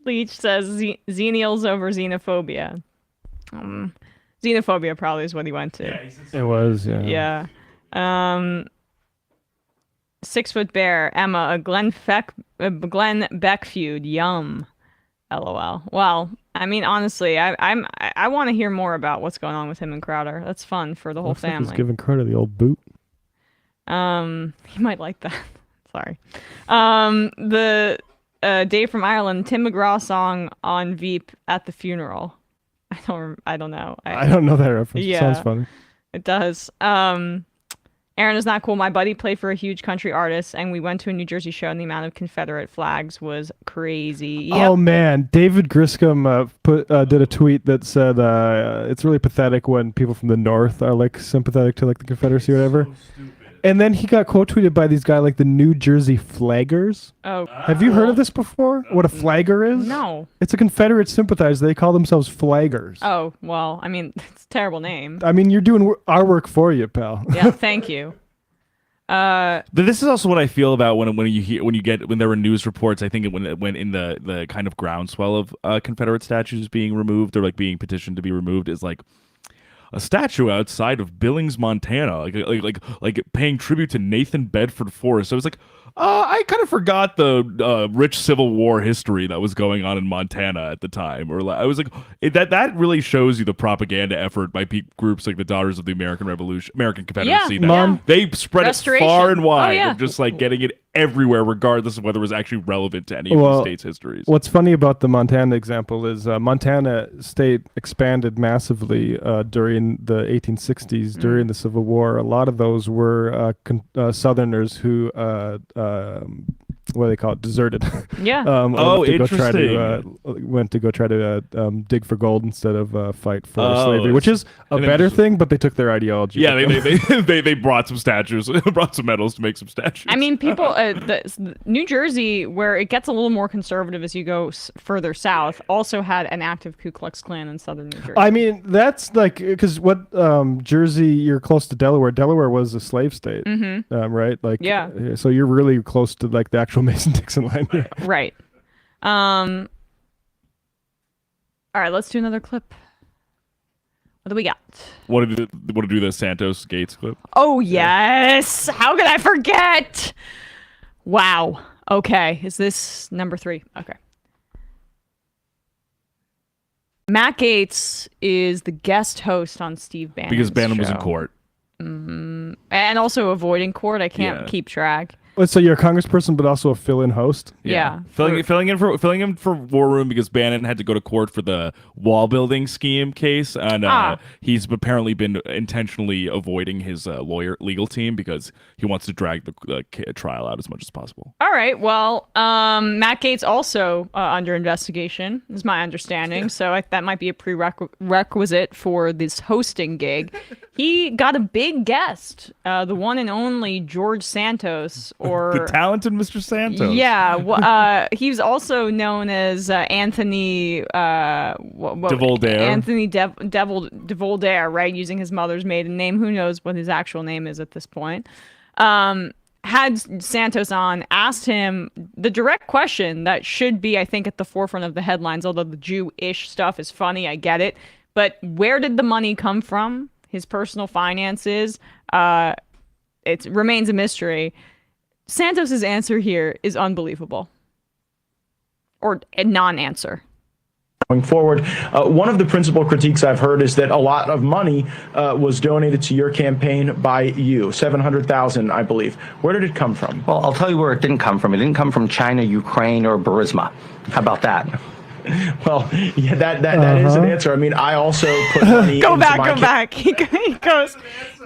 Leech says Xenials over xenophobia. Xenophobia probably is what he went to. It was, yeah. Yeah. 6 Foot Bear, Emma, a Glenn Beck feud. Yum. LOL. Well, I mean, honestly, I want to hear more about what's going on with him and Crowder. That's fun for the whole Looks like family. he's giving Crowder the old boot. He might like that. Sorry. The Dave from Ireland, Tim McGraw song on Veep at the funeral. I don't know. I don't know that reference. Yeah. It sounds funny. It does. Aaron is not cool. My buddy played for a huge country artist, and we went to a New Jersey show, and the amount of Confederate flags was crazy. Yep. Oh man, David Griscom did a tweet that said it's really pathetic when people from the North are like sympathetic to like the Confederacy or whatever. And then he got quote tweeted by these guys like the New Jersey Flaggers. Oh, have you heard of this before? What a flagger is? No. It's a Confederate sympathizer. They call themselves flaggers. Oh, well, I mean, it's a terrible name. I mean, you're doing our work for you, pal. Yeah, thank you. This is also what I feel about when there were news reports. I think when in the kind of groundswell of Confederate statues being removed or like being petitioned to be removed is like a statue outside of Billings, Montana, like paying tribute to Nathan Bedford Forrest. I was like, I kind of forgot the rich Civil War history that was going on in Montana at the time. Or I was like, that really shows you the propaganda effort by groups like the Daughters of the American Revolution, American Confederacy. Yeah. They spread it far and wide, yeah. of just like getting it everywhere, regardless of whether it was actually relevant to any of the state's histories. What's funny about the Montana example is Montana state expanded massively during the 1860s, during the Civil War. A lot of those were Southerners who what do they call it? Deserted. Yeah. Went to go try to dig for gold instead of fight for slavery, which is a better thing. But they took their ideology. Yeah, they brought some statues, brought some medals to make some statues. I mean, people, New Jersey, where it gets a little more conservative as you go further south, also had an active Ku Klux Klan in southern New Jersey. I mean, that's like because what Jersey, you're close to Delaware. Delaware was a slave state, right? Like, yeah. So you're really close to like the actual Mason-Dixon line here. Right. All right, let's do another clip. What do we got? Want to do the Santos Gates clip? Oh, yes. How could I forget? Wow. Okay. Is this number 3? Okay. Matt Gaetz is the guest host on Steve Bannon's Because Bannon was in show. court. And also avoiding court. I can't keep track. So you're a congressperson, but also a fill-in host. Yeah. Filling in for War Room because Bannon had to go to court for the wall building scheme case, and he's apparently been intentionally avoiding his legal team because he wants to drag the trial out as much as possible. All right. Well, Matt Gaetz also under investigation, is my understanding. So that might be a prerequisite for this hosting gig. He got a big guest, the one and only George Santos, or the talented Mr. Santos. Yeah, he's also known as Anthony DeVoldaire. Anthony DeVoldaire, right? Using his mother's maiden name. Who knows what his actual name is at this point? Had Santos on, asked him the direct question that should be, I think, at the forefront of the headlines. Although the Jew-ish stuff is funny, I get it. But where did the money come from? His personal finances. It remains a mystery. Santos's answer here is unbelievable. Or a non-answer. Going forward, one of the principal critiques I've heard is that a lot of money was donated to your campaign by you, $700,000, I believe. Where did it come from? Well, I'll tell you where it didn't come from. It didn't come from China, Ukraine, or Burisma. How about that? Well, yeah, that is an answer. I mean, I also put money Go into back. He goes,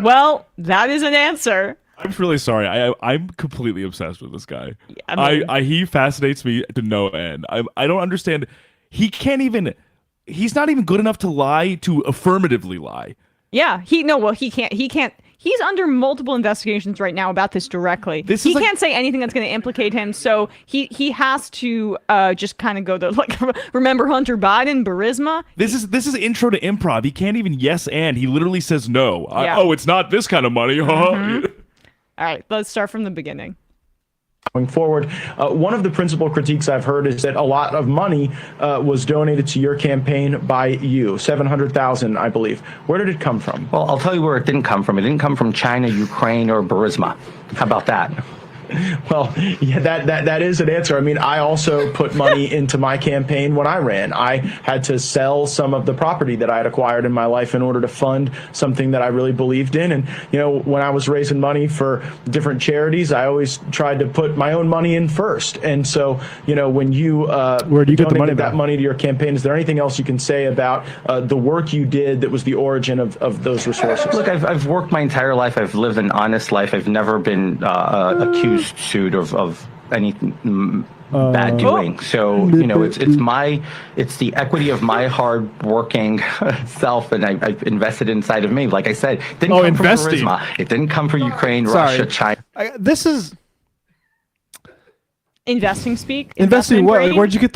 well, that is an answer. I'm really sorry. I'm completely obsessed with this guy. Yeah, I mean, he fascinates me to no end. I don't understand. He's not even good enough to lie, to affirmatively lie. Yeah, he can't. He's under multiple investigations right now about this directly. He can't say anything that's going to implicate him, so he has to just kind of go to remember Hunter Biden, Burisma? This is intro to improv. He can't even yes and. He literally says no. Yeah. It's not this kind of money. Mm-hmm. All right, let's start from the beginning. Going forward, one of the principal critiques I've heard is that a lot of money was donated to your campaign by you, $700,000, I believe. Where did it come from? Well, I'll tell you where it didn't come from. It didn't come from China, Ukraine, or Burisma. How about that? Well, yeah, that is an answer. I mean, I also put money into my campaign when I ran. I had to sell some of the property that I had acquired in my life in order to fund something that I really believed in. And, when I was raising money for different charities, I always tried to put my own money in first. And so, when you where do you get the money that money to your campaign, is there anything else you can say about the work you did that was the origin of those resources? Look, I've worked my entire life. I've lived an honest life. I've never been accused, sued of anything bad doing. So it's the equity of my hard working self, and I've invested inside of me. Like I said, it didn't come from Burisma. It didn't come from Ukraine, Russia, China. This is investing speak. Investing what? Like, where'd you get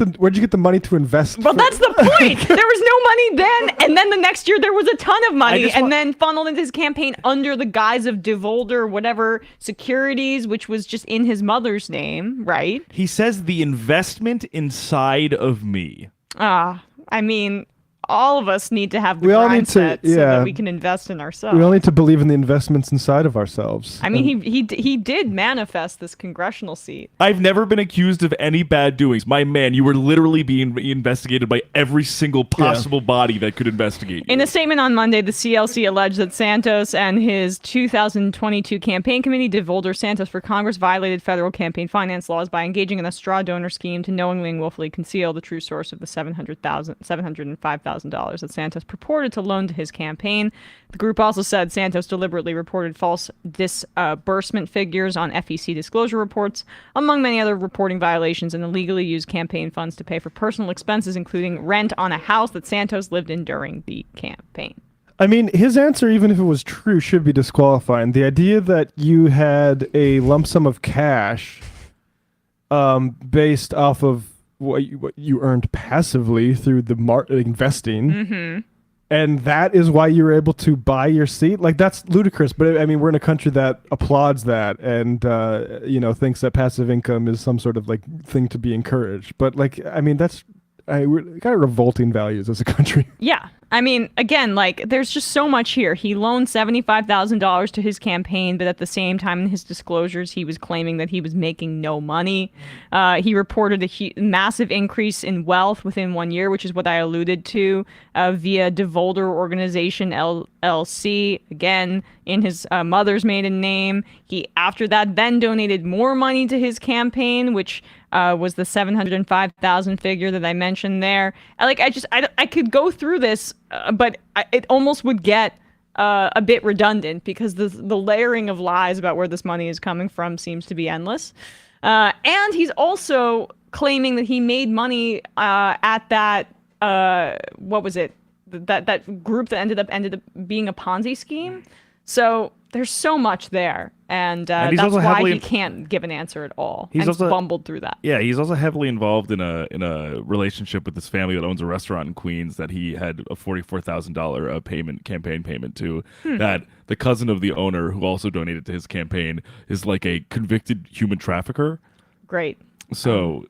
the money to invest? Well, that's the point. There was no money then, and then the next year there was a ton of money, and then funneled into his campaign under the guise of DeVolder, whatever securities, which was just in his mother's name, right? He says the investment inside of me. I mean, all of us need to have the mindset so that we can invest in ourselves. We all need to believe in the investments inside of ourselves. I mean, he did manifest this congressional seat. I've never been accused of any bad doings. My man, you were literally being investigated by every single possible body that could investigate you. In a statement on Monday, the CLC alleged that Santos and his 2022 campaign committee, DeVolder Santos for Congress, violated federal campaign finance laws by engaging in a straw donor scheme to knowingly and willfully conceal the true source of the $705,000 that Santos purported to loan to his campaign. The group also said Santos deliberately reported false disbursement figures on FEC disclosure reports, among many other reporting violations, and illegally used campaign funds to pay for personal expenses, including rent on a house that Santos lived in during the campaign. I mean, his answer, even if it was true, should be disqualifying. The idea that you had a lump sum of cash based off of what you earned passively through the investing, and that is why you were able to buy your seat. Like, that's ludicrous. But I mean, we're in a country that applauds that and thinks that passive income is some sort of like thing to be encouraged. But like, I mean, we're kind of revolting values as a country. Yeah, I mean, again, like, there's just so much here. He loaned $75,000 to his campaign, but at the same time in his disclosures, he was claiming that he was making no money. He reported a massive increase in wealth within 1 year, which is what I alluded to, via DeVolder Organization LLC, again, in his mother's maiden name. He, after that, then donated more money to his campaign, which was the 705,000 figure that I mentioned there. I could go through this, but it almost would get a bit redundant because the layering of lies about where this money is coming from seems to be endless. And he's also claiming that he made money at that what was it? That group that ended up being a Ponzi scheme. So there's so much there, and that's why he can't give an answer at all. He's also bumbled through that. Yeah, he's also heavily involved in a relationship with this family that owns a restaurant in Queens that he had a $44,000 campaign payment to. That the cousin of the owner, who also donated to his campaign, is like a convicted human trafficker. Great. So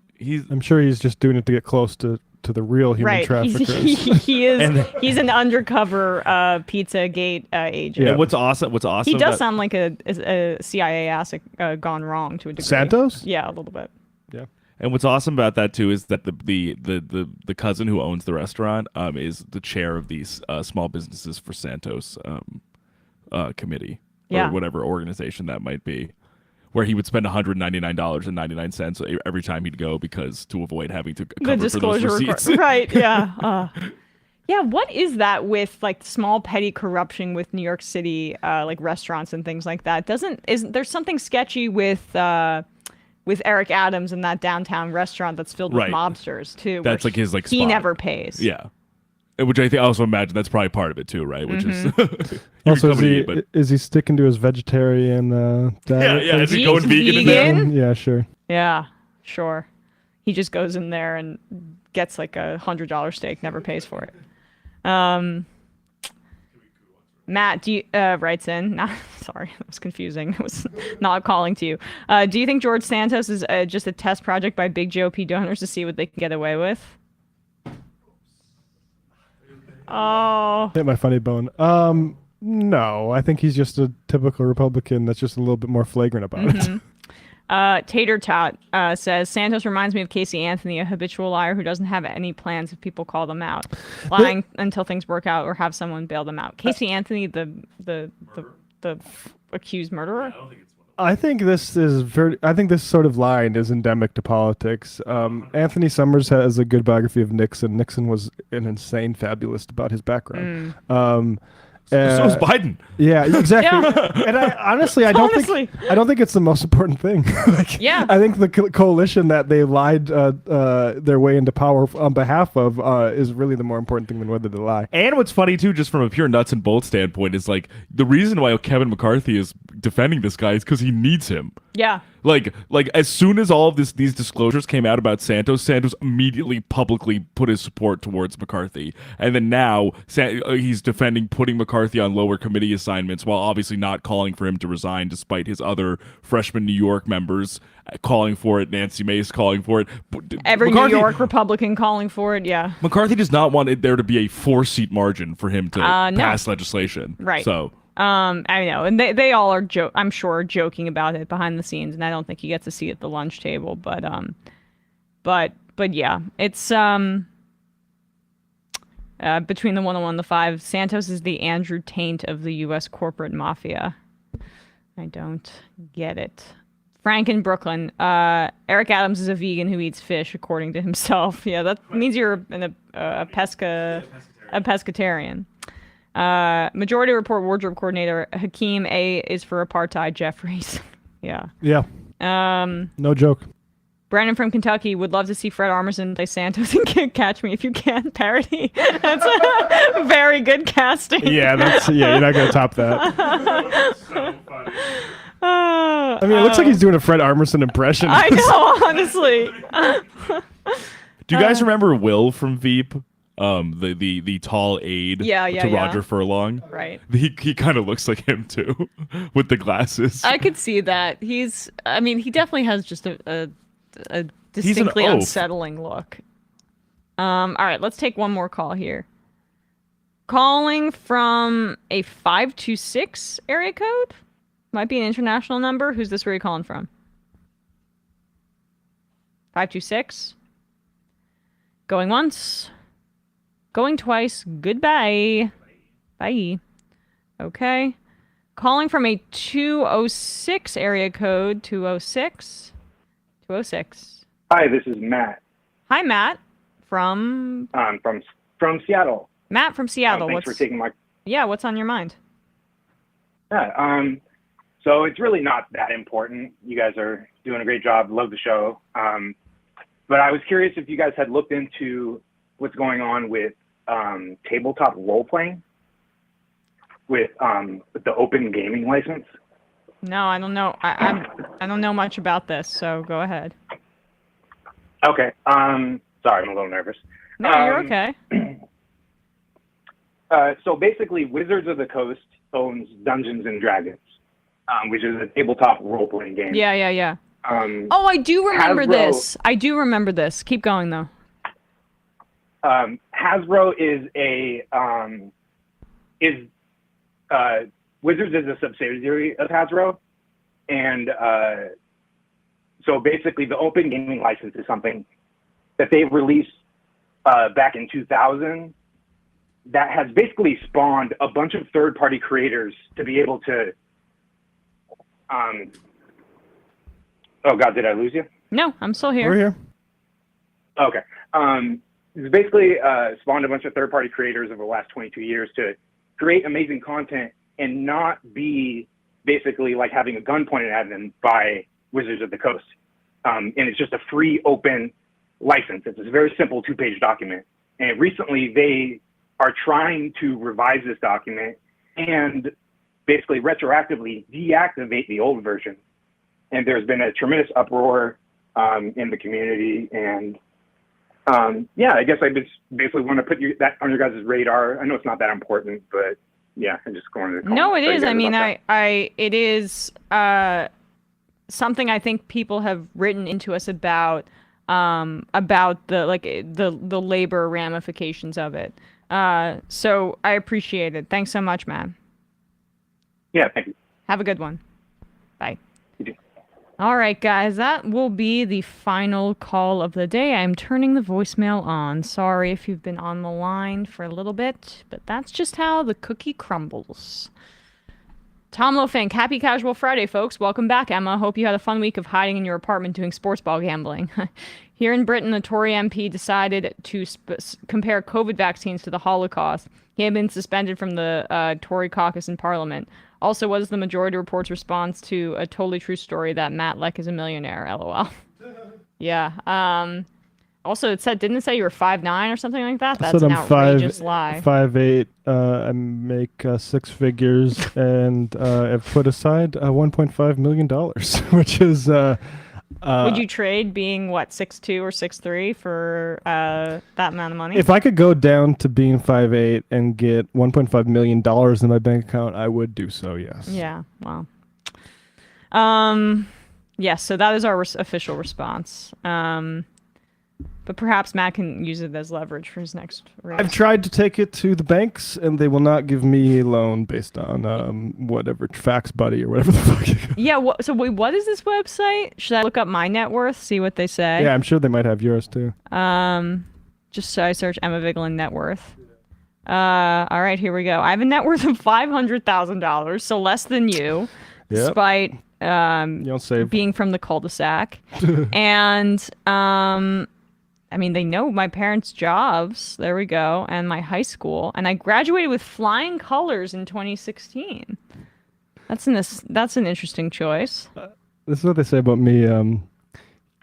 I'm sure he's just doing it to get close to the real human traffickers. He's an undercover Pizzagate agent. Yeah. And what's awesome? He does sound like a CIA asset gone wrong to a degree. Santos? Yeah, a little bit. Yeah. And what's awesome about that too is that the cousin who owns the restaurant is the chair of these small businesses for Santos committee or whatever organization that might be, where he would spend $199.99 every time he'd go because to avoid having to cover for those receipts. Right? Yeah. Yeah. What is that with like small petty corruption with New York City like restaurants and things like that? Isn't there something sketchy with Eric Adams in that downtown restaurant that's filled with mobsters too? That's like his he spot. never pays. Yeah. Which I also imagine that's probably part of it too, right? Which is also is he sticking to his vegetarian diet? Yeah. Is he going vegan? Yeah, sure. Yeah, sure. He just goes in there and gets like $100 steak, never pays for it. Matt writes in. Sorry, that was confusing. I was not calling to you. Do you think George Santos is just a test project by big GOP donors to see what they can get away with? Oh. Hit my funny bone. No, I think he's just a typical Republican that's just a little bit more flagrant about it. Tater Tot says, Santos reminds me of Casey Anthony, a habitual liar who doesn't have any plans if people call them out. Lying until things work out or have someone bail them out. Casey Anthony, the accused murderer? I think this sort of line is endemic to politics. Anthony Summers has a good biography of Nixon. Nixon was an insane fabulist about his background. So is Biden. Yeah, exactly. Yeah. And I don't think it's the most important thing. I think the coalition that they lied their way into power on behalf of is really the more important thing than whether they lie. And what's funny too, just from a pure nuts and bolts standpoint, is like the reason why Kevin McCarthy is defending this guy is because he needs him. Yeah. Like as soon as all of these disclosures came out about Santos immediately publicly put his support towards McCarthy, and then now he's defending putting McCarthy on lower committee assignments while obviously not calling for him to resign, despite his other freshman New York members calling for it. Nancy Mace calling for it. Every New York Republican calling for it. Yeah. McCarthy does not want there to be a 4-seat margin for him to pass legislation. Right. So. I know, and they all are I'm sure joking about it behind the scenes, and I don't think he gets a seat at the lunch table, but yeah, it's between the 101 and the 5, Santos is the Andrew Taint of the U.S. corporate mafia. I don't get it. Frank in Brooklyn, Eric Adams is a vegan who eats fish, according to himself. Yeah, that means you're a pescatarian. Majority Report wardrobe coordinator Hakeem A is for apartheid Jeffries. Yeah. No joke. Brandon from Kentucky would love to see Fred Armisen play Santos in Catch Me If You Can parody. That's a very good casting. Yeah, you're not gonna top that. So funny. I mean, it looks like he's doing a Fred Armisen impression. I know, honestly. Do you guys remember Will from Veep? The tall aide to Roger Furlong. Right. He kind of looks like him too, with the glasses. I could see that. He definitely has just a distinctly unsettling look. All right, let's take one more call here. Calling from a 526 area code. Might be an international number. Who's this? Where you calling from? 526. Going once. Going twice. Goodbye. Bye. Okay. Calling from a 206 area code. 206. 206. Hi, this is Matt. Hi, Matt. From Seattle. Matt from Seattle. Thanks for taking my. Yeah, what's on your mind? Yeah. So it's really not that important. You guys are doing a great job. Love the show. But I was curious if you guys had looked into what's going on with tabletop role playing with the open gaming license. No, I don't know. I don't know much about this, so go ahead. Okay. Sorry, I'm a little nervous. No, you're okay. So basically, Wizards of the Coast owns Dungeons and Dragons, which is a tabletop role-playing game. Yeah. Oh, I do remember Hasbro, this. I do remember this. Keep going, though. Hasbro Wizards is a subsidiary of Hasbro, and so basically, the open gaming license is something that they released back in 2000. That has basically spawned a bunch of third-party creators to be able to. Oh God, did I lose you? No, I'm still here. We're here. Okay. It's basically spawned a bunch of third-party creators over the last 22 years to create amazing content and not be basically like having a gun pointed at them by Wizards of the Coast. And it's just a free, open license. It's a very simple 2-page document. And recently, they are trying to revise this document and basically retroactively deactivate the old version. And there's been a tremendous uproar in the community. And yeah, I guess I just basically want to put that on your guys' radar. I know it's not that important, but yeah, I'm just going to. No, it is. I mean, it is something I think people have written into us about the labor ramifications of it. So I appreciate it. Thanks so much, man. Yeah, thank you. Have a good one. Bye. You too. All right, guys, that will be the final call of the day. I'm turning the voicemail on. Sorry if you've been on the line for a little bit, but that's just how the cookie crumbles. Tom Lofink, happy Casual Friday, folks. Welcome back, Emma. Hope you had a fun week of hiding in your apartment doing sports ball gambling. Here in Britain, the Tory MP decided to compare COVID vaccines to the Holocaust. He had been suspended from the Tory caucus in Parliament. Also, what is the Majority Report's response to a totally true story that Matt Leck is a millionaire? LOL. Yeah. Also, didn't it say you were 5'9" or something like that? That's an outrageous lie. 5'8". I make 6 figures, and I've put aside $1.5 million, which is. Would you trade being 6'2" or 6'3" for that amount of money? If I could go down to being 5'8" and get $1.5 million in my bank account, I would do so. Yes. Yeah. Wow. Yes. So that is our official response. But perhaps Matt can use it as leverage for his next race. I've tried to take it to the banks, and they will not give me a loan based on whatever Fax Buddy or whatever the fuck. Yeah. So wait, what is this website? Should I look up my net worth? See what they say. Yeah, I'm sure they might have yours too. Just so I search Emma Vigeland net worth. All right, here we go. I have a net worth of $500,000, so less than you, despite you don't save. being from the cul-de-sac, and I mean, they know my parents' jobs. There we go. And my high school. And I graduated with flying colors in 2016. That's an interesting choice. This is what they say about me. I'm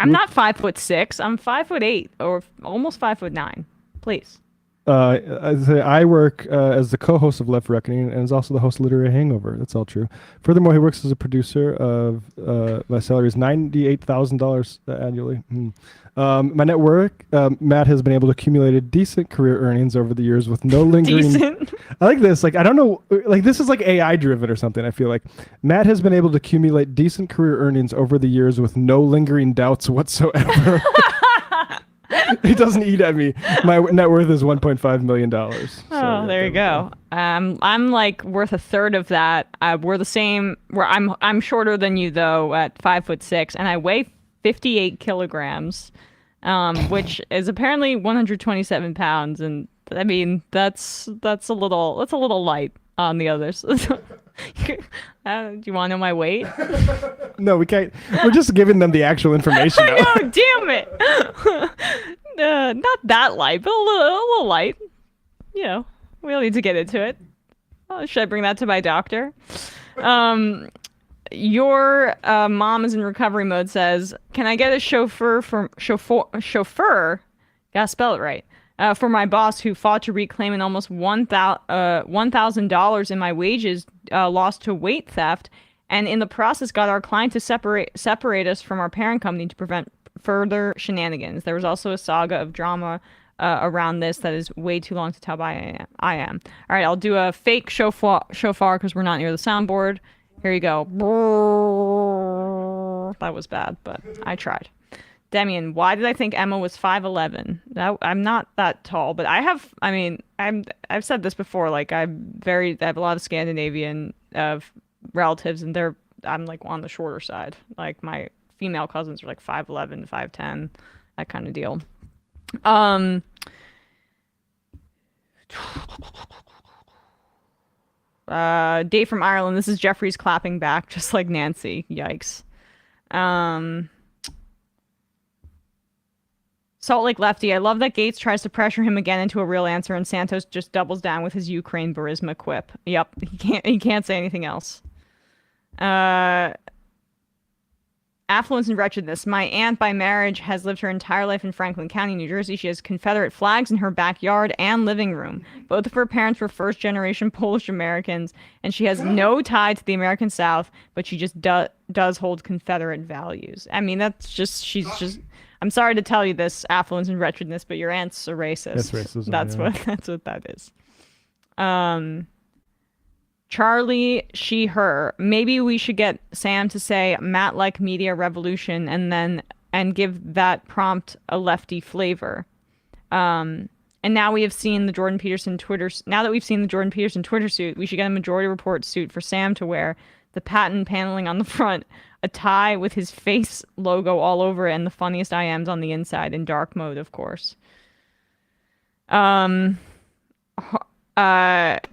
not 5'6". I'm 5'8", or almost 5'9". Please. I work as the co-host of Left Reckoning and is also the host of Literary Hangover. That's all true. Furthermore, he works as a producer of my salary is $98,000 annually. My net worth, Matt has been able to accumulate a decent career earnings over the years with no lingering. Decent. I like this. Like, I don't know. Like, this is like AI driven or something. I feel like Matt has been able to accumulate decent career earnings over the years with no lingering doubts whatsoever. He doesn't eat at me. My net worth is $1.5 million. Oh, there you go. I'm like worth a third of that. We're the same. I'm shorter than you though, at 5'6", and I weigh 58 kilograms, which is apparently 127 pounds. And I mean, that's a little light on the others. Do you want to know my weight? No, we can't. We're just giving them the actual information. I know, damn it. Not that light, but a little light. You know, we don't need to get into it. Should I bring that to my doctor? Your mom is in recovery mode says, can I get a chauffeur? Gotta spell it right. For my boss who fought to reclaim an almost $1,000 in my wages lost to weight theft, and in the process got our client to separate us from our parent company to prevent further shenanigans. There was also a saga of drama around this that is way too long to tell by I am. All right, I'll do a fake shofar because we're not near the soundboard. Here you go. That was bad, but I tried. Demian, why did I think Emma was 5'11"? I'm not that tall, but I've said this before. Like I have a lot of Scandinavian relatives, and I'm like on the shorter side. Like my female cousins are like 5'11", 5'10", that kind of deal. Dave from Ireland. This is Jeffrey's clapping back, just like Nancy. Yikes. Salt Lake Lefty, I love that Gates tries to pressure him again into a real answer, and Santos just doubles down with his Ukraine Burisma quip. Yep, he can't say anything else. Affluence and wretchedness. My aunt by marriage has lived her entire life in Franklin County, New Jersey. She has Confederate flags in her backyard and living room. Both of her parents were first-generation Polish Americans, and she has no tie to the American South, but she just does hold Confederate values. I mean, she's just... I'm sorry to tell you this, affluence and wretchedness, but your aunt's a racist. That's racism. That's what that is. Charlie, she, her. Maybe we should get Sam to say Matt like media revolution and give that prompt a lefty flavor. And now we have seen the Jordan Peterson Twitter. Now that we've seen the Jordan Peterson Twitter suit, we should get a Majority Report suit for Sam to wear. The patent paneling on the front, a tie with his face logo all over it, and the funniest I ams on the inside in dark mode, of course. I'm not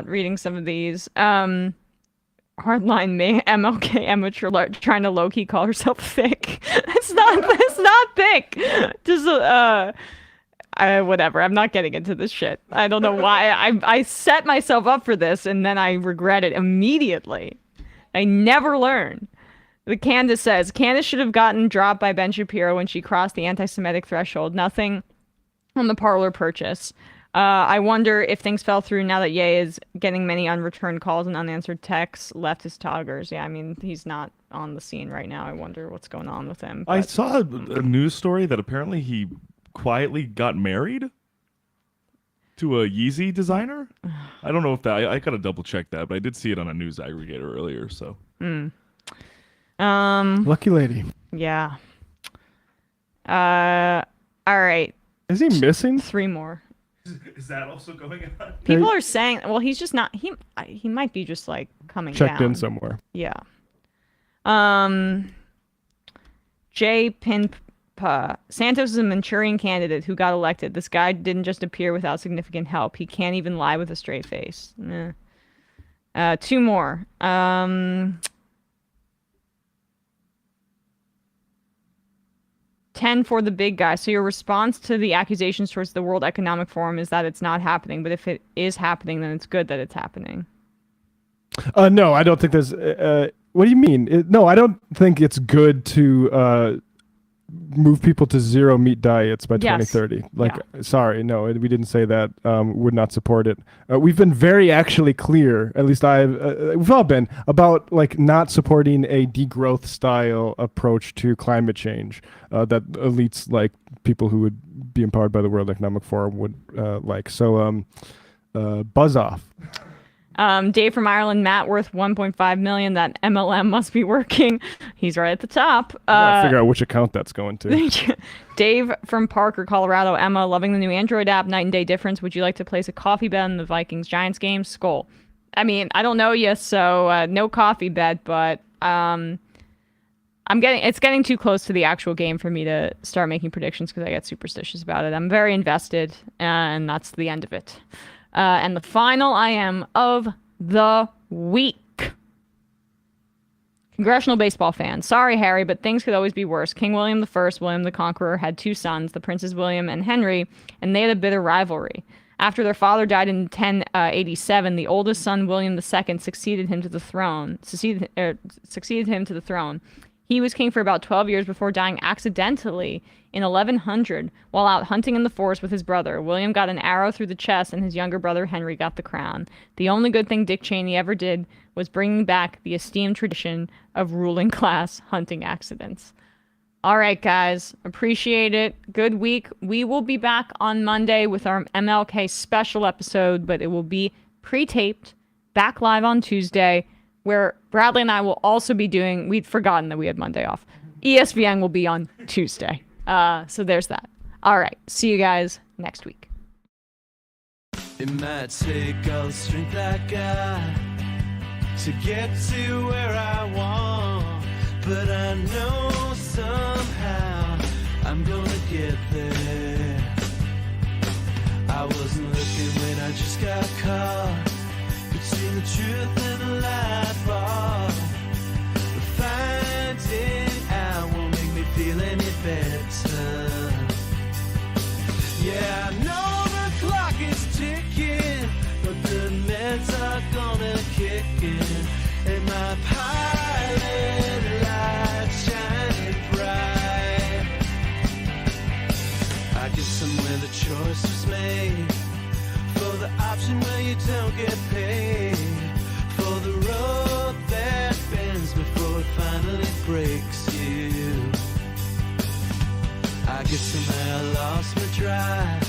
reading some of these. Hardline MLK amateur trying to low-key call herself thick. It's not thick. Just whatever. I'm not getting into this shit. I don't know why I set myself up for this and then I regret it immediately. I never learn. The Candace says, Candace should have gotten dropped by Ben Shapiro when she crossed the anti-Semitic threshold. Nothing on the parlor purchase. I wonder if things fell through now that Ye is getting many unreturned calls and unanswered texts. Leftist toggers. Yeah, I mean, he's not on the scene right now. I wonder what's going on with him. I saw a news story that apparently he quietly got married to a Yeezy designer. I don't know if that I gotta double check that, but I did see it on a news aggregator earlier. So lucky lady. Yeah. All right. Is he missing 3 more? Is that also going on? People are saying, well, he's just not. He might be just like coming checked down. in somewhere. Yeah. J. Pinpa. Santos is a Manchurian candidate who got elected. This guy didn't just appear without significant help. He can't even lie with a straight face. 2 more. 10 for the big guy. So your response to the accusations towards the World Economic Forum is that it's not happening. But if it is happening, then it's good that it's happening. No, I don't think there's... what do you mean? No, I don't think it's good to move people to zero meat diets by 2030. Like, sorry, no, we didn't say that. Would not support it. We've been very actually clear, at least we've all been, about like not supporting a degrowth style approach to climate change that elites like people who would be empowered by the World Economic Forum would like. So buzz off. Dave from Ireland, Matt worth 1.5 million. That MLM must be working. He's right at the top. I gotta figure out which account that's going to. Dave from Parker, Colorado. Emma, loving the new Android app. Night and day difference. Would you like to place a coffee bet on the Vikings Giants game? Skull. I mean, I don't know you, so no coffee bet, but it's getting too close to the actual game for me to start making predictions because I get superstitious about it. I'm very invested, and that's the end of it. And the final item of the week. Congressional baseball fans. Sorry, Harry, but things could always be worse. King William I, William the Conqueror, had two sons, the Princes William and Henry, and they had a bitter rivalry. After their father died in 1087, the oldest son, William II, succeeded him to the throne. He was king for about 12 years before dying accidentally in 1100 while out hunting in the forest with his brother. William got an arrow through the chest, and his younger brother Henry got the crown. The only good thing Dick Cheney ever did was bringing back the esteemed tradition of ruling class hunting accidents. All right, guys. Appreciate it. Good week. We will be back on Monday with our MLK special episode, but it will be pre-taped, back live on Tuesday, where Bradley and I will also be doing, we'd forgotten that we had Monday off. ESPN will be on Tuesday. So there's that. All right. See you guys next week. It might take all the strength I got to get to where I want, but I know somehow I'm gonna get there. I wasn't looking when I just got caught between the truth and the lie bar. But finding out won't make me feel any better. Yeah, I know the clock is ticking, but the meds are gonna kick in, and my pilot light shining bright. I guess somewhere the choice was made for the option where you don't get paid, for the road that bends before it finally breaks you. I guess somehow I lost my drive